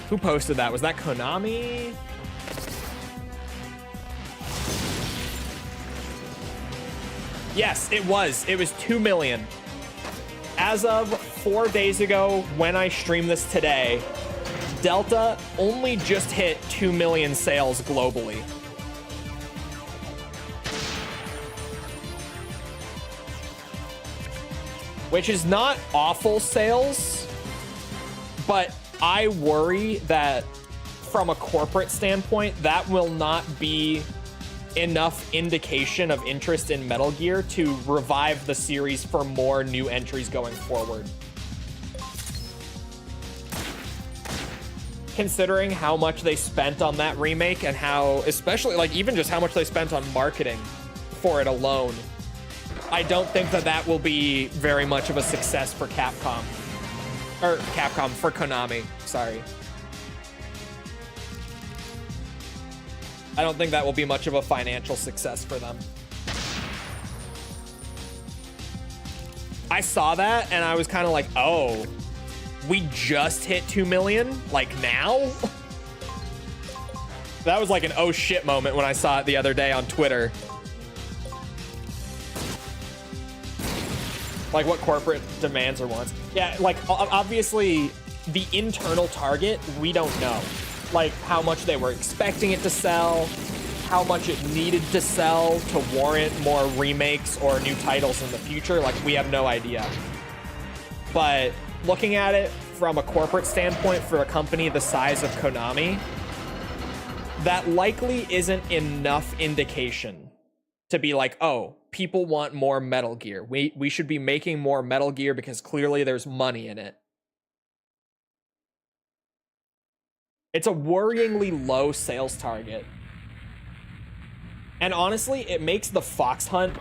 Who posted that? Was that Konami? Yes, it was. It was 2 million. As of 4 days ago, when I streamed this today, Delta only just hit 2 million sales globally. Which is not awful sales, but I worry that from a corporate standpoint, that will not be enough indication of interest in Metal Gear to revive the series for more new entries going forward. Considering how much they spent on that remake and how, especially like even just how much they spent on marketing for it alone, I don't think that that will be very much of a success for Capcom. Or Capcom, for Konami, sorry. I don't think that will be much of a financial success for them. I saw that and I was kind of like, oh, we just hit 2 million? Like now? That was like an oh shit moment when I saw it the other day on Twitter. Like what corporate demands or wants. Yeah, like obviously the internal target, we don't know. Like how much they were expecting it to sell, how much it needed to sell to warrant more remakes or new titles in the future. Like we have no idea. But looking at it from a corporate standpoint for a company the size of Konami, that likely isn't enough indication to be like, oh, people want more Metal Gear. We should be making more Metal Gear because clearly there's money in it. It's a worryingly low sales target. And honestly, it makes the Fox Hunt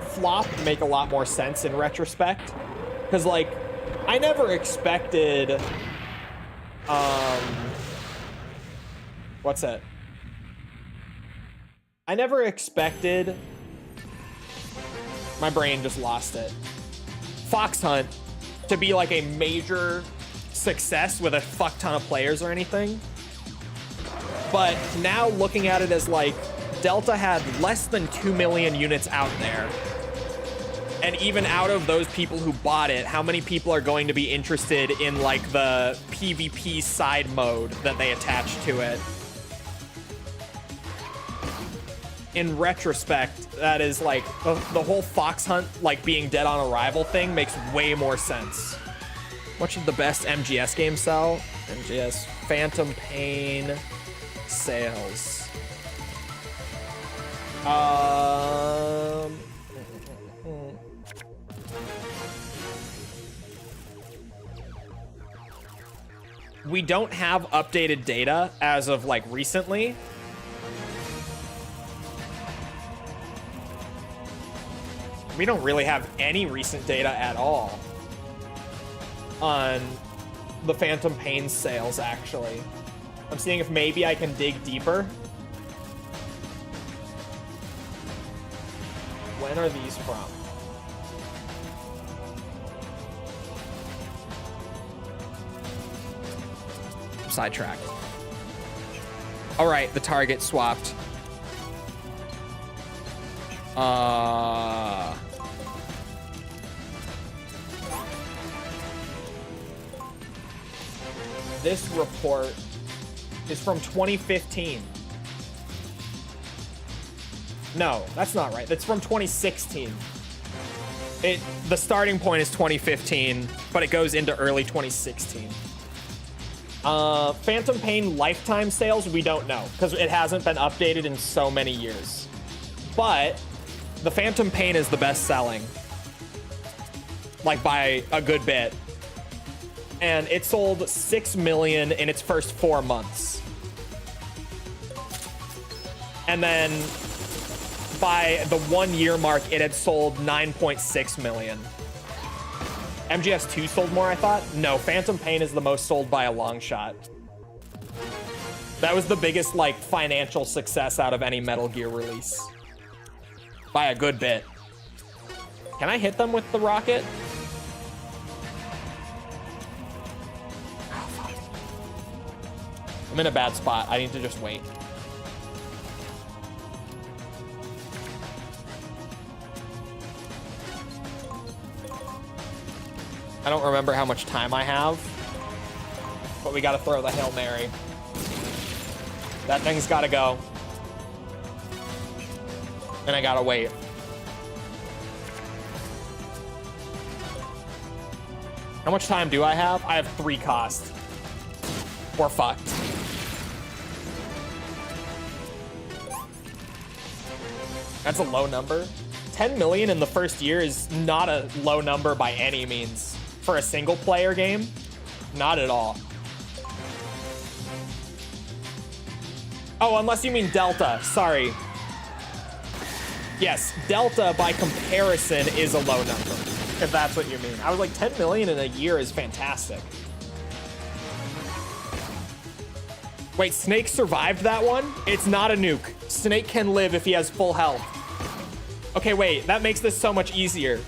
flop make a lot more sense in retrospect. Because, like, I never expected, what's that? I never expected, my brain just lost it. Fox Hunt to be like a major success with a fuck ton of players or anything. But now looking at it as like, Delta had less than 2 million units out there. And even out of those people who bought it, how many people are going to be interested in like the PvP side mode that they attached to it? In retrospect, that is like the whole Fox Hunt like being dead on arrival thing makes way more sense. What should the best MGS game sell? MGS Phantom Pain sales. We don't have updated data as of like recently. We don't really have any recent data at all on the Phantom Pain sales, actually. I'm seeing if maybe I can dig deeper. When are these from? Sidetracked. All right, the target swapped. This report is from 2015. No, that's not right. That's from 2016. The starting point is 2015, but it goes into early 2016. Phantom Pain lifetime sales, we don't know, because it hasn't been updated in so many years. But the Phantom Pain is the best selling, like by a good bit. And it sold 6 million in its first 4 months. And then by the 1 year mark, it had sold 9.6 million. MGS2 sold more, I thought? No, Phantom Pain is the most sold by a long shot. That was the biggest, like, financial success out of any Metal Gear release. By a good bit. Can I hit them with the rocket? Oh, fuck. I'm in a bad spot. I need to just wait. I don't remember how much time I have, but we gotta throw the Hail Mary. That thing's gotta go. And I gotta wait. How much time do I have? I have 3 cost. We're fucked. That's a low number. 10 million in the first year is not a low number by any means. For a single player game, not at all. Oh, unless you mean Delta, sorry. Yes, Delta by comparison is a low number, if that's what you mean. I was like, 10 million in a year is fantastic. Wait, Snake survived that one? It's not a nuke. Snake can live if he has full health. Okay, wait, that makes this so much easier.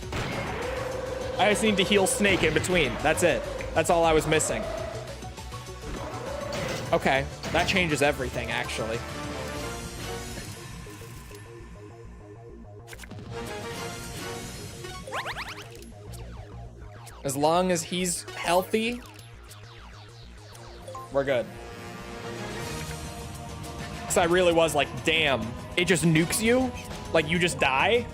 I just need to heal Snake in between. That's it. That's all I was missing. Okay, that changes everything, actually. As long as he's healthy, we're good. Because I really was like, damn, it just nukes you? Like you just die?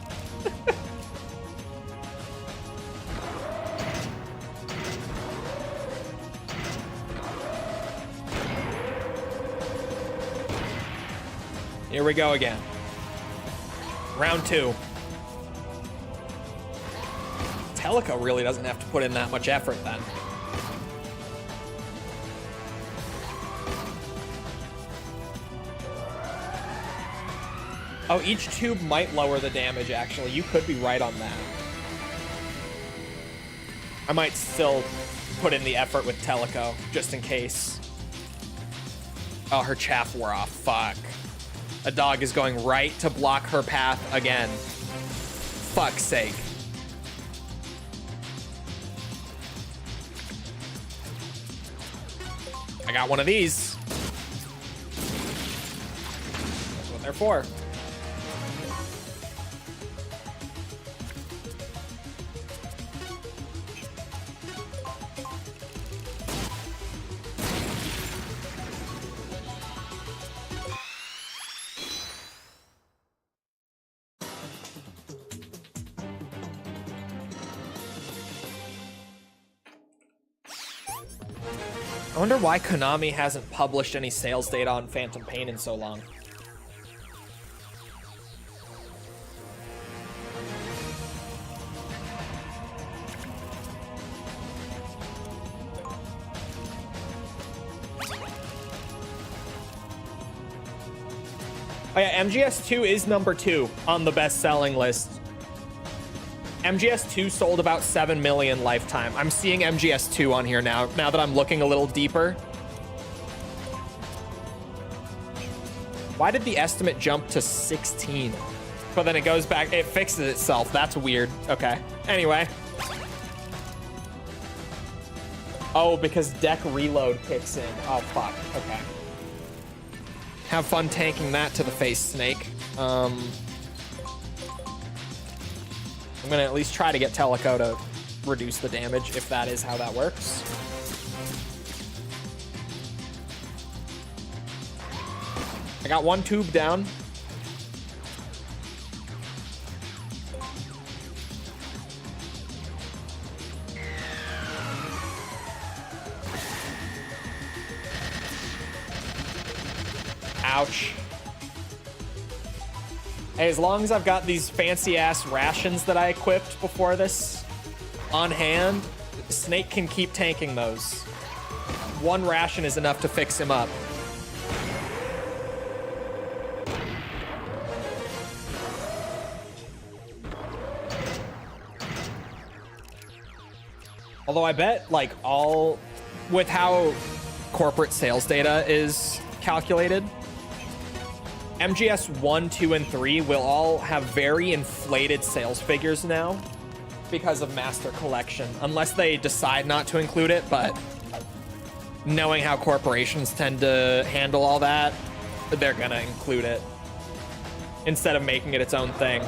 Here we go again. Round 2. Teleco really doesn't have to put in that much effort then. Oh, each tube might lower the damage, actually. You could be right on that. I might still put in the effort with Teleco, just in case. Oh, her chaff wore off. Fuck. A dog is going right to block her path again. Fuck's sake. I got one of these. That's what they're for. I wonder why Konami hasn't published any sales data on Phantom Pain in so long. Oh yeah, MGS2 is number 2 on the best-selling list. MGS2 sold about 7 million lifetime. I'm seeing MGS2 on here now that I'm looking a little deeper. Why did the estimate jump to 16? But then it goes back, it fixes itself. That's weird. Okay. Anyway. Oh, because deck reload kicks in. Oh, fuck. Okay. Have fun tanking that to the face, Snake. I'm gonna at least try to get Teleco to reduce the damage, if that is how that works. I got one tube down. Ouch. Hey, as long as I've got these fancy-ass rations that I equipped before this on hand, Snake can keep tanking those. One ration is enough to fix him up. Although I bet, like, all... with how corporate sales data is calculated, MGS 1, 2, and 3 will all have very inflated sales figures now because of Master Collection, unless they decide not to include it, but knowing how corporations tend to handle all that, they're gonna include it instead of making it its own thing.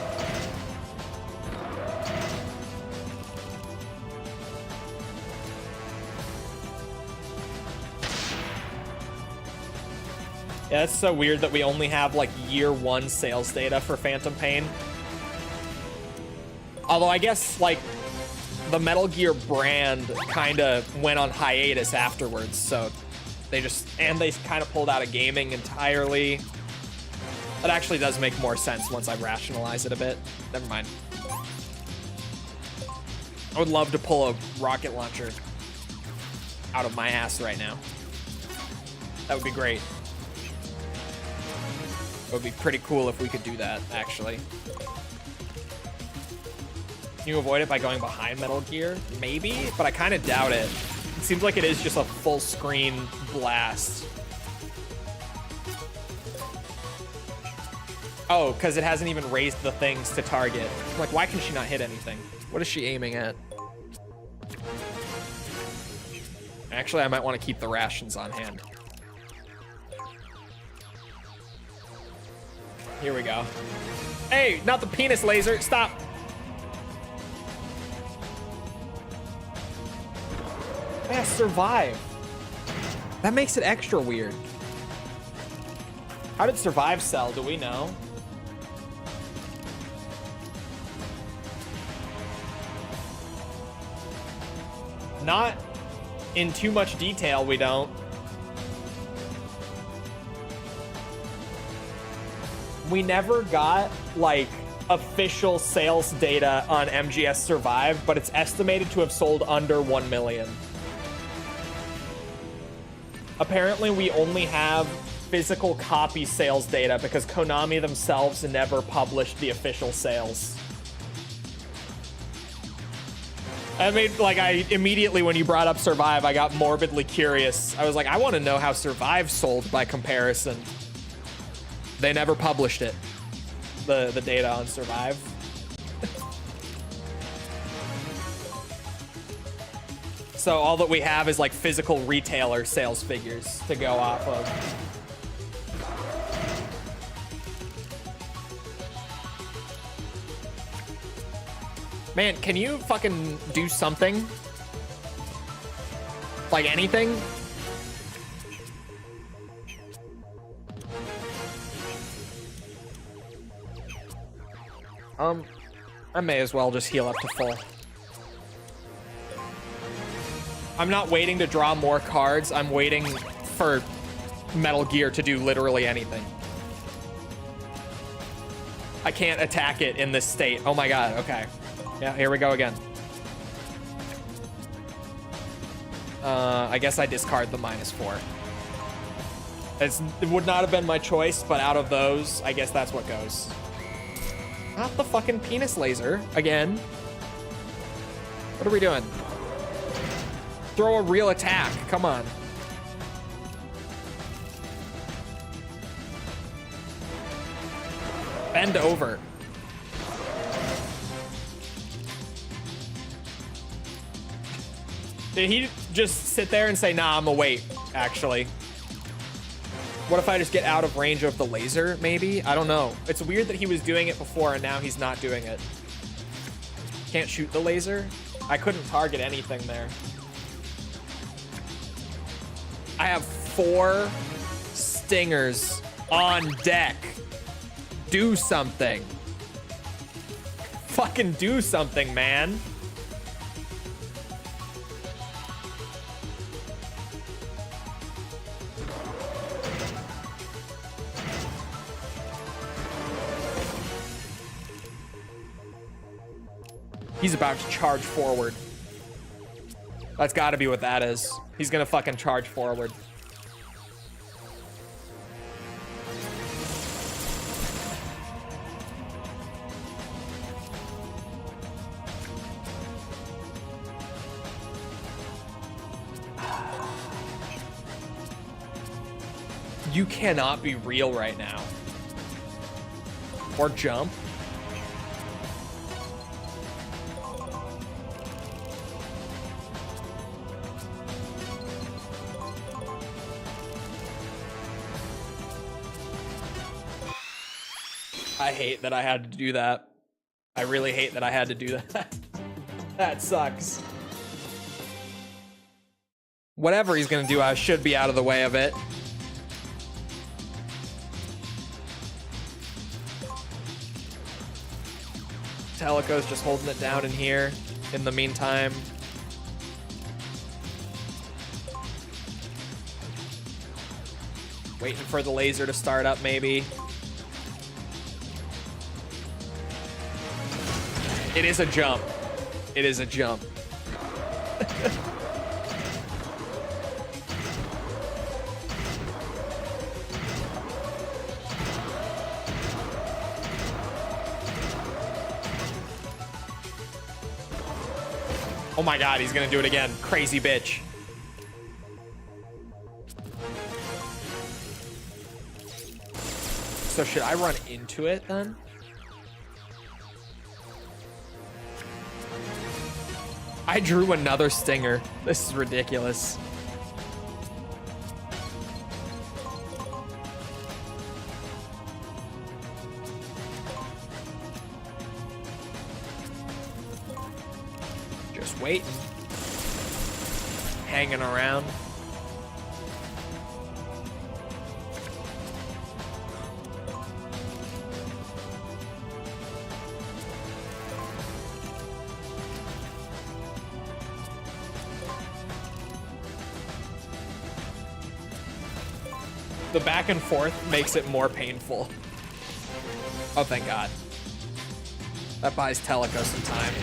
Yeah, it's so weird that we only have, like, year 1 sales data for Phantom Pain. Although I guess, like, the Metal Gear brand kind of went on hiatus afterwards, so they just... and they kind of pulled out of gaming entirely. That actually does make more sense once I rationalize it a bit. Never mind. I would love to pull a rocket launcher out of my ass right now. That would be great. It would be pretty cool if we could do that, actually. Can you avoid it by going behind Metal Gear? Maybe, but I kind of doubt it. It seems like it is just a full screen blast. Oh, because it hasn't even raised the things to target. I'm like, why can she not hit anything? What is she aiming at? Actually, I might want to keep the rations on hand. Here we go. Hey, not the penis laser. Stop. Yeah, survive. That makes it extra weird. How did survive sell? Do we know? Not in too much detail, we don't. We never got, like, official sales data on MGS Survive, but it's estimated to have sold under 1 million. Apparently, we only have physical copy sales data because Konami themselves never published the official sales. I made, like, I immediately, when you brought up Survive, I got morbidly curious. I was like, I want to know how Survive sold by comparison. They never published it, the data on Survive. So all that we have is like physical retailer sales figures to go off of. Man, can you fucking do something? Like anything? I may as well just heal up to full. I'm not waiting to draw more cards. I'm waiting for Metal Gear to do literally anything. I can't attack it in this state. Oh my god, okay. Yeah, here we go again. I guess I discard the -4. It would not have been my choice, but out of those, I guess that's what goes. Not the fucking penis laser again. What are we doing? Throw a real attack. Come on. Bend over. Did he just sit there and say, nah, I'm gonna wait, actually? What if I just get out of range of the laser, maybe? I don't know. It's weird that he was doing it before and now he's not doing it. Can't shoot the laser? I couldn't target anything there. I have 4 stingers on deck. Do something. Fucking do something, man. He's about to charge forward. That's gotta be what that is. He's gonna fucking charge forward. You cannot be real right now. Or jump. I hate that I had to do that. I really hate that I had to do that. That sucks. Whatever he's gonna do, I should be out of the way of it. Teleco's just holding it down in here in the meantime. Waiting for the laser to start up, maybe. It is a jump. It is a jump. Oh my god, he's gonna do it again. Crazy bitch. So should I run into it then? I drew another stinger. This is ridiculous. Just waiting. Hanging around. The back and forth makes it more painful. Oh, thank God. That buys Teleco some time.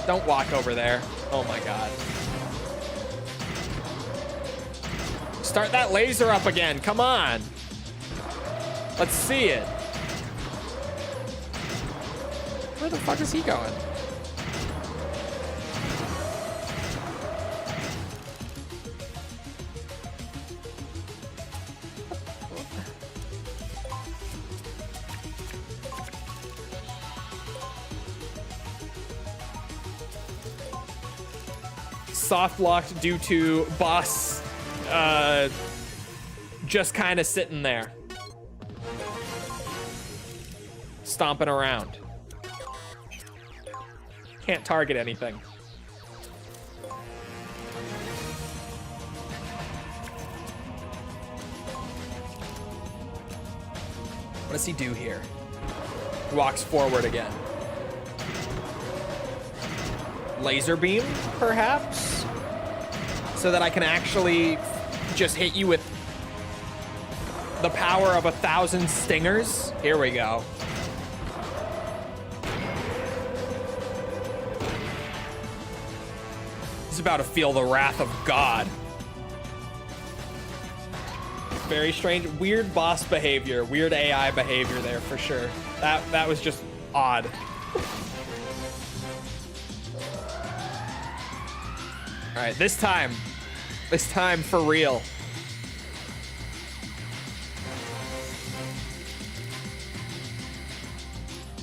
Don't walk over there. Oh my God. Start that laser up again. Come on. Let's see it. Where the fuck is he going? Soft locked due to boss just kind of sitting there, stomping around. Can't target anything. What does he do here? He walks forward again. Laser beam, perhaps? So that I can actually just hit you with the power of 1,000 stingers? Here we go. He's about to feel the wrath of God. Very strange, weird boss behavior, weird AI behavior there for sure. That was just odd. All right, this time for real.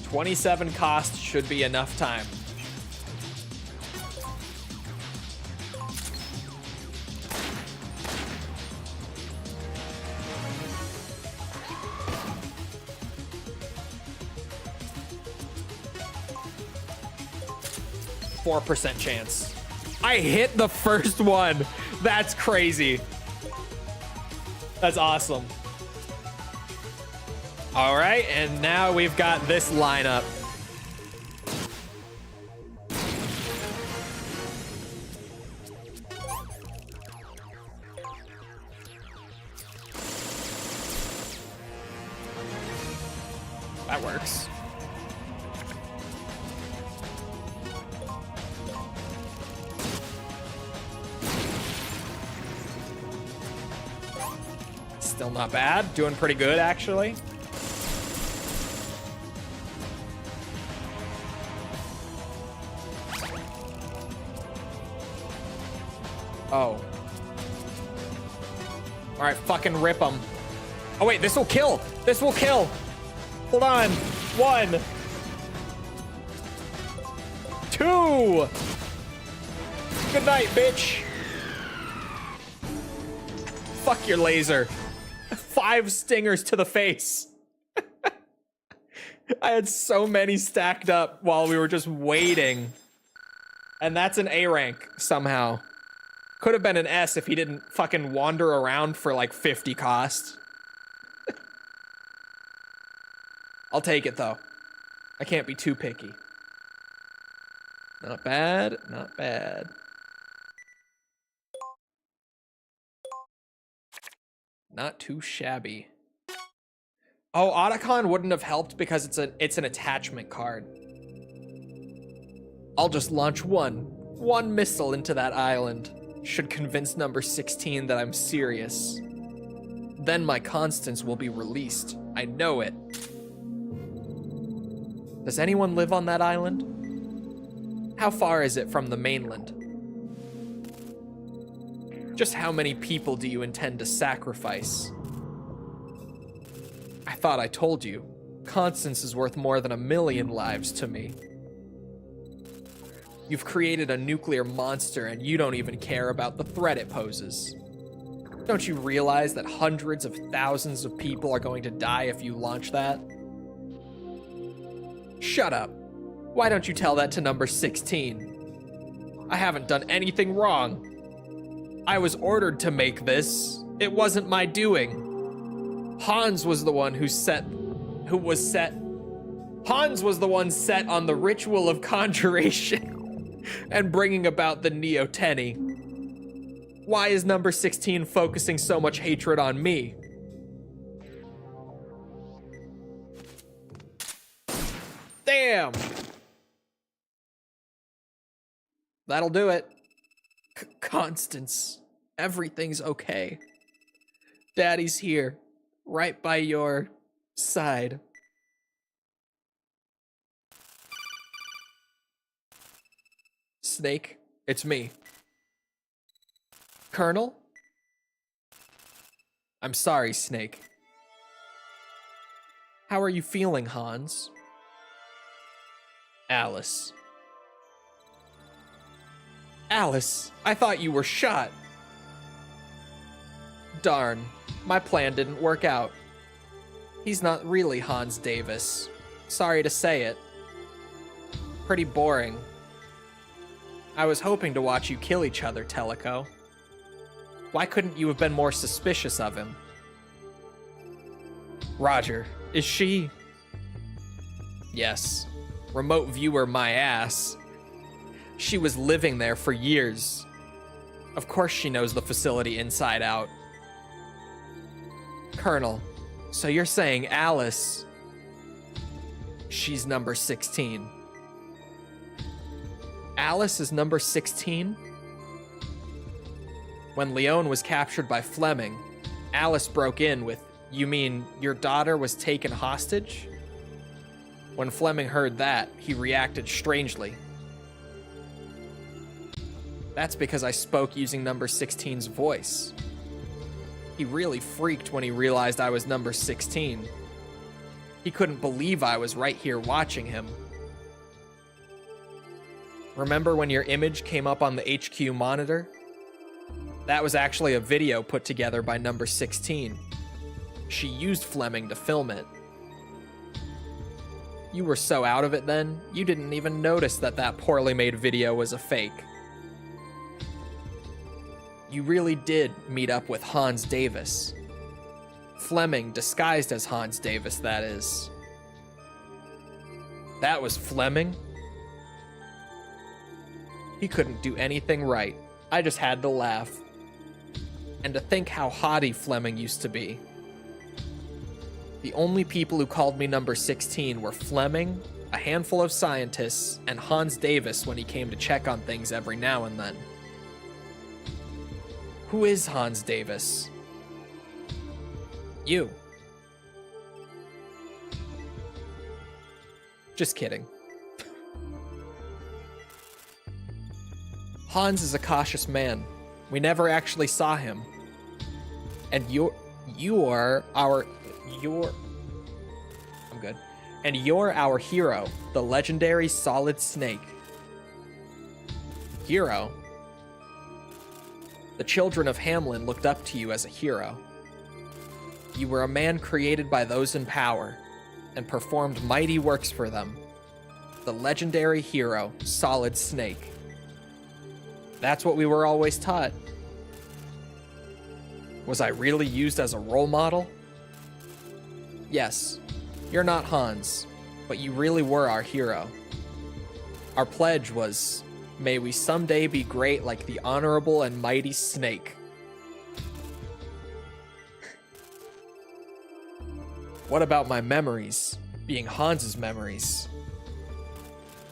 $27 cost should be enough time. %4 chance. I hit the first one. That's crazy. That's awesome. All right, and now we've got this lineup. That works. Still not bad. Doing pretty good, actually. Oh. All right, fucking rip them. Oh, wait, this will kill. This will kill. Hold on. 1. 2. Good night, bitch. Fuck your laser. 5 stingers to the face. I had so many stacked up while we were just waiting. And that's an A rank somehow. Could have been an S if he didn't fucking wander around for like 50 cost. I'll take it though. I can't be too picky. Not bad, not bad. Not too shabby. Oh, Otacon wouldn't have helped because it's an attachment card. I'll just launch one missile into that island. Should convince number 16 that I'm serious. Then my Constance will be released. I know it. Does anyone live on that island? How far is it from the mainland? Just how many people do you intend to sacrifice? I thought I told you. Constance is worth more than 1,000,000 lives to me. You've created a nuclear monster and you don't even care about the threat it poses. Don't you realize that hundreds of thousands of people are going to die if you launch that? Shut up. Why don't you tell that to number 16? I haven't done anything wrong. I was ordered to make this. It wasn't my doing. Hans was the one Hans was the one set on the ritual of conjuration and bringing about the Neoteni. Why is number 16 focusing so much hatred on me? Damn. That'll do it. Constance, everything's okay. Daddy's here, right by your side. Snake, it's me. Colonel? I'm sorry, Snake. How are you feeling, Hans? Alice. Alice, I thought you were shot. Darn, my plan didn't work out. He's not really Hans Davis. Sorry to say it. Pretty boring. I was hoping to watch you kill each other, Teleco. Why couldn't you have been more suspicious of him? Roger, is she... Yes. Remote viewer my ass. She was living there for years. Of course she knows the facility inside out. Colonel, so you're saying Alice... She's number 16. Alice is number 16? When Leone was captured by Fleming, Alice broke in with, "You mean your daughter was taken hostage?" When Fleming heard that, he reacted strangely. That's because I spoke using number 16's voice. He really freaked when he realized I was number 16. He couldn't believe I was right here watching him. Remember when your image came up on the HQ monitor? That was actually a video put together by number 16. She used Fleming to film it. You were so out of it then, you didn't even notice that that poorly made video was a fake. You really did meet up with Hans Davis. Fleming disguised as Hans Davis, that is. That was Fleming? He couldn't do anything right. I just had to laugh. And to think how haughty Fleming used to be. The only people who called me number 16 were Fleming, a handful of scientists, and Hans Davis when he came to check on things every now and then. Who is Hans Davis? You. Just kidding. Hans is a cautious man. We never actually saw him. And you're our hero, the legendary Solid Snake. Hero? The children of Hamlin looked up to you as a hero. You were a man created by those in power, and performed mighty works for them. The legendary hero, Solid Snake. That's what we were always taught. Was I really used as a role model? Yes, you're not Hans, but you really were our hero. Our pledge was, may we someday be great like the honorable and mighty Snake. What about my memories, being Hans's memories?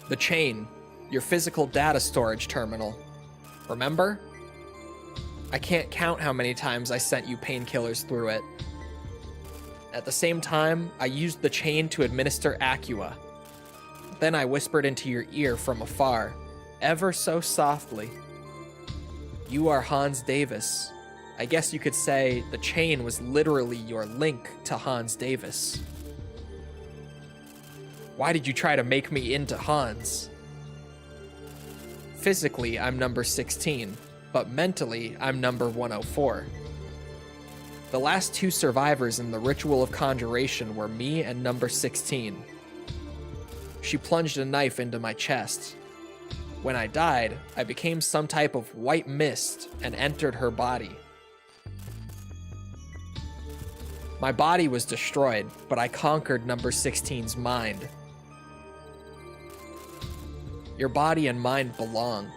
The chain, your physical data storage terminal. Remember? I can't count how many times I sent you painkillers through it. At the same time, I used the chain to administer Acua. Then I whispered into your ear from afar, ever so softly. You are Hans Davis. I guess you could say the chain was literally your link to Hans Davis. Why did you try to make me into Hans? Physically, I'm number 16, but mentally, I'm number 104. The last two survivors in the ritual of conjuration were me and number 16. She plunged a knife into my chest. When I died, I became some type of white mist and entered her body. My body was destroyed, but I conquered number 16's mind. Your body and mind belong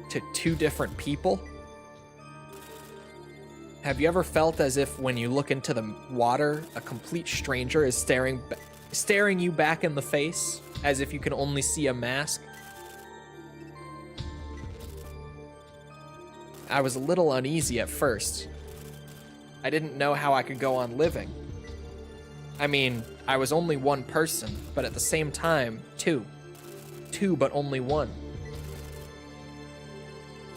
to two different people? Have you ever felt as if when you look into the water, a complete stranger is staring you back in the face, as if you can only see a mask? I was a little uneasy at first. I didn't know how I could go on living. I mean, I was only one person, but at the same time, two. Two, but only one.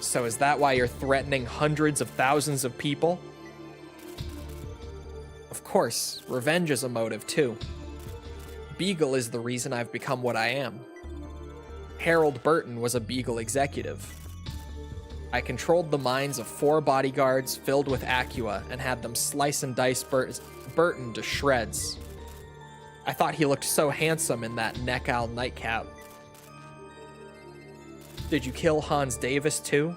So is that why you're threatening hundreds of thousands of people? Of course, revenge is a motive too. Beagle is the reason I've become what I am. Harold Burton was a Beagle executive. I controlled the minds of 4 bodyguards filled with Acua and had them slice and dice Burton to shreds. I thought he looked so handsome in that neck owl nightcap. Did you kill Hans Davis too?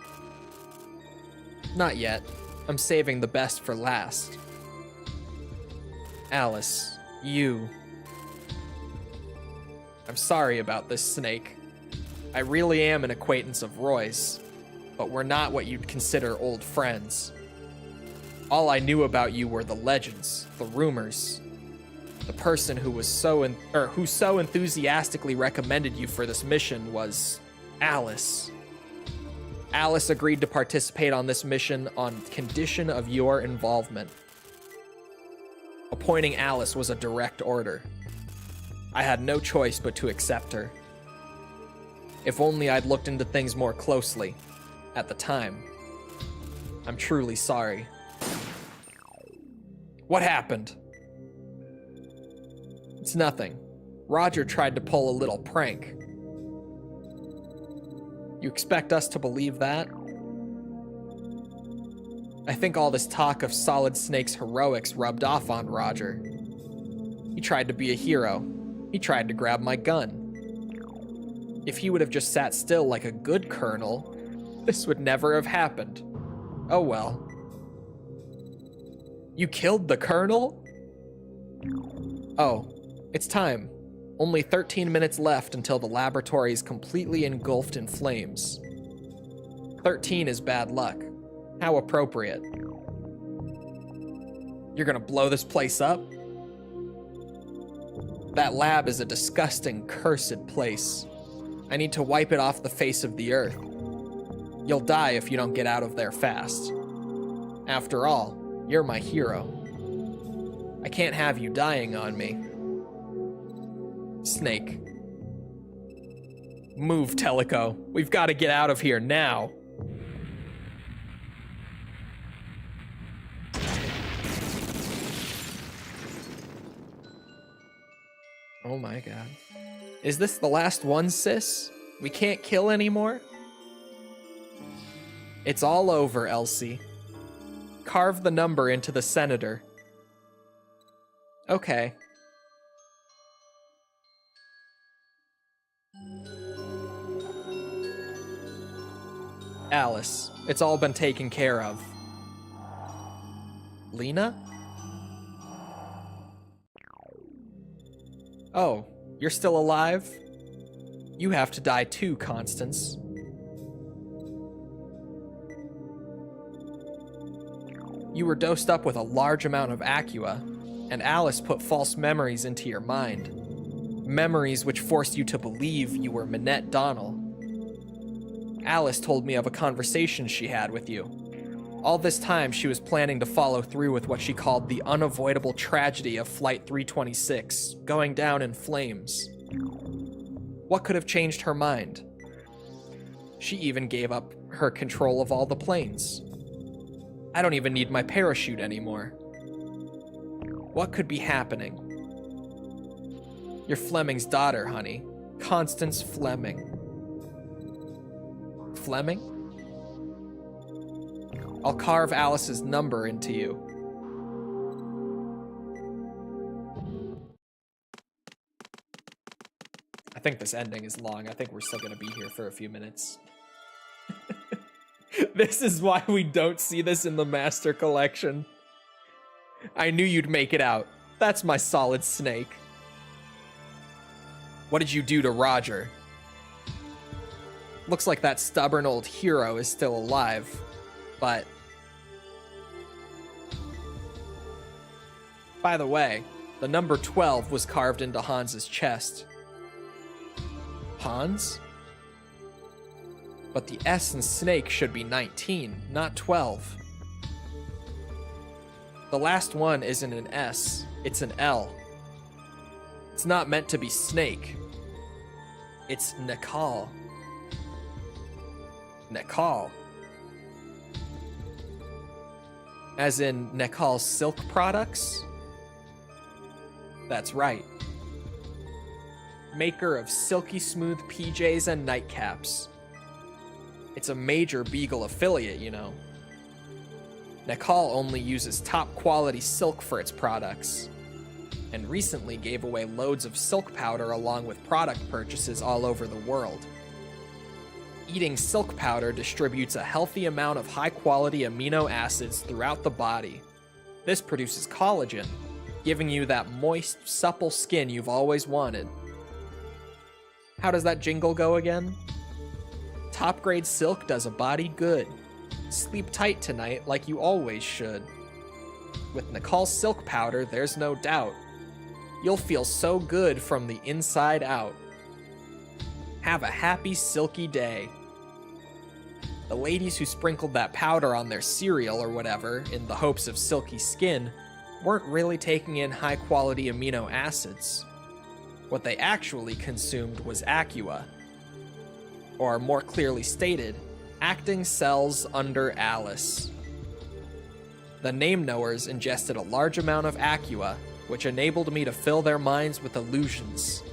Not yet. I'm saving the best for last. Alice, you... I'm sorry about this, Snake. I really am an acquaintance of Roy's, but we're not what you'd consider old friends. All I knew about you were the legends, the rumors. The person who so enthusiastically recommended you for this mission was Alice. Alice agreed to participate on this mission on condition of your involvement. Appointing Alice was a direct order. I had no choice but to accept her. If only I'd looked into things more closely at the time. I'm truly sorry. What happened? It's nothing. Roger tried to pull a little prank. You expect us to believe that? I think all this talk of Solid Snake's heroics rubbed off on Roger. He tried to be a hero. He tried to grab my gun. If he would have just sat still like a good colonel, this would never have happened. Oh well. You killed the colonel? Oh, it's time. Only 13 minutes left until the laboratory is completely engulfed in flames. 13 is bad luck. How appropriate. You're gonna blow this place up? That lab is a disgusting, cursed place. I need to wipe it off the face of the earth. You'll die if you don't get out of there fast. After all, you're my hero. I can't have you dying on me. Snake. Move, Teleco. We've got to get out of here now. Oh my god. Is this the last one, sis? We can't kill anymore? It's all over, Elsie. Carve the number into the senator. Okay. Alice, it's all been taken care of. Lena? Oh, you're still alive? You have to die too, Constance. You were dosed up with a large amount of Acua, and Alice put false memories into your mind. Memories which forced you to believe you were Minette Donnell. Alice told me of a conversation she had with you. All this time, she was planning to follow through with what she called the unavoidable tragedy of Flight 326, going down in flames. What could have changed her mind? She even gave up her control of all the planes. I don't even need my parachute anymore. What could be happening? You're Fleming's daughter, honey. Constance Fleming. Fleming? I'll carve Alice's number into you. I think this ending is long. I think we're still gonna be here for a few minutes. This is why we don't see this in the Master Collection. I knew you'd make it out. That's my Solid Snake. What did you do to Roger? Looks like that stubborn old hero is still alive, but... By the way, the number 12 was carved into Hans's chest. Hans? But the S in Snake should be 19, not 12. The last one isn't an S, it's an L. It's not meant to be Snake. It's Nekal. Nekal. As in Nekal's silk products? That's right. Maker of silky smooth PJs and nightcaps. It's a major Beagle affiliate, you know. Nekal only uses top quality silk for its products, and recently gave away loads of silk powder along with product purchases all over the world. Eating silk powder distributes a healthy amount of high-quality amino acids throughout the body. This produces collagen, giving you that moist, supple skin you've always wanted. How does that jingle go again? Top-grade silk does a body good. Sleep tight tonight like you always should. With Nekal's silk powder, there's no doubt. You'll feel so good from the inside out. Have a happy, silky day. The ladies who sprinkled that powder on their cereal or whatever in the hopes of silky skin weren't really taking in high-quality amino acids. What they actually consumed was Acua. Or more clearly stated, acting cells under Alice. The name-knowers ingested a large amount of Acua, which enabled me to fill their minds with illusions.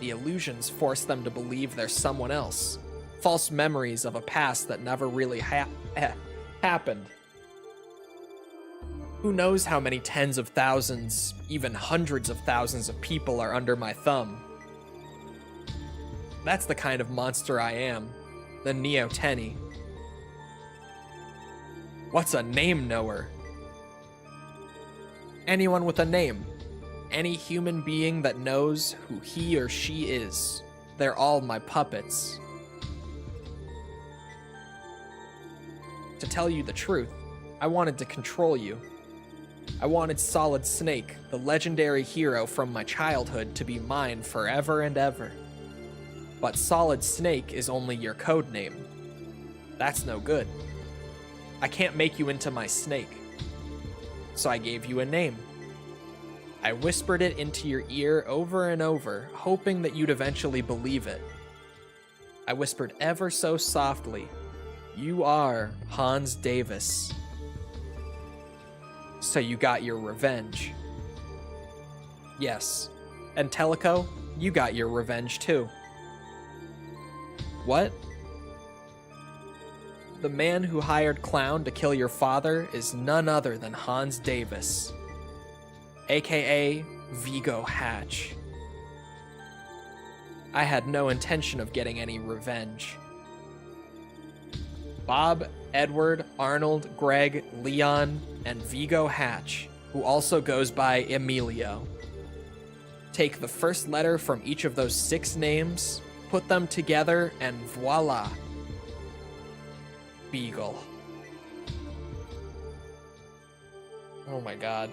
The illusions forced them to believe they're someone else, false memories of a past that never really happened. Who knows how many tens of thousands, even hundreds of thousands of people are under my thumb. That's the kind of monster I am, the Neo-Tenny. What's a name-knower? Anyone with a name. Any human being that knows who he or she is. They're all my puppets. To tell you the truth, I wanted to control you. I wanted Solid Snake, the legendary hero from my childhood, to be mine forever and ever. But Solid Snake is only your code name. That's no good. I can't make you into my snake. So I gave you a name. I whispered it into your ear over and over, hoping that you'd eventually believe it. I whispered ever so softly, "You are Hans Davis." So you got your revenge. Yes, and Teleco, you got your revenge too. What? The man who hired Clown to kill your father is none other than Hans Davis, aka Vigo Hatch. I had no intention of getting any revenge. Bob, Edward, Arnold, Greg, Leon, and Vigo Hatch, who also goes by Emilio. Take the first letter from each of those 6 names, put them together, and voila. Beagle. Oh my god.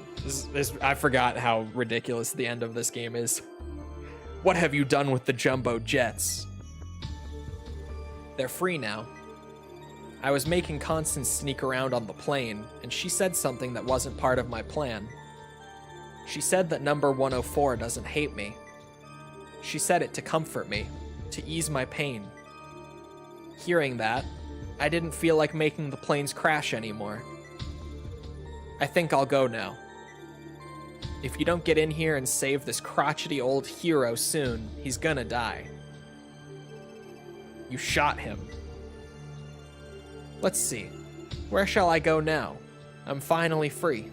I forgot how ridiculous the end of this game is. What have you done with the jumbo jets? They're free now. I was making Constance sneak around on the plane, and she said something that wasn't part of my plan. She said that number 104 doesn't hate me. She said it to comfort me, to ease my pain. Hearing that, I didn't feel like making the planes crash anymore. I think I'll go now. If you don't get in here and save this crotchety old hero soon, he's gonna die. You shot him. Let's see. Where shall I go now? I'm finally free.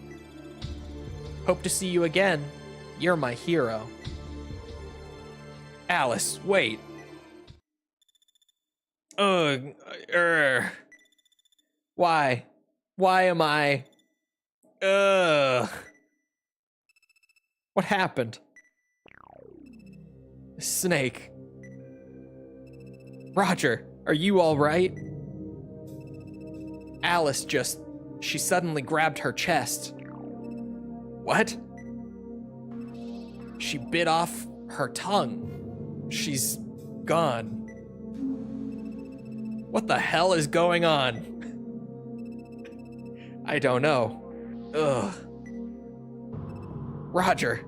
Hope to see you again. You're my hero. Alice, wait. Ugh. Why? Why am I... Ugh. What happened? Snake. Roger, are you all right? Alice she suddenly grabbed her chest. What? She bit off her tongue. She's gone. What the hell is going on? I don't know. Ugh. Roger.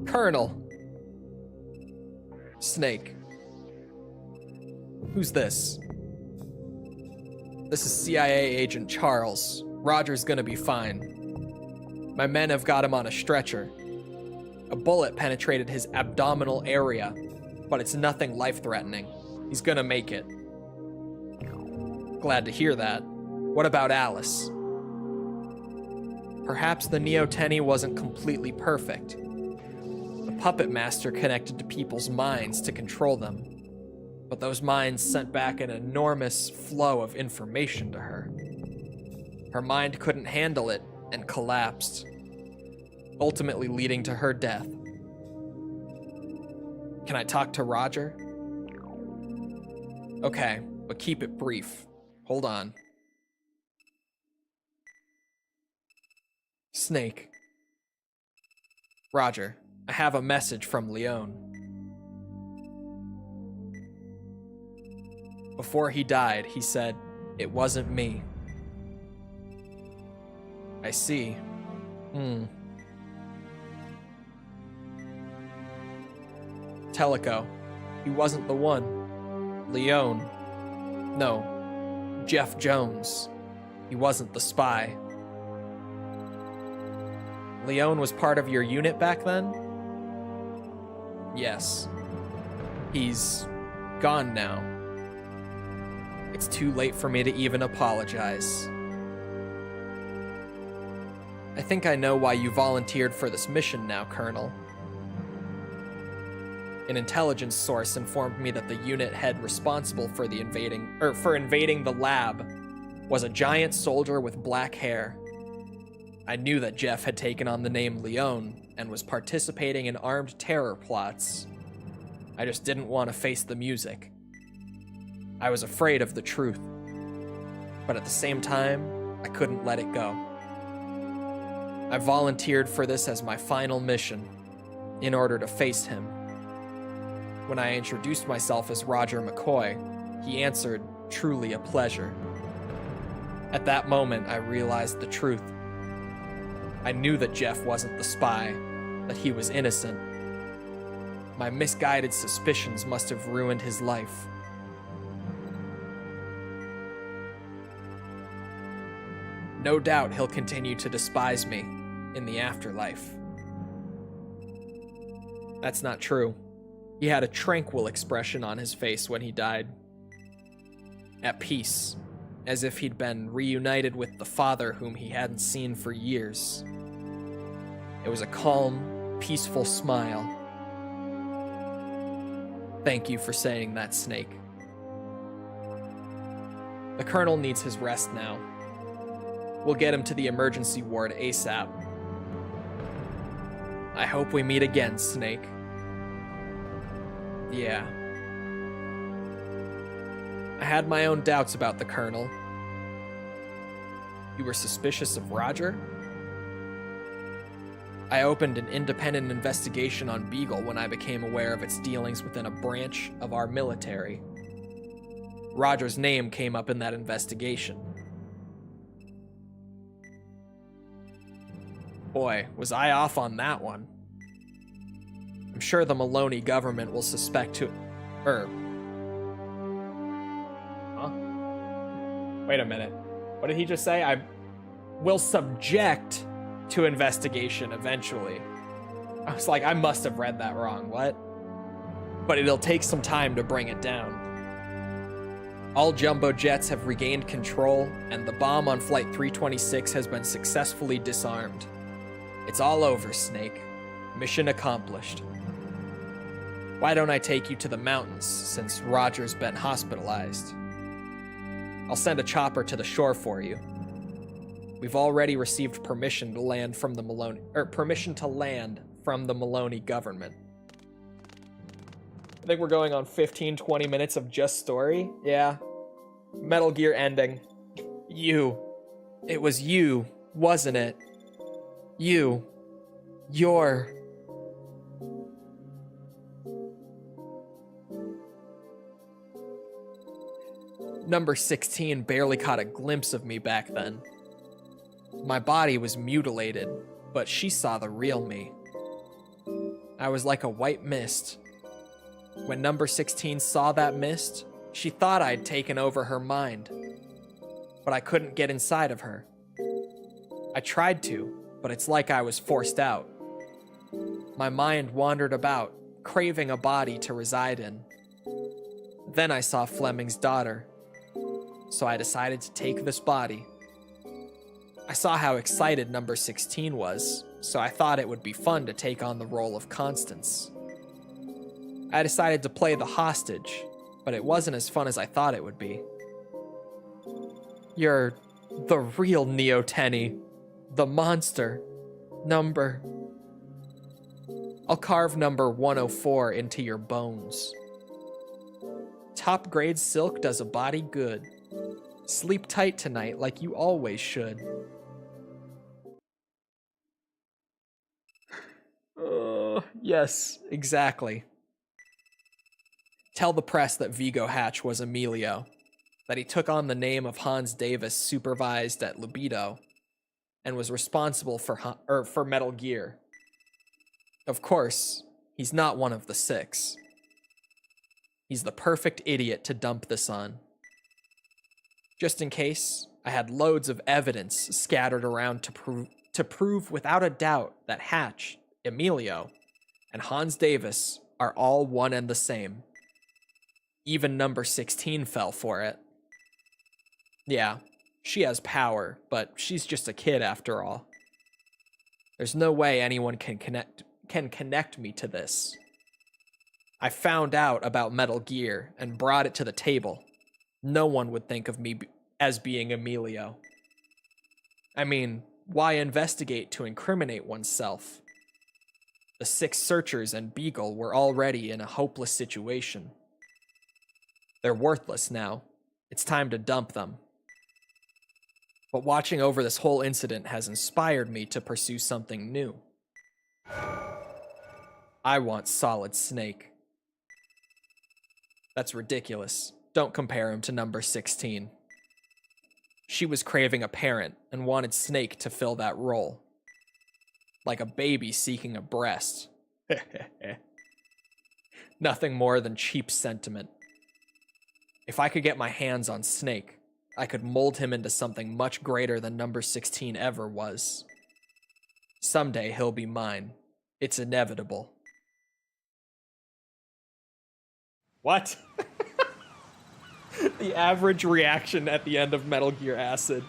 Colonel. Snake. Who's this? This is CIA agent Charles. Roger's gonna be fine. My men have got him on a stretcher. A bullet penetrated his abdominal area, but it's nothing life-threatening. He's gonna make it. Glad to hear that. What about Alice? Perhaps the Neo-Tenny wasn't completely perfect. The puppet master connected to people's minds to control them, but those minds sent back an enormous flow of information to her. Her mind couldn't handle it and collapsed, ultimately leading to her death. Can I talk to Roger? Okay, but keep it brief. Hold on. Snake. Roger, I have a message from Leone. Before he died, he said, "It wasn't me." I see. Teleco. He wasn't the one. Leone. No. Jeff Jones. He wasn't the spy. Leone was part of your unit back then? Yes. He's gone now. It's too late for me to even apologize. I think I know why you volunteered for this mission now, Colonel. An intelligence source informed me that the unit head responsible for invading the lab was a giant soldier with black hair. I knew that Jeff had taken on the name Leone and was participating in armed terror plots. I just didn't want to face the music. I was afraid of the truth, but at the same time, I couldn't let it go. I volunteered for this as my final mission, in order to face him. When I introduced myself as Roger McCoy, he answered, "Truly a pleasure." At that moment, I realized the truth. I knew that Jeff wasn't the spy, that he was innocent. My misguided suspicions must have ruined his life. No doubt he'll continue to despise me in the afterlife. That's not true. He had a tranquil expression on his face when he died. At peace, as if he'd been reunited with the father whom he hadn't seen for years. It was a calm, peaceful smile. Thank you for saying that, Snake. The Colonel needs his rest now. We'll get him to the emergency ward ASAP. I hope we meet again, Snake. Yeah. I had my own doubts about the Colonel. You were suspicious of Roger? I opened an independent investigation on Beagle when I became aware of its dealings within a branch of our military. Roger's name came up in that investigation. Boy, was I off on that one. I'm sure the Maloney government will suspect Huh? Wait a minute. What did he just say? I will subject to investigation eventually. I was like, I must have read that wrong. What? But it'll take some time to bring it down. All jumbo jets have regained control, and the bomb on Flight 326 has been successfully disarmed. It's all over, Snake. Mission accomplished. Why don't I take you to the mountains, since Roger's been hospitalized? I'll send a chopper to the shore for you. We've already received permission to land from the Maloney government. I think we're going on 15-20 minutes of just story. Yeah. Metal Gear ending. You. It was you, wasn't it? You. You're... Number 16 barely caught a glimpse of me back then. My body was mutilated, but she saw the real me. I was like a white mist. When number 16 saw that mist, she thought I'd taken over her mind. but I couldn't get inside of her. I tried to, but it's like I was forced out. My mind wandered about, craving a body to reside in. Then I saw Fleming's daughter, so I decided to take this body. I saw how excited number 16 was, so I thought it would be fun to take on the role of Constance. I decided to play the hostage, but it wasn't as fun as I thought it would be. You're the real Neo Tenny, the monster, number... I'll carve number 104 into your bones. Top grade silk does a body good. Sleep tight tonight like you always should. Yes, exactly. Tell the press that Vigo Hatch was Emilio, that he took on the name of Hans Davis supervised at Libido, and was responsible for Metal Gear. Of course, he's not one of the 6. He's the perfect idiot to dump this on. Just in case, I had loads of evidence scattered around to prove without a doubt that Hatch, Emilio, and Hans Davis are all one and the same. Even number 16 fell for it. Yeah, she has power, but she's just a kid after all. There's no way anyone can connect me to this. I found out about Metal Gear and brought it to the table. No one would think of me as being Emilio. I mean, why investigate to incriminate oneself? The 6 searchers and Beagle were already in a hopeless situation. They're worthless now. It's time to dump them. But watching over this whole incident has inspired me to pursue something new. I want Solid Snake. That's ridiculous. Don't compare him to number 16. She was craving a parent and wanted Snake to fill that role. Like a baby seeking a breast. Nothing more than cheap sentiment. If I could get my hands on Snake, I could mold him into something much greater than number 16 ever was. Someday he'll be mine. It's inevitable. What? The average reaction at the end of Metal Gear Acid.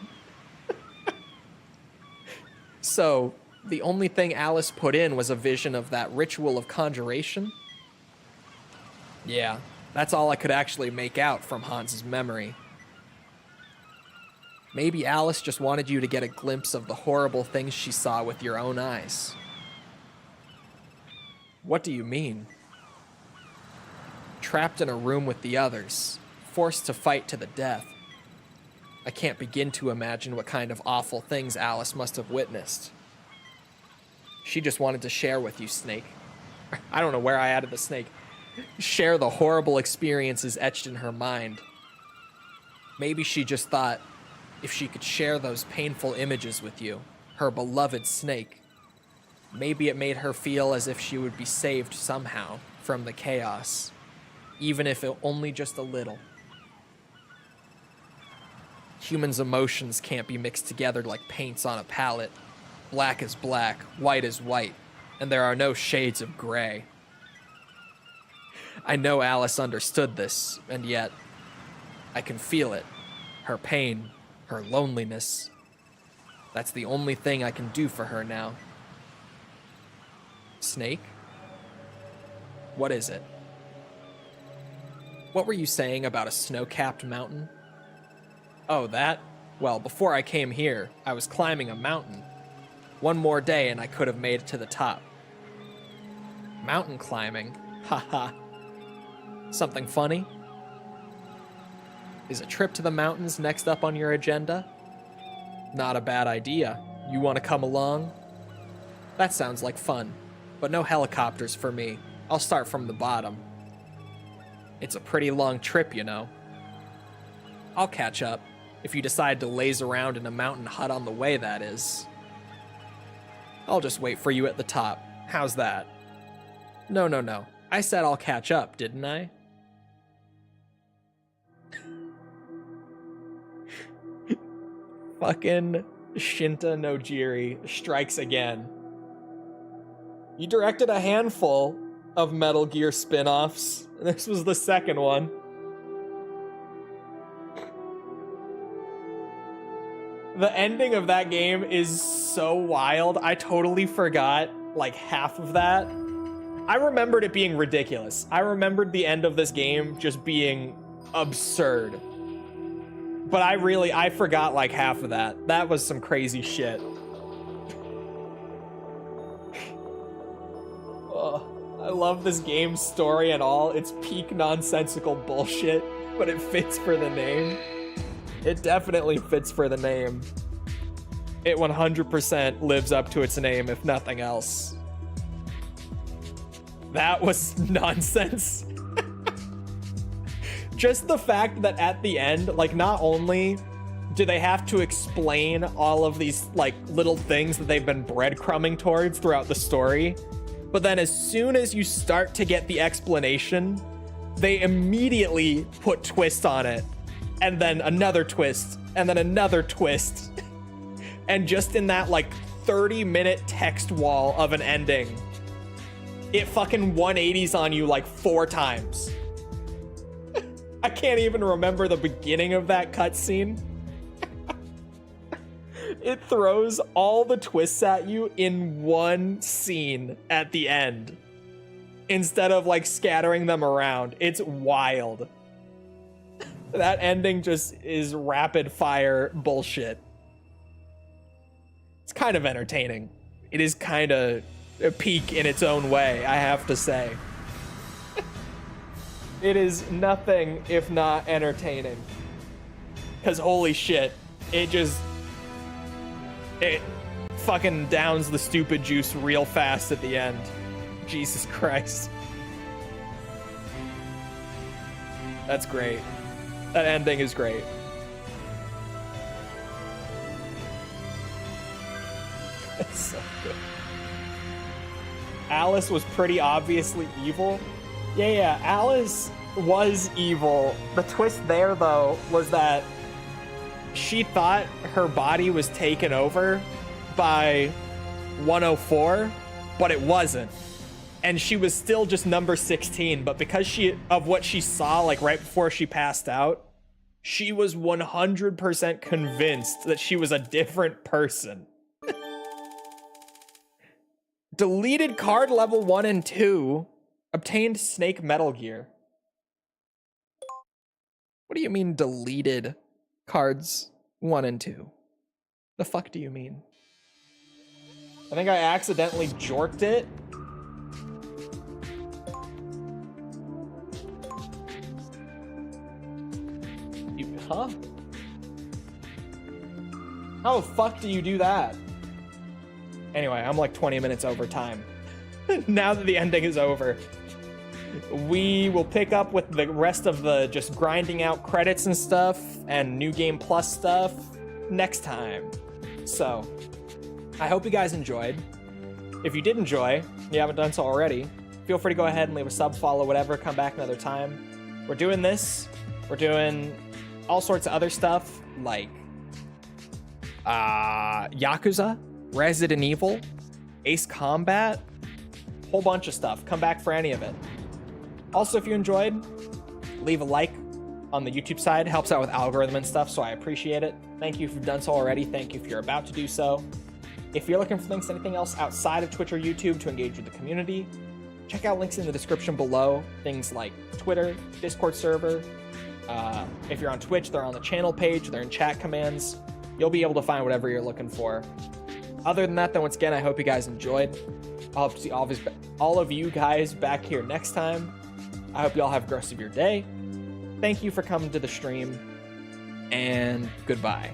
So, the only thing Alice put in was a vision of that ritual of conjuration? Yeah, that's all I could actually make out from Hans's memory. Maybe Alice just wanted you to get a glimpse of the horrible things she saw with your own eyes. What do you mean? Trapped in a room with the others, forced to fight to the death. I can't begin to imagine what kind of awful things Alice must have witnessed. She just wanted to share with you, Snake. I don't know where I added the snake. Share the horrible experiences etched in her mind. Maybe she just thought if she could share those painful images with you, her beloved Snake, maybe it made her feel as if she would be saved somehow from the chaos, even if it only just a little. Humans' emotions can't be mixed together like paints on a palette. Black is black, white is white, and there are no shades of gray. I know Alice understood this, and yet I can feel it. Her pain, her loneliness. That's the only thing I can do for her now. Snake? What is it? What were you saying about a snow-capped mountain? Oh, that? Well, before I came here, I was climbing a mountain. One more day and I could have made it to the top. Mountain climbing? Haha. Something funny? Is a trip to the mountains next up on your agenda? Not a bad idea. You want to come along? That sounds like fun, but no helicopters for me. I'll start from the bottom. It's a pretty long trip, you know. I'll catch up, if you decide to laze around in a mountain hut on the way, that is. I'll just wait for you at the top. How's that? No. I said I'll catch up, didn't I? Fucking Shinta Nojiri strikes again. You directed a handful of Metal Gear spin-offs. This was the second one. The ending of that game is so wild. I totally forgot like half of that. I remembered it being ridiculous. I remembered the end of this game just being absurd. But I forgot like half of that. That was some crazy shit. Oh, I love this game's story and all. It's peak nonsensical bullshit, but it fits for the name. It definitely fits for the name. It 100% lives up to its name, if nothing else. That was nonsense. Just the fact that at the end, like, not only do they have to explain all of these, like, little things that they've been breadcrumbing towards throughout the story, but then as soon as you start to get the explanation, they immediately put twist on it. And then another twist, and then another twist. And just in that, like, 30-minute text wall of an ending, it fucking 180s on you like 4 times. I can't even remember the beginning of that cutscene. It throws all the twists at you in one scene at the end, instead of like scattering them around. It's wild. That ending just is rapid fire bullshit. It's kind of entertaining. It is kind of a peak in its own way, I have to say. It is nothing if not entertaining. Because holy shit, it fucking downs the stupid juice real fast at the end. Jesus Christ. That's great. That ending is great. It's so good. Alice was pretty obviously evil. Yeah, Alice was evil. The twist there, though, was that she thought her body was taken over by 104, but it wasn't. And she was still just number 16, but because of what she saw, like, right before she passed out, she was 100% convinced that she was a different person. Deleted card level 1 and 2. Obtained Snake Metal Gear. What do you mean deleted cards 1 and 2? The fuck do you mean? I think I accidentally jorked it. Huh? How the fuck do you do that? Anyway, I'm like 20 minutes over time. Now that the ending is over, we will pick up with the rest of the just grinding out credits and stuff and New Game Plus stuff next time. So, I hope you guys enjoyed. If you did enjoy, you haven't done so already, feel free to go ahead and leave a sub, follow, whatever, come back another time. We're doing this. We're doing all sorts of other stuff like Yakuza, Resident Evil, Ace Combat, whole bunch of stuff. Come back for any of it. Also, if you enjoyed, leave a like on the YouTube side. Helps out with algorithm and stuff, so I appreciate it. Thank you if you've done so already. Thank you if you're about to do so. If you're looking for links to anything else outside of Twitch or YouTube to engage with the community, check out links in the description below. Things like Twitter, Discord server. If you're on Twitch, they're on the channel page. They're in chat commands. You'll be able to find whatever you're looking for. Other than that, then, once again, I hope you guys enjoyed. I hope to see all of you guys back here next time. I hope you all have the rest of your day. Thank you for coming to the stream, and goodbye.